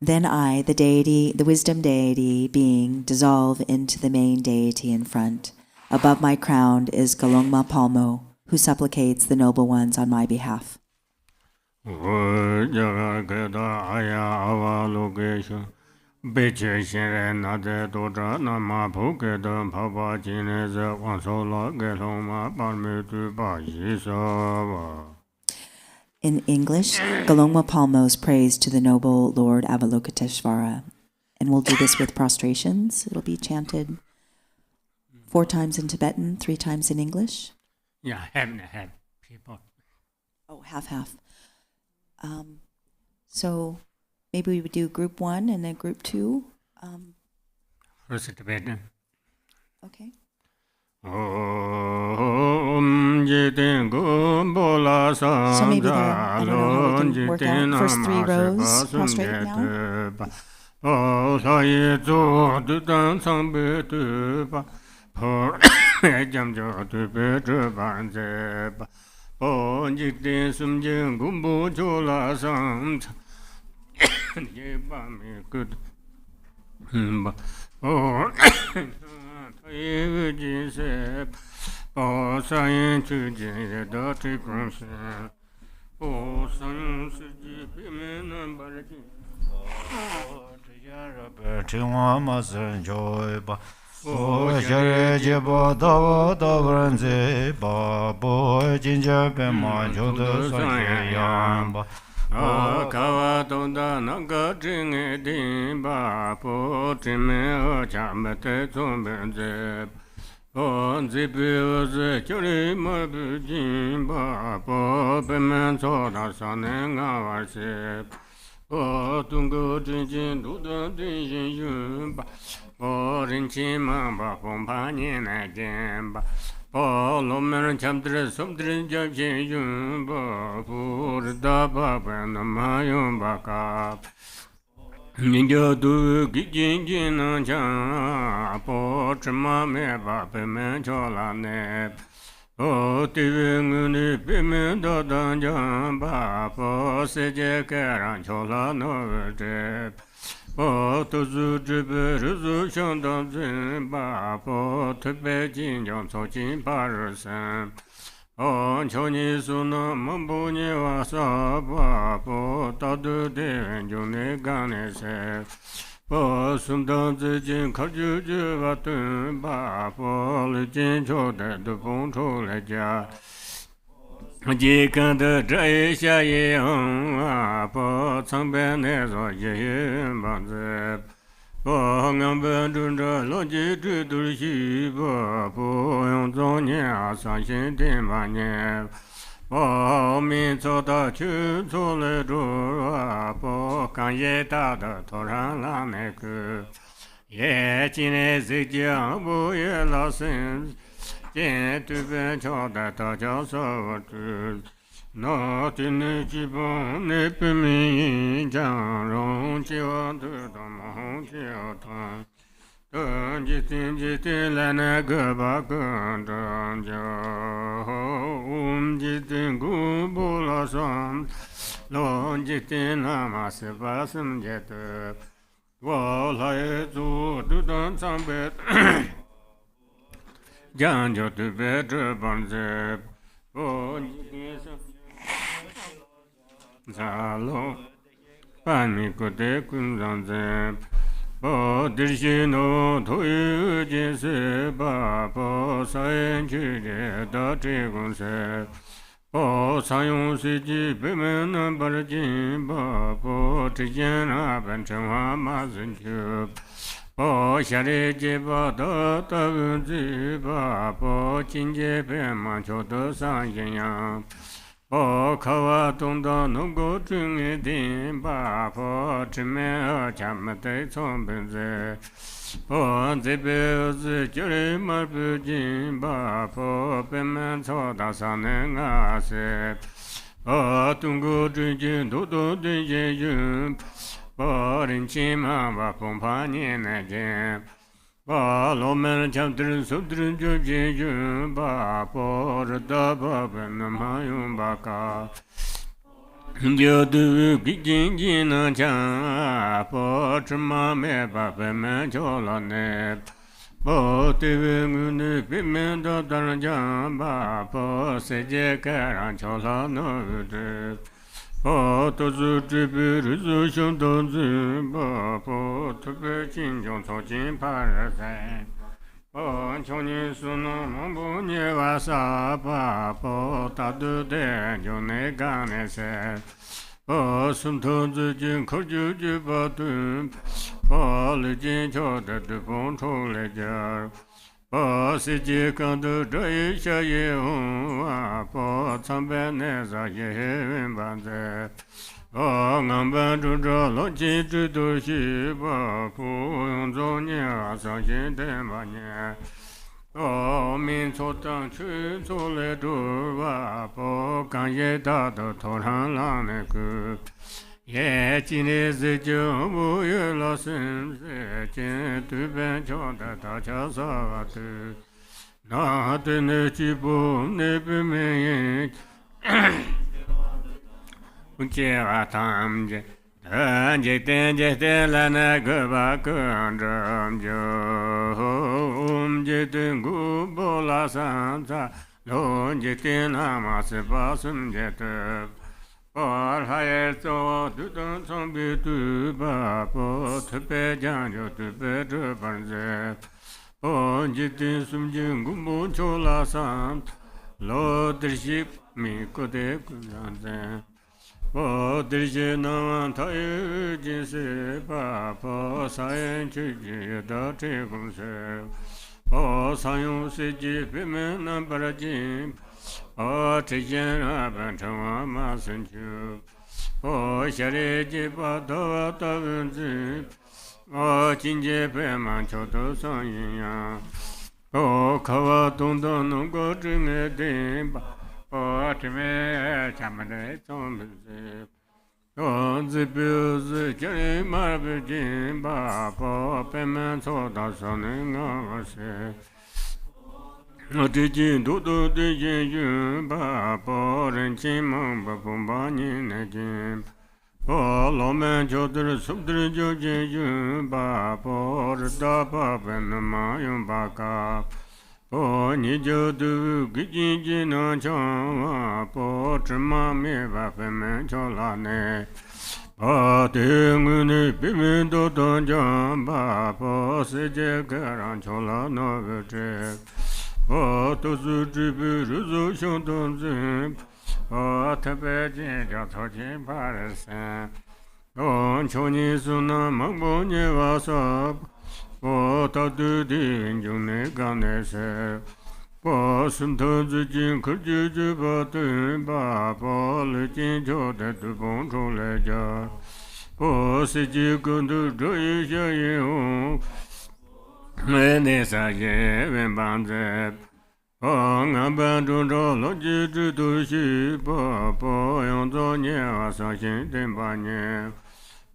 then I, the deity, the wisdom deity being, dissolve into the main deity in front. Above my crown is Galongma Palmo, who supplicates the noble ones on my behalf. In English, Galongma Palmo's praise to the noble Lord Avalokiteshvara. And we'll do this with prostrations. It'll be chanted 4 times in Tibetan, 3 times in English.
Yeah, have people.
Oh, half. So maybe we would do group 1 and then group 2.
recitation.
Okay.
So maybe there, I don't know how we can work out first 3 rows prostrate now.
Kawatonda nanga dringe dimba po trime chamate zombenze on zibuze churi mabu jimba po bemen soda sanenga warse po tungu jinjin dudu jinjin yumba po rinchi mamba pompani na jemba po lomer chamdre somdre japshin yumba pur da baba nama yumba ka Ninja du gijin jin cha po chma me ba pe me chola ne o ti ngu ni pe me da dan ja ba po se je ke ran chola no je po tu zu zhi be ru zu xiang dan zin ba po tu be jin jiang co jin ba ri san o qiao ni su na men bu ni wa sa ba po da du de ju ne gan ne se po sum dang zi jin ka ju ju ba tun ba po li jin qiao de du feng chu le jia ji kan de zhe xia ye hong a po cang bei ne zo ye yin ban zi po ngang ben zhun zhe lo ji zhi du xi po po yong zong nian a san xin din ba nian po min cao da qu cu le zhu a po gang ye da de to ran la ne ge ye jin ne zi jiang bu ye la sen jian tu ben qiao da da jiao so zhi na tin ne ji bong ne pe min jiang rong jiao de da ma hong jiao tan dan ji tin la na ge ba ge dan jiao ji tin gu bu la san lo ji tin la ma se ba sim je de wo lai zu du dan chang be jiang jiao de be zhe ban zhe wo ji tin sa lo ban mi ko de kun zang zhe po dir shi no to yu jin se ba po sa yin qu de da zhi gong se po sang yong si ji bei men nan ba jin ba po zhi jian na ban chen hua ma zhen qu po xia li ji ba da da wen zi ba po jin jie bei ma qiao de sang yin yang po kawa dong da nong go zheng ye din ba po zhi me e jia me de cong ben ze po zi bei zi jiu li ma bu jin ba po bei men cao da san ne nga se po dong go zhen jin du du de ye yun po rin qi ma ba pong pa nian na jian ba lo men cham dren su dren ju ji yun ba po ri da ba ben na ma yun ba ka jiao du gi jin jin na cha po zhi ma me ba ben men qiao la ne po ti wen ngu ni bi men da dan ja ba po se je ke ran qiao la no zhi po tu zu zhi bi ri zu xiong dong zi ba po tu bei jin jiang cao jin pa ri sai po qiao ni su na men bu ni wa sa ba po da du de ju ne gan ne se po sum tu zi jin ke ju ju ba tun po li jin qiao de du feng chu le jia po si ji kan de zhe xia ye hong a po cang bei ne za ye yin ban ze ngamba zhu zhe lo ji zhi du xi ba ku yong zhou nie sa xin den ba nie min cu tang chu cu le zhu ba po gang ye da de to ran lang ne ku ye jin le zi jiu bu yu lo sim zi jin du ben jiao de da jia sa de na de ne ji bu ne bi men yin Unche atam je je ten la na go ba kun jam jo je ten gu bo la san za lo je ten la ma se ba sum je te par ha ye zo du dong song bi tu ba po te pe jang jo te pe zhe ban je o je ten sum je gu bo cho la san lo de shi mi ko de ku zan Bo dirje na ta yu jin se ba po sa yen chu ji da che gong se bo sa yong se ji pe men na ba ra jin bo che jen ra ban chang wa ma sen chu bo xia re ji ba da wa da wen ji bo jin je pe man chou do sang yin yang bo ka wa dong da nong go zhi me den ba Zi biu zi jiri mar bi jin ba po pe men so da so ne nga se Di jin du du di jin yun ba po ren chin mong ba pong ba ni ne jin Po lo men jo dir sub dir jo jin yun ba po ri da pa pe na ma yun ba ka Po ni jo du gi jin jin na chang wa po zhi ma me ba pe men cho la ne Po de ngu ni pi min do don jang ba po se je ge ran cho la no ve je Po to su zhi bi ru zu xiong dong zin Po te pe jin jia cao jin pa re sen Po qiu ni su na mang bo ni wa sa Po ta du di jung ne gang ne se Po sun to zi jin ke ji ji ba dun ba Po le jin jiao de du bong zhou le jia Po si ji gung du zhe yi xia yi hong Me ne sa ye wen bang ze Po ngan ban zhong zhou lo ji zhi du xi Po po yong zhou nie wa sa xin den ba nie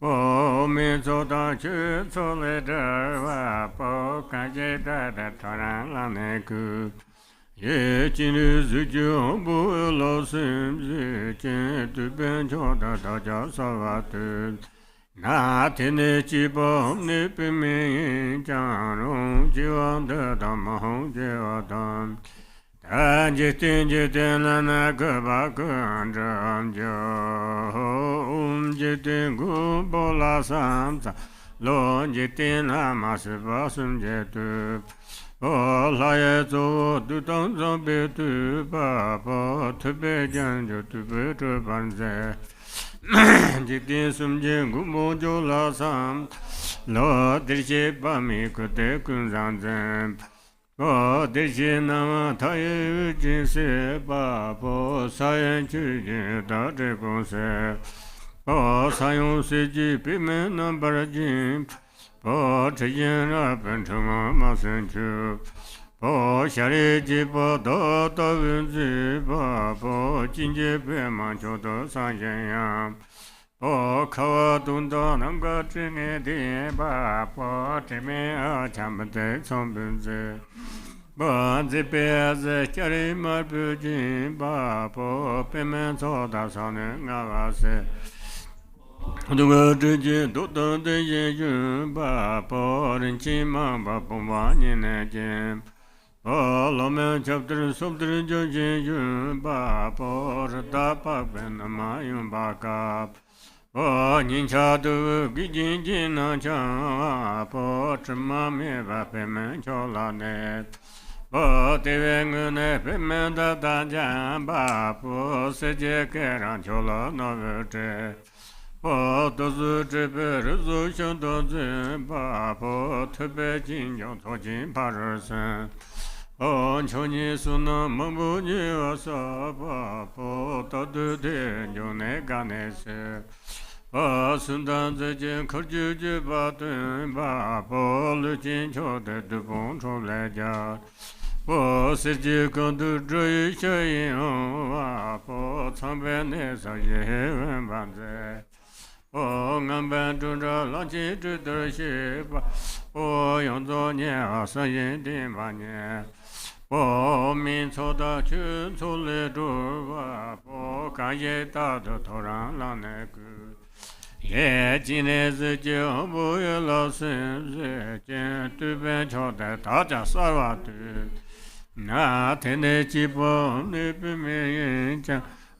Po mi zhou da qi cu le zhe wa Po kan ye da de ta ran lang ne ku Ye jin li zi ji hong bu lo sim zi jin du ben jiao da da jia sa wa de Na ten ne ji ba hong ne bi men yin jiang rong ji wang de da ma hong jie wa dan Dan ji ten la na ge ba gen zhang jiao ji ten gu bo la san za lo ji ten la ma shi ba sun jie de Po la ye zo du dong zong bi tu ba po tu be jiang jiu tu be zhe ban ze Ji ten sum jin gu mo jiu la san lo dir xie ba mi ku de kun zang zhen Po dir xie na ma ta ye jin se ba po sa yan chu jin da zhe gong se Po sa yong se ji pi men na ba ra jin Po che yin ra ben cheng ma ma sen chu Po xia li ji po do do wen zi ba Po jin jie pe ma qiu de san yin yang Po ka wa dong da nang ge zhi ne di ba Po zhi me a chan pe de cong ben zi Po zi pe zi xia li ma bu jin ba Po pe men co da san ne nga wa se Du ge zhi jin du dong de yin yun ba Po ren qin mang ba pong ba ni ne jin Po lo men chab dir sub dir jo jin yun ba Po ri da pa ben na ma yun ba ka Po nin cha du gi jin jin na chang Po zhi ma me ba pe men cho la ne Po te we ngu ne pe men da da jiang ba Po se je ge ran cho la no ve zhe Po do zi zhi pe ri zu xiong dong zin ba Po te pe jin jiao cao jin pa ri sen On Choni Suna Mambuji Asaba, Potadu de Jone Ganese, Sundan the Jen Kurjuji Batun, Poluchin Chode de Bon Choleja, Siji Kondu Drui Shayin, Potsambenesa Yeven Banze. Ngamban Tundra Lanchi Tuturship, Yonzo Nya Sayin Dimanye, Min Soda Chun Sule Durva, Kayeta the Toran Laneku. Ye Jinez Jumbo Yelasin, Jen to Bencho de Taja Saratu. Na Tenechipo Nipimin,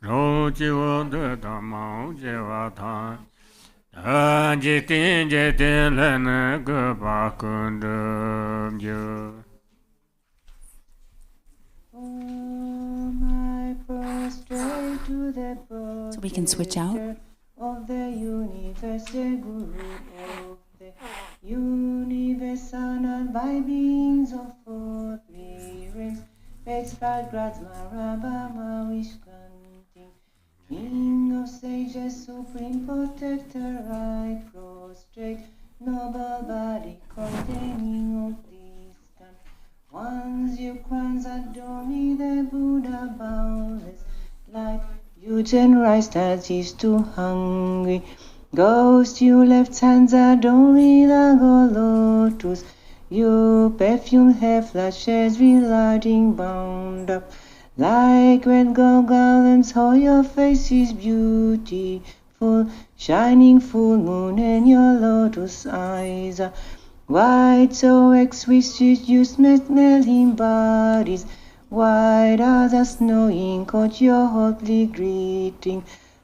Roji Wonder Damon Jevatan. Jitin jitin lena gopakundam yo.
I prostrate to the
So we can switch out.
Of the universe, the Guru of the universe, honored by beings of all three realms, expert gods, Marabama, Vishkanti, King of sages, supreme protector, I prostrate, noble body containing all these can. Once you crowns adore me, the Buddha boundless light. You generous statues too hungry. Ghost, you left hands adore me, the lotus. You perfume hair flashes relighting bound up. Like red gold garlands, how your face is beautiful. Shining full moon and your lotus eyes are white, so exquisite you smell in bodies. White as the snow ink, caught your hotly greeting.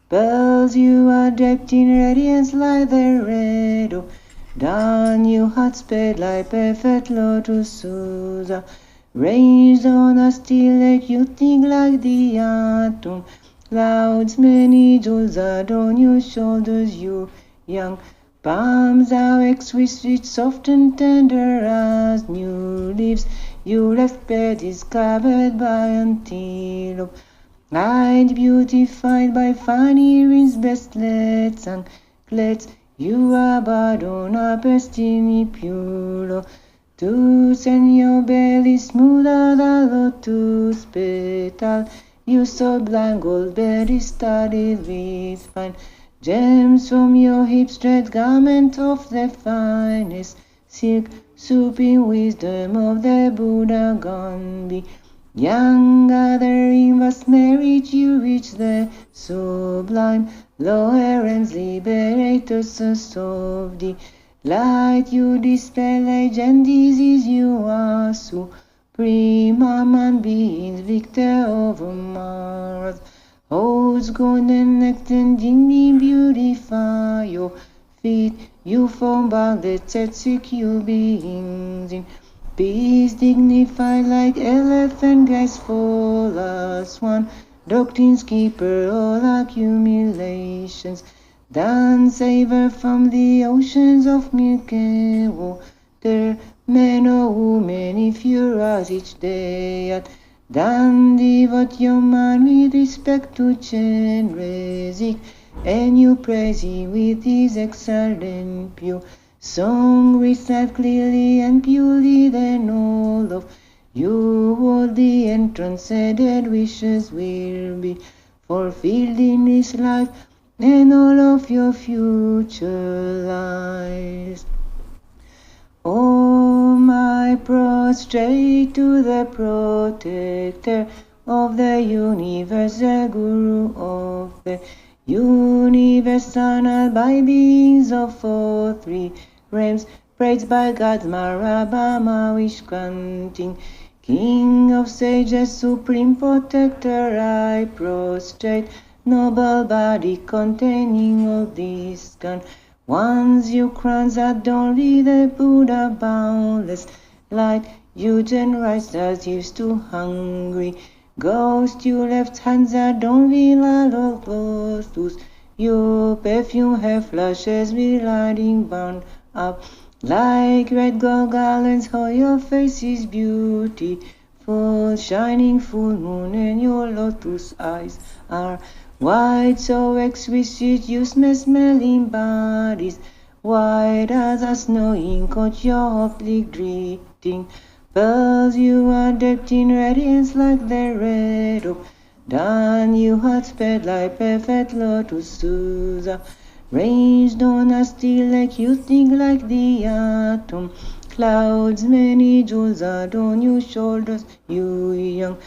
Pearls you are decked in radiance like the red of dawn. You had sped like perfect lotus Susa. Ranged on a still lake, you think like the atom. Clouds, many jewels adorn your shoulders, you young. Palms are exquisite, soft and tender as new leaves. You left bed is covered by antelope, light beautified by fine earrings, bracelets and anklets. You are but on a destiny pure. To send your belly smoother than lotus petal. You so blind gold berry studded with fine gems from your hips, red garment of the finest silk. Supreme wisdom of the Buddha gone be. Young gathering vast merit, you reach the sublime. Lower ends liberators of the light. You dispel age and disease, you are supreme. Man beings, victor over Mars. Oats, golden necked and dignity beautify your feet. You form bounded secure beings in peace, dignified like elephant graceful as one. Doctrine's keeper, all accumulations. Dan savor from the oceans of milk and water. Men or women, if you rise each day at Dan, devote your mind with respect to Chenrezig. And you praise him with his excellent pure song, recite clearly and purely, then all of you worthy and transcended wishes will be fulfilled in this life and all of your future lives. I prostrate to the protector of the universe, the Guru of the universe, honored by beings of all three realms, praised by gods, Marabama, Vishkanting, King of sages, supreme protector, I prostrate, noble body containing all this can. Once you crowns adorn the Buddha boundless light, you generous as used to hungry. Ghost, you left hands adorn villa of lotus. Your perfume hair flashes with lighting bound up like red gold garlands. How your face is beautiful, full shining full moon, and your lotus eyes are white, so exquisite, you smelling bodies, white as a snow in coat, your hotly greeting. Pearls you are decked in radiance like the red oak. Down you had sped like perfect lotus Susa. Ranged on a steel like you think like the atom. Clouds many jewels are on your shoulders, you young.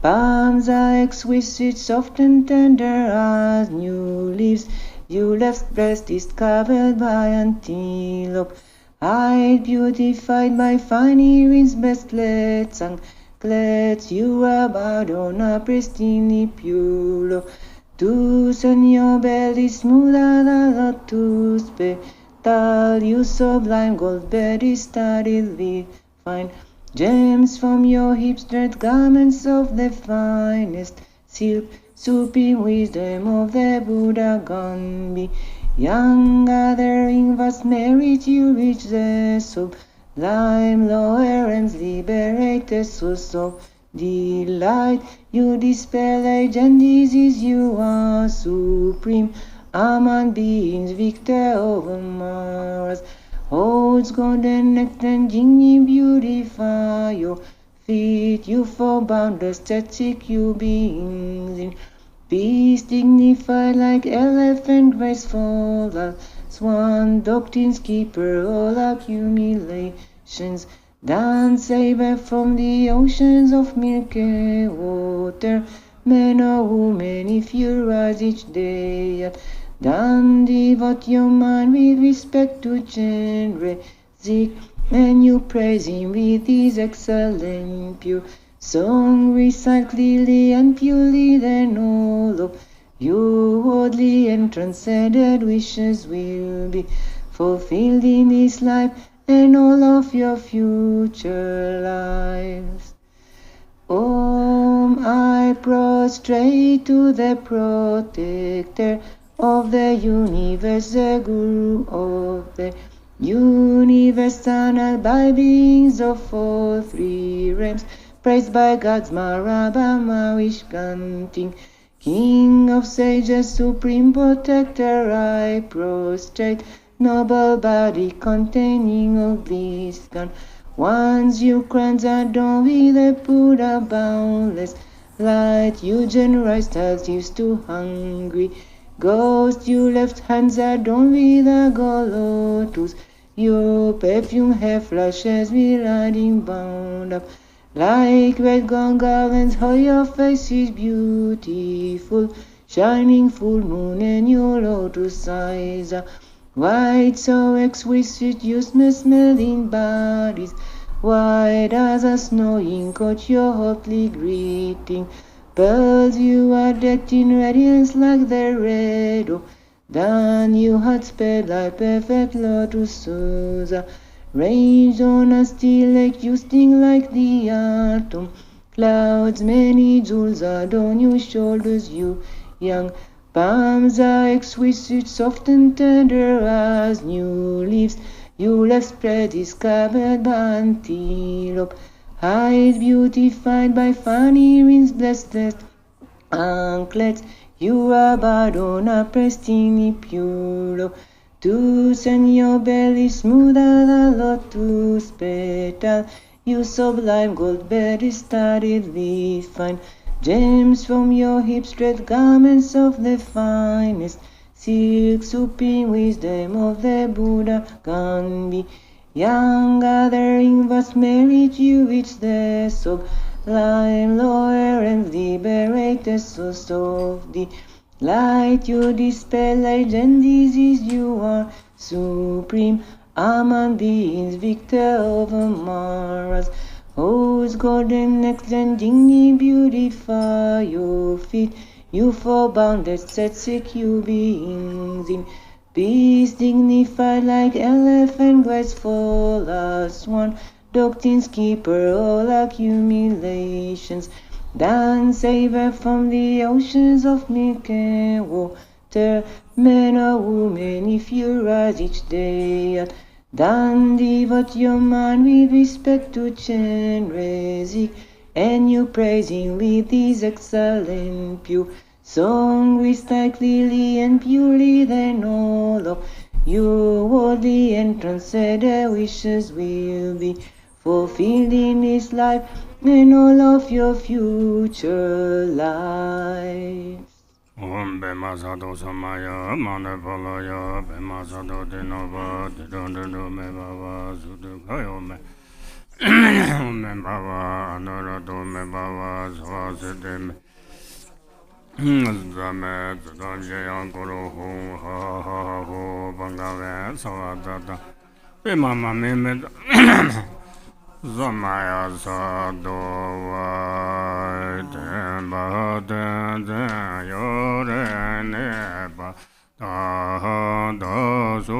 Palms are exquisite, soft and tender as new leaves. Your left breast is covered by antelope. Hide beautified by fine earrings, bracelets and glades. You are bowed on a pristinely pure. Tooth on your belly smooth as a lotus petal. You sublime gold body studded with fine gems from your hips, thread garments of the finest silk. Supreme wisdom of the Buddha gone be. Young gathering vast merit, you reach the sublime lower realms, liberate the source of delight. You dispel age and disease, you are supreme among beings, victor over Mars. Holds golden neck and genie beautify your feet. You for boundless static, you beings in peace, dignified like elephant, graceful as swan, doctrine's keeper, all accumulations. Dance saver from the oceans of milky water. Men or women, if you rise each day, then devote your mind with respect to Chenrezig, and you praise him with his excellent pure song. Recite clearly and purely, then all of your worldly and transcended wishes will be fulfilled in this life and all of your future lives. Om, I prostrate to the protector of the universe, the Guru of the universe, honored by beings of all three realms, praised by gods Marabama, wish-granting, King of sages, supreme protector, I prostrate, noble body containing all bliss gone. Once you crowns adorned with the Buddha boundless light, you generous stars used to hungry ghost. You left hands adorned with a gold lotus. Your perfume hair flashes with lightning bound up like red gold garlands. How your face is beautiful, shining full moon, and your lotus eyes are white, so exquisite, you smelling bodies, white as a snow in coat, your hotly greeting. Pearls you are decked in radiance like the red oak. Then you had sped like perfect lotus Susa. Ranged on a steel lake, you sting like the atom. Clouds many jewels adorn your shoulders, you young. Palms are exquisite, soft and tender as new leaves. Your left spread is covered by antelope. Eyes beautified by fine earrings, blessed anklets. You are bowed on a pristine pure. Tooth and your belly smooth as a lotus petal. You sublime gold bed studded with fine gems from your hips, thread garments of the finest silk. Supreme wisdom of the Buddha can be. Young gathering vast merit, you reach the sublime lower and liberate the source of the light. You dispel age and disease, you are supreme among beings, victor over Mars. Whose golden necks and dignity beautify your feet. You for boundless set sick, you beings in peace, dignified like elephant, graceful as swan, doctrine's keeper, all accumulations. Then saver from the oceans of milk and water. Men or women, if you rise each day, then devote your mind with respect to Chenrezig, and you praising with these excellent pure song, with like clearly and purely then all of your worthy and transcendent wishes will be fulfilled in this life and all of your future lives.
Om Bema Sado Samaya, Mane Palaya, Bema Sado Dinova, Didondo Me Baba, Sudukayo Me. Me Baba, Anarado Me Baba, Swasite Me. Zame, Zanje Ankoro Ho, Ha Ha Ho, Bangave, Sawadata. Bema Mame Zamaya Sado Vai Temba Tenzen Yore Neba Da Da Su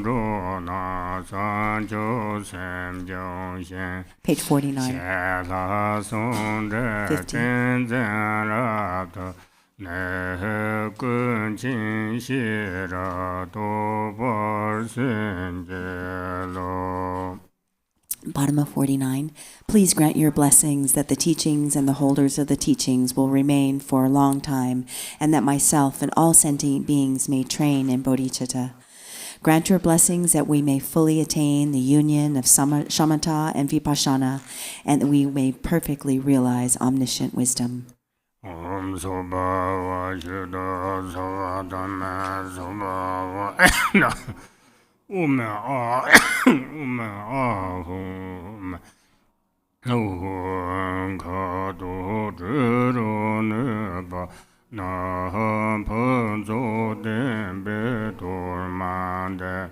Zhu Na San Chu Sem Jiong Xian
Page 49.
Xie La Song Zhe
50.
Tenzen Ra De Ne Kun Qin Xi Ra Do Bar Xin Je Lo.
Bottom of 49. Please grant your blessings that the teachings and the holders of the teachings will remain for a long time, and that myself and all sentient beings may train in bodhicitta. Grant your blessings that we may fully attain the union of shamatha and vipassana, and that we may perfectly realize omniscient wisdom.
Om Soba Wa Shuddha Soba Dhamma Soba Wa Ume A Ume A Hum Hum Ka Do Zhiru Neba Na Pen Zo Den Be Dur Man De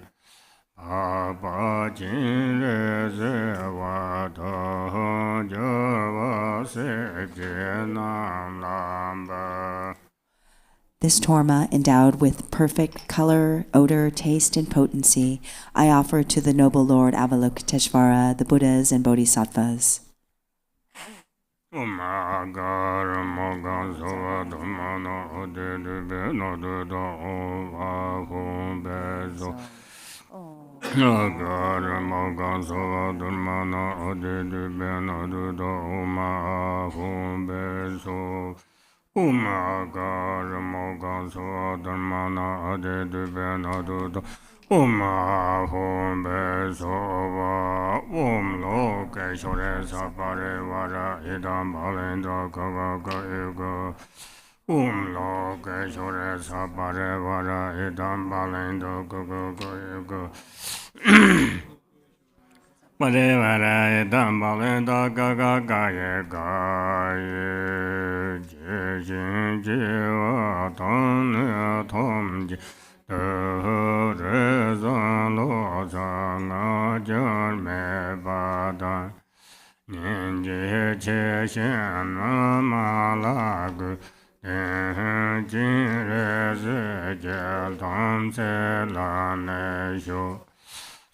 Pa Jin Re Se Wa Ta Ja Wa Se Je Nam Lam Ba.
This torma, endowed with perfect color, odor, taste, and potency, I offer to the noble Lord Avalokiteshvara, the Buddhas and Bodhisattvas.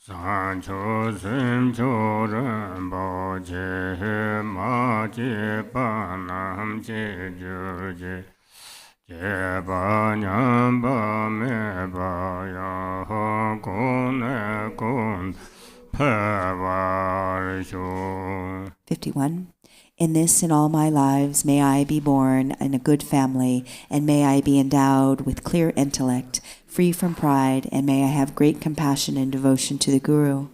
Sancho Simcho Rinpoche Ma Che Panam Che Jurje Che Ba Nyam Ba Me Ba Ya Ho Kun Kun Pe Var Shu.
51. In this and all my lives, may I be born in a good family, and may I be endowed with clear intellect, free from pride, and may I have great compassion and devotion to the Guru.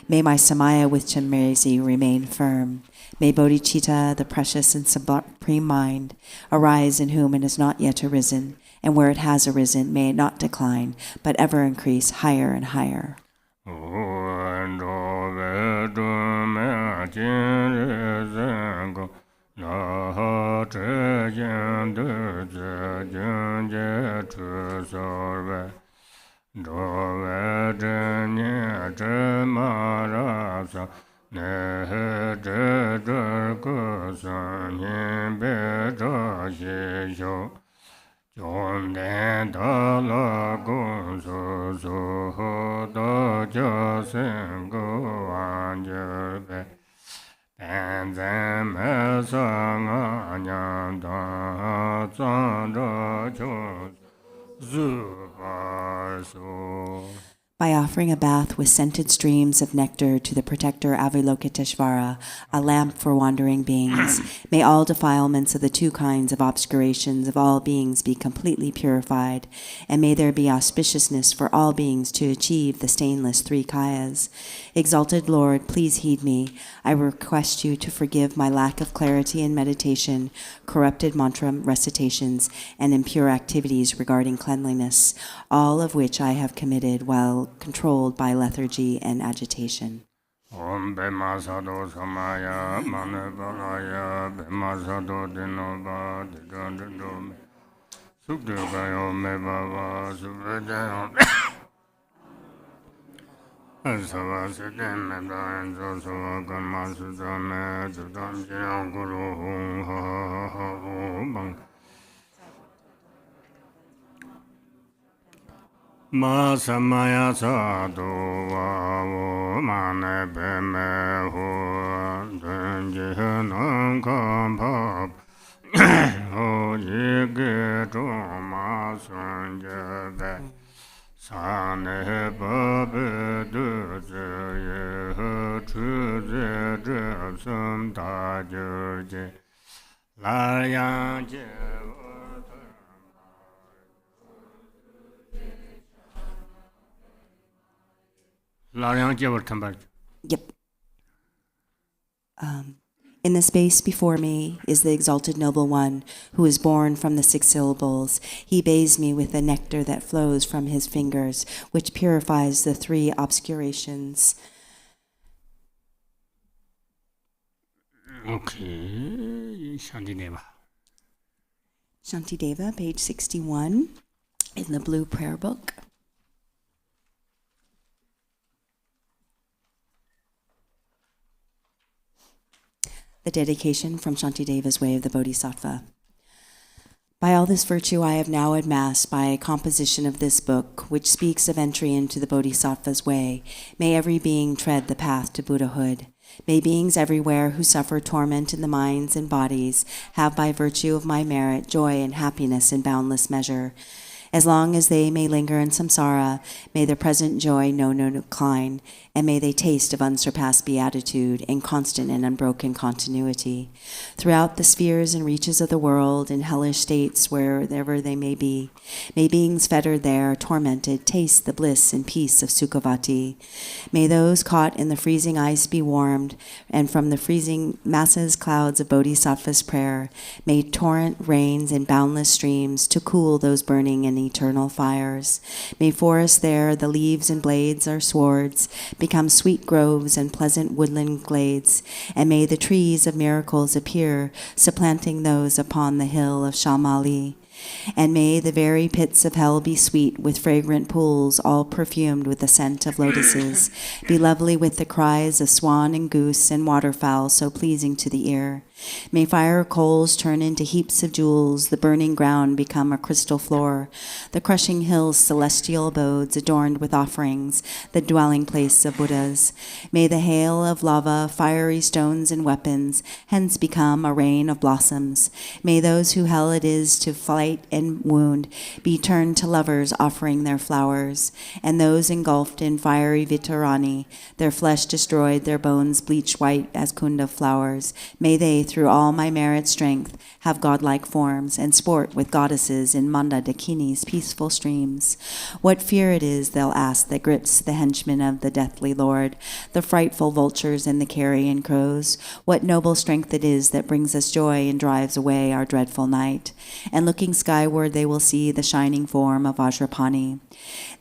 May my samaya with Chenmezi remain firm. May bodhicitta, the precious and supreme mind, arise in whom it has not yet arisen, and where it has arisen, may it not decline, but ever increase higher and higher. By offering a bath with scented streams of nectar to the protector Avalokiteshvara, a lamp for wandering beings, may all defilements of the two kinds of obscurations of all beings be completely purified, and may there be auspiciousness for all beings to achieve the stainless three kayas. Exalted Lord, please heed me. I request you to forgive my lack of clarity in meditation, corrupted mantra recitations, and impure activities regarding cleanliness, all of which I have committed while controlled by lethargy and agitation.
Om Bema Sado Samaya Mane Balaya Bema Sado Dinova Digandum Sukdevayo Me Baba Suvedayo Asava Sedem Medan Joshua Ganma Sudame Judam Jian Guru Hung Ha Bang Ma Samaya Sado Wa Mane Beme Ho Denjihan Kampap Ho Yige Joma Sanjave Sane Babe Duje Chuze Jepsum Tajurje Layan
Yep. In the space before me is the exalted noble one who is born from the 6 syllables. He bathes me with the nectar that flows from his fingers, which purifies the 3 obscurations.
Okay, Shantideva.
Shantideva, page 61 in the blue prayer book. The dedication from Shantideva's Way of the Bodhisattva. By all this virtue I have now amassed by a composition of this book, which speaks of entry into the Bodhisattva's way, may every being tread the path to Buddhahood. May beings everywhere who suffer torment in the minds and bodies have by virtue of my merit joy and happiness in boundless measure. As long as they may linger in samsara, may their present joy know no decline, and may they taste of unsurpassed beatitude in constant and unbroken continuity. Throughout the spheres and reaches of the world, in hellish states wherever they may be, may beings fettered there, tormented, taste the bliss and peace of Sukhavati. May those caught in the freezing ice be warmed, and from the freezing masses clouds of Bodhisattva's prayer, may torrent rains in boundless streams to cool those burning in eternal fires. May forests there, the leaves and blades are swords, become sweet groves and pleasant woodland glades, and may the trees of miracles appear, supplanting those upon the hill of Shamali. And may the very pits of hell be sweet with fragrant pools, all perfumed with the scent of lotuses, be lovely with the cries of swan and goose and waterfowl so pleasing to the ear. May fire coals turn into heaps of jewels, the burning ground become a crystal floor, the crushing hills celestial abodes adorned with offerings, the dwelling place of Buddhas. May the hail of lava, fiery stones and weapons, hence become a rain of blossoms. May those who hell it is to fight and wound be turned to lovers offering their flowers, and those engulfed in fiery vitarani, their flesh destroyed, their bones bleached white as kunda flowers, may they through all my merit strength, have godlike forms, and sport with goddesses in Manda Dakini's peaceful streams. What fear it is, they'll ask, that grips the henchmen of the deathly Lord, the frightful vultures and the carrion crows. What noble strength it is that brings us joy and drives away our dreadful night. And looking skyward, they will see the shining form of Vajrapani.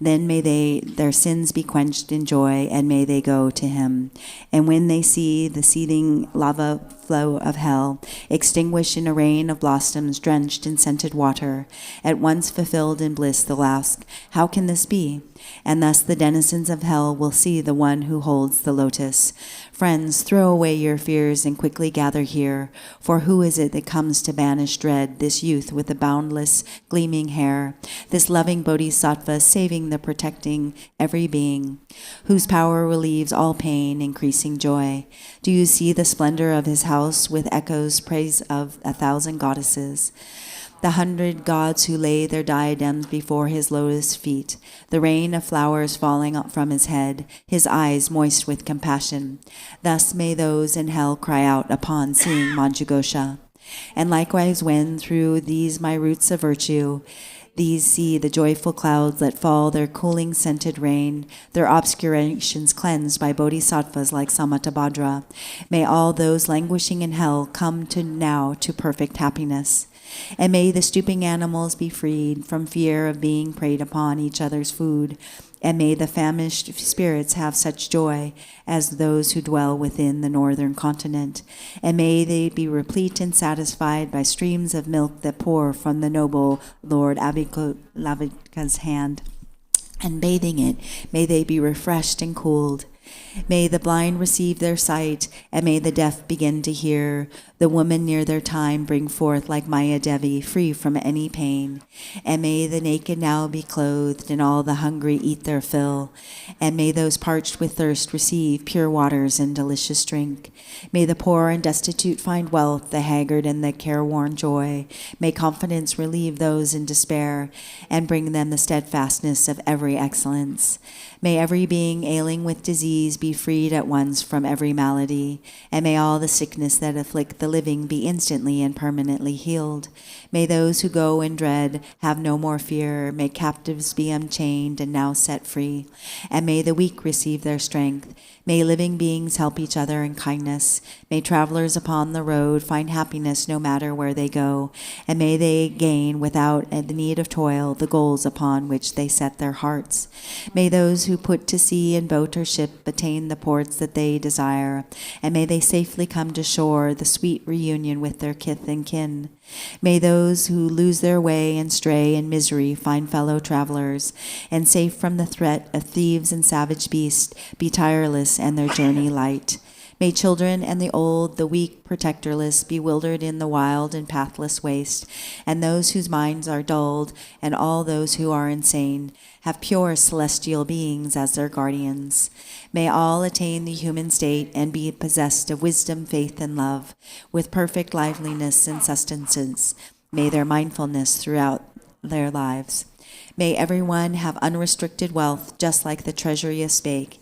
Then may their sins be quenched in joy, and may they go to him. And when they see the seething lava flow of hell, extinguished in a rain of blossoms drenched in scented water, at once fulfilled in bliss, they'll ask, how can this be? And thus the denizens of hell will see the one who holds the lotus. Friends, throw away your fears and quickly gather here, for who is it that comes to banish dread, this youth with the boundless, gleaming hair, this loving bodhisattva saving the protecting every being, whose power relieves all pain, increasing joy. Do you see the splendor of his house with echoes praise of 1,000 goddesses? the 100 gods who lay their diadems before his lotus feet, the rain of flowers falling from his head, his eyes moist with compassion. Thus may those in hell cry out upon seeing Manjughosha. And likewise when through these my roots of virtue, these see the joyful clouds let fall their cooling scented rain, their obscurations cleansed by bodhisattvas like Samattabhadra. May all those languishing in hell come to now to perfect happiness. And may the stooping animals be freed from fear of being preyed upon each other's food. And may the famished spirits have such joy as those who dwell within the northern continent. And may they be replete and satisfied by streams of milk that pour from the noble Lord Abhilavika's hand. And bathing it, may they be refreshed and cooled. May the blind receive their sight, and may the deaf begin to hear. The woman near their time bring forth like Maya Devi, free from any pain. And may the naked now be clothed, and all the hungry eat their fill. And may those parched with thirst receive pure waters and delicious drink. May the poor and destitute find wealth, the haggard and the careworn joy. May confidence relieve those in despair, and bring them the steadfastness of every excellence. May every being ailing with disease be freed at once from every malady, and may all the sickness that afflict the living be instantly and permanently healed. May those who go in dread have no more fear. May captives be unchained and now set free, and may the weak receive their strength. May living beings help each other in kindness. May travelers upon the road find happiness no matter where they go, and may they gain without the need of toil the goals upon which they set their hearts. May those who put to sea in boat or ship attain the ports that they desire, and may they safely come to shore, the sweet reunion with their kith and kin. May those who lose their way and stray in misery find fellow travelers, and safe from the threat of thieves and savage beasts, be tireless and their journey light. May children and the old, the weak, protectorless, bewildered in the wild and pathless waste, and those whose minds are dulled, and all those who are insane, have pure celestial beings as their guardians. May all attain the human state and be possessed of wisdom, faith, and love, with perfect liveliness and sustenance. May their mindfulness throughout their lives. May everyone have unrestricted wealth, just like the treasury of Spake,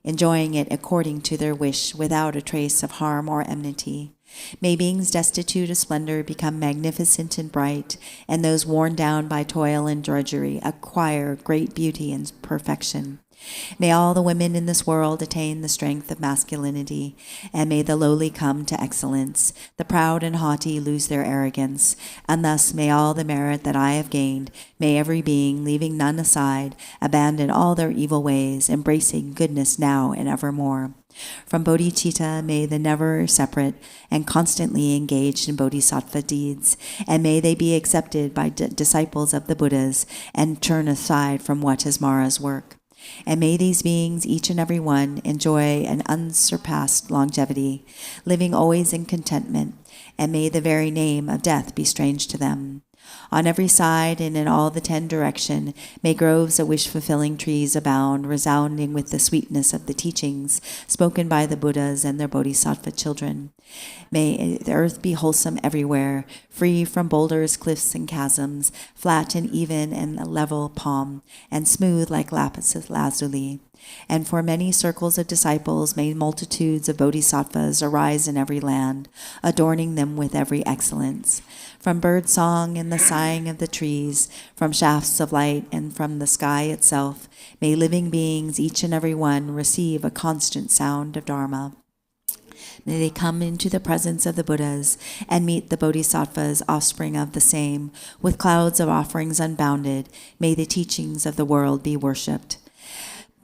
enjoying it according to their wish, without a trace of harm or enmity. May beings destitute of splendor become magnificent and bright, and those worn down by toil and drudgery acquire great beauty and perfection. May all the women in this world attain the strength of masculinity, and may the lowly come to excellence, the proud and haughty lose their arrogance, and thus may all the merit that I have gained, may every being, leaving none aside, abandon all their evil ways, embracing goodness now and evermore. From bodhicitta may the never separate and constantly engaged in bodhisattva deeds, and may they be accepted by disciples of the Buddhas and turn aside from what is Mara's work. And may these beings, each and every one, enjoy an unsurpassed longevity, living always in contentment, and may the very name of death be strange to them. On every side and in all the 10 directions, may groves of wish-fulfilling trees abound, resounding with the sweetness of the teachings spoken by the Buddhas and their bodhisattva children. May the earth be wholesome everywhere, free from boulders, cliffs, and chasms, flat and even and level palm, and smooth like lapis lazuli. And for many circles of disciples may multitudes of bodhisattvas arise in every land, adorning them with every excellence. From bird song and the sighing of the trees, from shafts of light and from the sky itself, may living beings, each and every one, receive a constant sound of Dharma. May they come into the presence of the Buddhas and meet the bodhisattvas, offspring of the same, with clouds of offerings unbounded. May the teachings of the world be worshipped.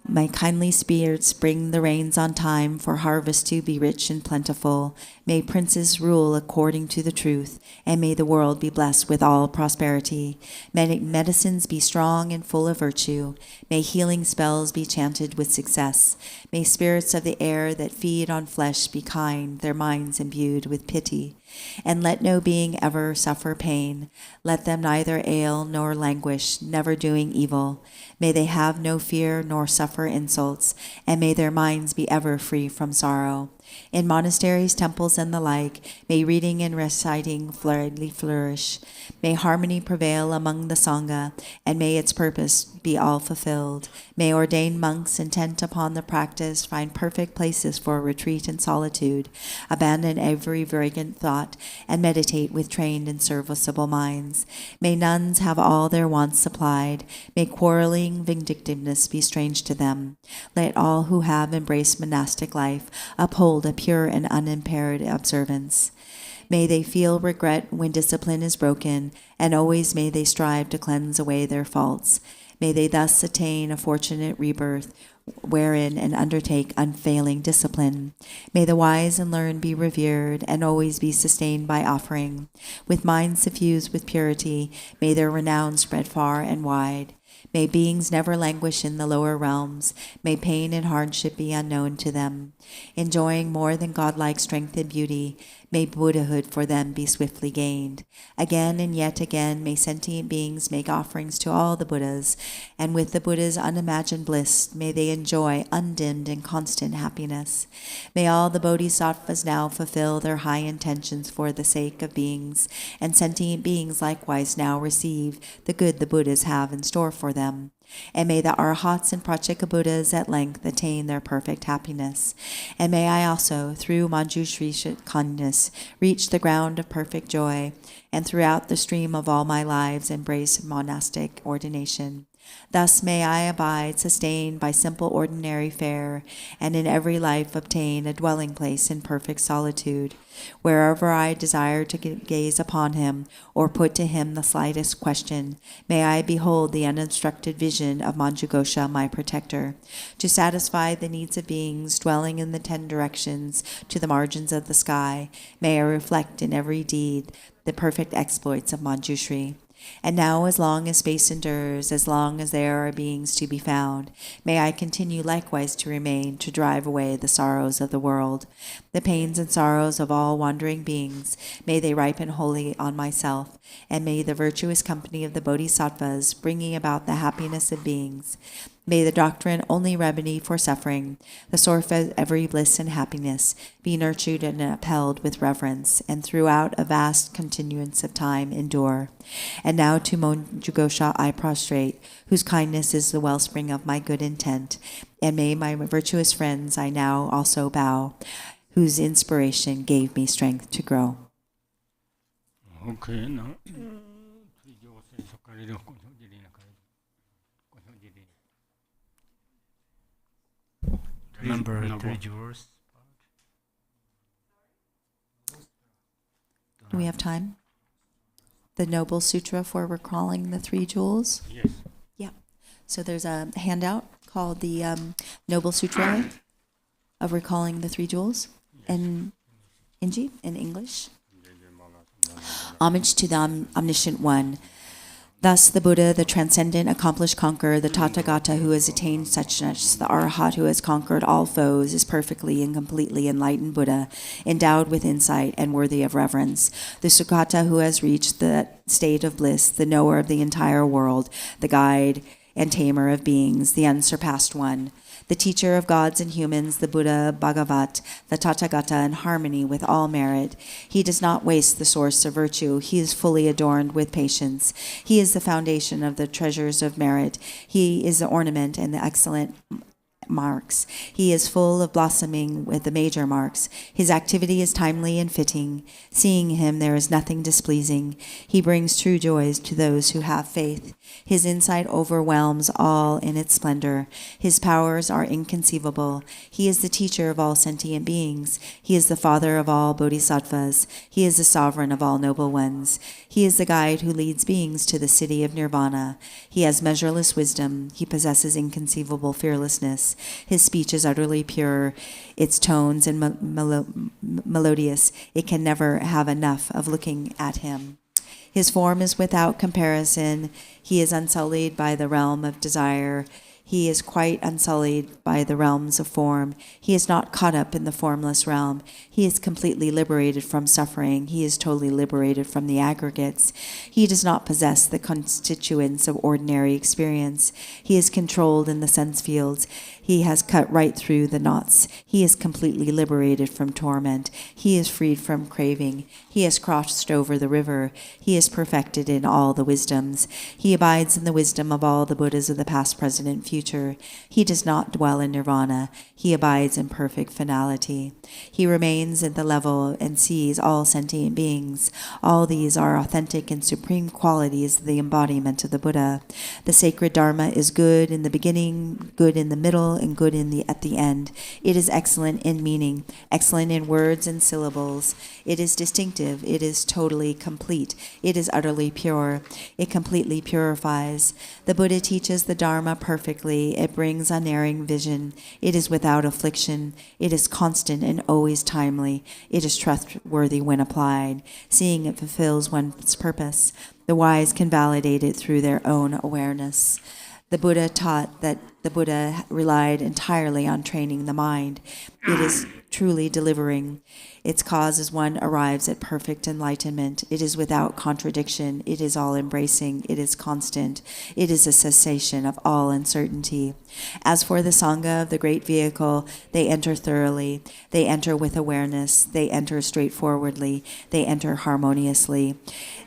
May kindly spirits bring the rains on time for harvest to be rich and plentiful. May princes rule according to the truth, and may the world be blessed with all prosperity. May medicines be strong and full of virtue. May healing spells be chanted with success. May spirits of the air that feed on flesh be kind, their minds imbued with pity. And let no being ever suffer pain. Let them neither ail nor languish, never doing evil. May they have no fear nor suffer insults, and may their minds be ever free from sorrow. In monasteries, temples, and the like, may reading and reciting flourish. May harmony prevail among the Sangha, and may its purpose be all fulfilled. May ordained monks intent upon the practice find perfect places for retreat and solitude, abandon every vagrant thought, and meditate with trained and serviceable minds. May nuns have all their wants supplied. May quarreling vindictiveness be strange to them. Let all who have embraced monastic life uphold a pure and unimpaired observance. May they feel regret when discipline is broken, and always may they strive to cleanse away their faults. May they thus attain a fortunate rebirth, wherein and undertake unfailing discipline. May the wise and learned be revered, and always be sustained by offering. With minds suffused with purity, may their renown spread far and wide. May beings never languish in the lower realms. May pain and hardship be unknown to them. Enjoying more than godlike strength and beauty, may Buddhahood for them be swiftly gained. Again and yet again may sentient beings make offerings to all the Buddhas, and with the Buddha's unimagined bliss may they enjoy undimmed and constant happiness. May all the bodhisattvas now fulfill their high intentions for the sake of beings, and sentient beings likewise now receive the good the Buddhas have in store for them. And may the Arhats and Pratyeka Buddhas at length attain their perfect happiness. And may I also, through Manjushri's kindness, reach the ground of perfect joy, and throughout the stream of all my lives embrace monastic ordination. Thus may I abide, sustained by simple ordinary fare, and in every life obtain a dwelling place in perfect solitude. Wherever I desire to gaze upon him, or put to him the slightest question, may I behold the unobstructed vision of Manjughosha, my protector. To satisfy the needs of beings dwelling in the 10 directions to the margins of the sky, may I reflect in every deed the perfect exploits of Manjushri. And now, as long as space endures, as long as there are beings to be found, may I continue likewise to remain, to drive away the sorrows of the world. The pains and sorrows of all wandering beings, may they ripen wholly on myself, and may the virtuous company of the bodhisattvas, bringing about the happiness of beings, may the doctrine only remedy for suffering, the source of every bliss and happiness, be nurtured and upheld with reverence, and throughout a vast continuance of time endure. And now to Manjughosha I prostrate, whose kindness is the wellspring of my good intent, and may my virtuous friends I now also bow, whose inspiration gave me strength to grow.
Okay, now.
Remember 3 jewels?
Do we have time? The Noble Sutra for recalling the 3 jewels?
Yes.
Yeah. So there's a handout called the Noble Sutra of recalling the 3 jewels in Inji, in English. Homage to the Omniscient One. Thus the Buddha, the transcendent, accomplished conqueror, the Tathagata who has attained suchness, the Arhat who has conquered all foes, is perfectly and completely enlightened Buddha, endowed with insight and worthy of reverence. The Sukata who has reached the state of bliss, the knower of the entire world, the guide and tamer of beings, the unsurpassed one. The teacher of gods and humans, the Buddha Bhagavat, the Tathagata in harmony with all merit. He does not waste the source of virtue. He is fully adorned with patience. He is the foundation of the treasures of merit. He is the ornament and the excellent marks. He is full of blossoming with the major marks. His activity is timely and fitting. Seeing him, there is nothing displeasing. He brings true joys to those who have faith. His insight overwhelms all in its splendor. His powers are inconceivable. He is the teacher of all sentient beings. He is the father of all bodhisattvas. He is the sovereign of all noble ones. He is the guide who leads beings to the city of nirvana. He has measureless wisdom. He possesses inconceivable fearlessness. His speech is utterly pure, its tones and melodious. It can never have enough of looking at him. His form is without comparison. He is unsullied by the realm of desire. He is quite unsullied by the realms of form. He is not caught up in the formless realm. He is completely liberated from suffering. He is totally liberated from the aggregates. He does not possess the constituents of ordinary experience. He is controlled in the sense fields. He has cut right through the knots. He is completely liberated from torment. He is freed from craving. He has crossed over the river. He is perfected in all the wisdoms. He abides in the wisdom of all the Buddhas of the past, present, and future. He does not dwell in nirvana. He abides in perfect finality. He remains at the level and sees all sentient beings. All these are authentic and supreme qualities of the embodiment of the Buddha. The sacred Dharma is good in the beginning, good in the middle, and good at the end. It is excellent in meaning, excellent in words and syllables. It is distinctive. It is totally complete. It is utterly pure. It completely purifies. The Buddha teaches the Dharma perfectly. It brings unerring vision. It is without affliction. It is constant and always timely. It is trustworthy when applied. Seeing it fulfills one's purpose. The wise can validate it through their own awareness. The Buddha taught that the Buddha relied entirely on training the mind. It is truly delivering. Its cause as one arrives at perfect enlightenment. It is without contradiction. It is all-embracing. It is constant. It is a cessation of all uncertainty. As for the Sangha of the great vehicle, they enter thoroughly. They enter with awareness. They enter straightforwardly. They enter harmoniously.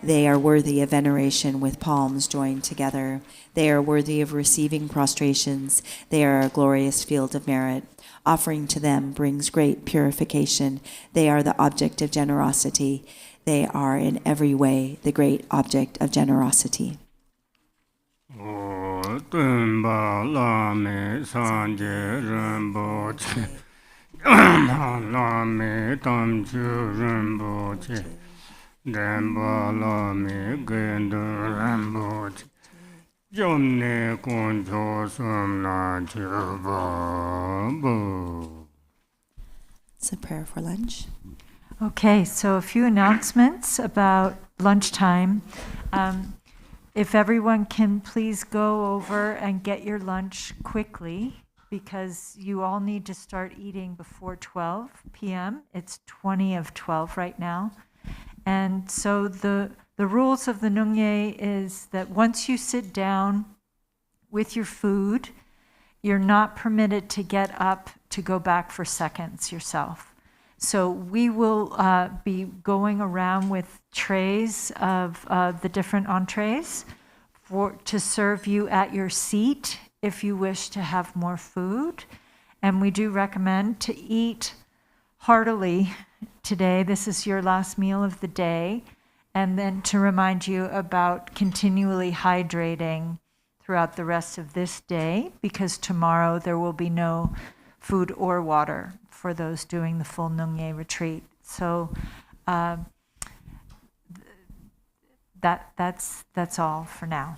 They are worthy of veneration with palms joined together. They are worthy of receiving prostrations. They are a glorious field of merit. Offering to them brings great purification. They are the object of generosity. They are in every way the great object of generosity. It's a prayer for lunch.
Okay, so a few announcements about lunchtime. If everyone can please go over and get your lunch quickly, because you all need to start eating before 12 p.m. It's 20 of 12 right now. And so the rules of the Nyung is that once you sit down with your food, you're not permitted to get up to go back for seconds yourself. So we will be going around with trays of the different entrees to serve you at your seat if you wish to have more food. And we do recommend to eat heartily today. This is your last meal of the day. And then to remind you about continually hydrating throughout the rest of this day, because tomorrow there will be no food or water for those doing the full Nyung retreat. So that's all for now.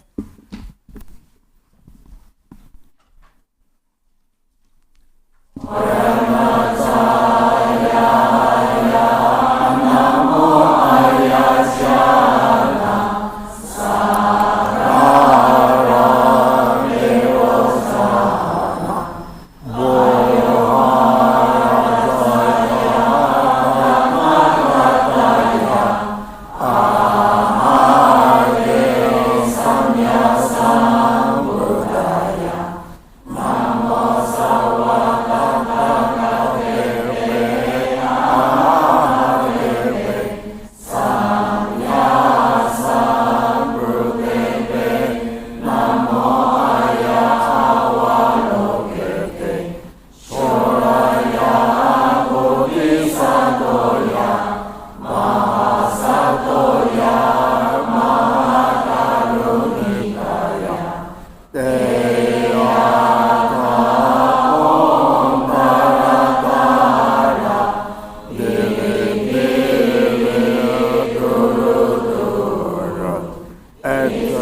at